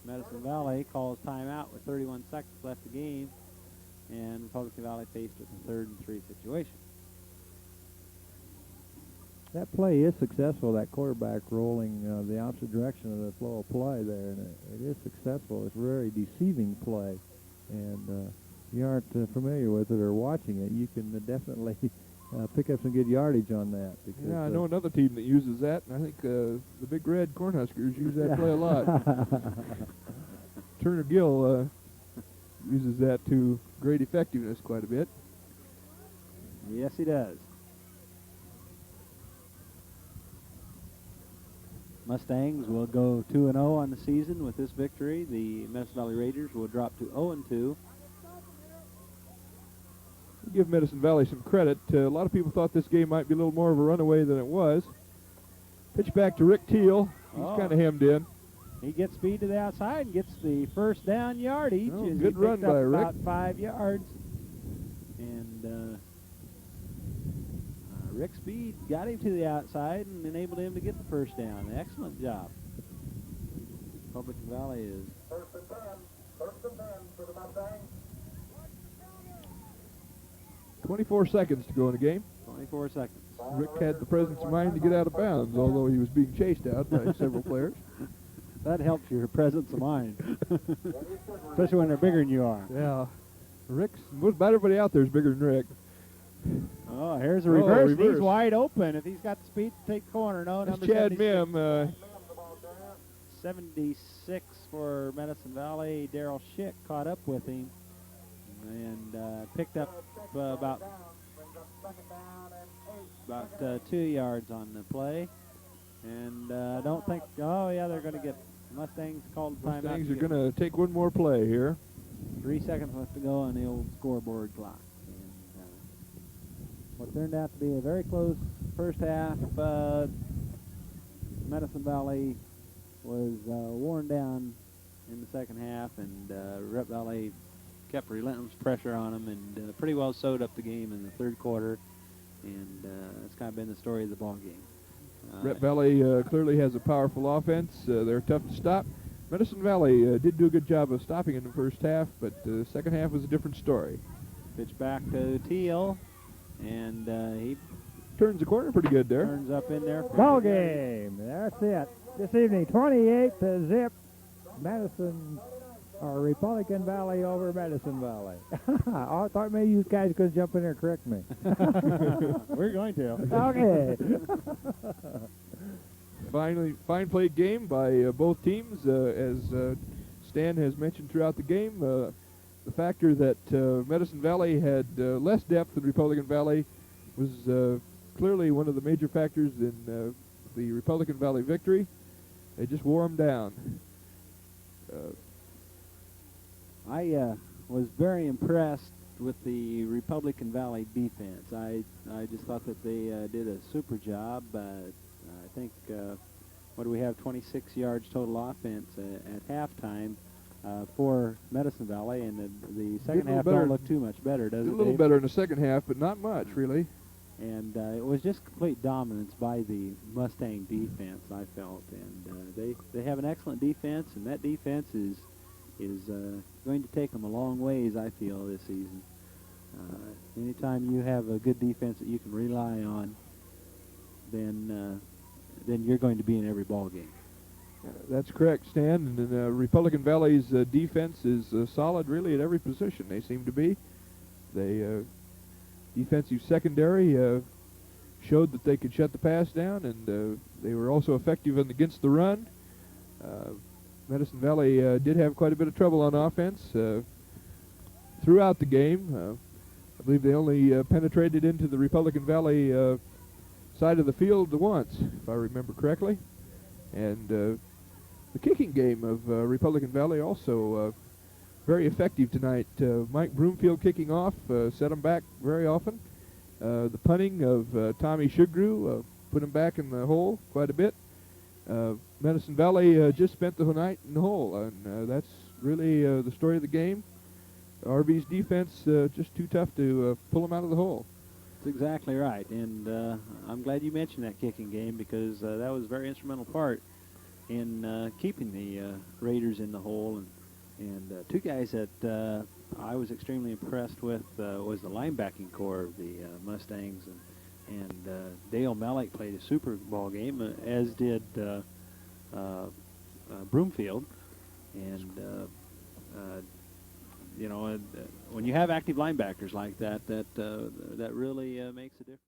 [SPEAKER 5] Medicine Valley calls timeout with 31 seconds left of the game. And Republican Valley faced with a 3rd and 3 situation.
[SPEAKER 1] That play is successful, that quarterback rolling the opposite direction of the flow of play there, and it is successful. It's a very deceiving play, and if you aren't familiar with it or watching it, you can definitely pick up some good yardage on that. Because,
[SPEAKER 3] yeah, I know another team that uses that, and I think the Big Red Cornhuskers use that play a lot. Turner Gill uses that to great effectiveness quite a bit.
[SPEAKER 5] Yes, he does. Mustangs will go 2-0 on the season with this victory. The Medicine Valley Raiders will drop to 0-2.
[SPEAKER 3] Give Medicine Valley some credit. A lot of people thought this game might be a little more of a runaway than it was. Pitch back to Rick Teal. He's kind of hemmed in.
[SPEAKER 5] He gets speed to the outside and gets the first down yardage.
[SPEAKER 3] Oh,
[SPEAKER 5] as
[SPEAKER 3] good
[SPEAKER 5] he
[SPEAKER 3] run
[SPEAKER 5] picked
[SPEAKER 3] by
[SPEAKER 5] up
[SPEAKER 3] Rick.
[SPEAKER 5] About 5 yards. And Rick Speed got him to the outside and enabled him to get the first down. Excellent job. Republican Valley is
[SPEAKER 4] for the Mustangs.
[SPEAKER 3] 24 seconds to go in the game.
[SPEAKER 5] 24 seconds.
[SPEAKER 3] Rick had the presence of mind to get out of bounds, although he was being chased out by several players.
[SPEAKER 5] That helps your presence of mind, especially when they're bigger than you are.
[SPEAKER 3] Yeah. Rick's, about everybody out there is bigger than Rick.
[SPEAKER 5] Oh, here's a reverse.
[SPEAKER 3] reverse.
[SPEAKER 5] He's wide open. If he's got the speed to take the corner, no,
[SPEAKER 3] That's
[SPEAKER 5] number
[SPEAKER 3] Chad
[SPEAKER 5] 76.
[SPEAKER 3] Mim.
[SPEAKER 5] 76 for Medicine Valley. Daryl Schick caught up with him and picked up about 2 yards on the play. And I don't think, oh yeah, they're going to get Mustangs called timeout.
[SPEAKER 3] Mustangs are going to take one more play here.
[SPEAKER 5] 3 seconds left to go on the old scoreboard clock. And what turned out to be a very close first half. Medicine Valley was worn down in the second half, and Rep Valley kept relentless pressure on them and pretty well sewed up the game in the third quarter. And that's kind of been the story of the ball game.
[SPEAKER 3] Rep Valley clearly has a powerful offense. They're tough to stop. Medicine Valley did do a good job of stopping in the first half, but the second half was a different story.
[SPEAKER 5] Pitch back to Teal, and he
[SPEAKER 3] turns the corner pretty good there.
[SPEAKER 5] Turns up in there.
[SPEAKER 1] Ball game. That's it. This evening, 28-0. Madison, or Republican Valley over Medicine Valley. I thought maybe you guys could jump in there and correct me.
[SPEAKER 5] We're going to.
[SPEAKER 1] Okay.
[SPEAKER 3] Fine played game by both teams. As Stan has mentioned throughout the game, the factor that Medicine Valley had less depth than Republican Valley was clearly one of the major factors in the Republican Valley victory. They just wore them down.
[SPEAKER 5] I was very impressed with the Republican Valley defense. I just thought that they did a super job. I think, what do we have, 26 yards total offense at halftime for Medicine Valley, and the second half don't look too much better, does it,
[SPEAKER 3] a little
[SPEAKER 5] Dave?
[SPEAKER 3] better in the second half, but not much, really.
[SPEAKER 5] And it was just complete dominance by the Mustang defense, I felt. And they have an excellent defense, and that defense is going to take them a long ways, I feel, this season. Anytime you have a good defense that you can rely on, then you're going to be in every ball game.
[SPEAKER 3] That's correct, Stan. And Republican Valley's defense is solid, really, at every position. They seem to be. They defensive secondary showed that they could shut the pass down, and they were also effective against the run. Medicine Valley did have quite a bit of trouble on offense throughout the game. I believe they only penetrated into the Republican Valley side of the field once, if I remember correctly. And the kicking game of Republican Valley also very effective tonight. Mike Broomfield kicking off set them back very often. The punting of Tommy Shugru put him back in the hole quite a bit. Medicine Valley just spent the whole night in the hole, and that's really the story of the game. RV's defense just too tough to pull them out of the hole.
[SPEAKER 5] That's exactly right, and I'm glad you mentioned that kicking game, because that was a very instrumental part in keeping the Raiders in the hole. And two guys that I was extremely impressed with was the linebacking core of the Mustangs, and Dale Malleck played a super ball game, as did Broomfield. And you know, when you have active linebackers like that, that really makes a difference.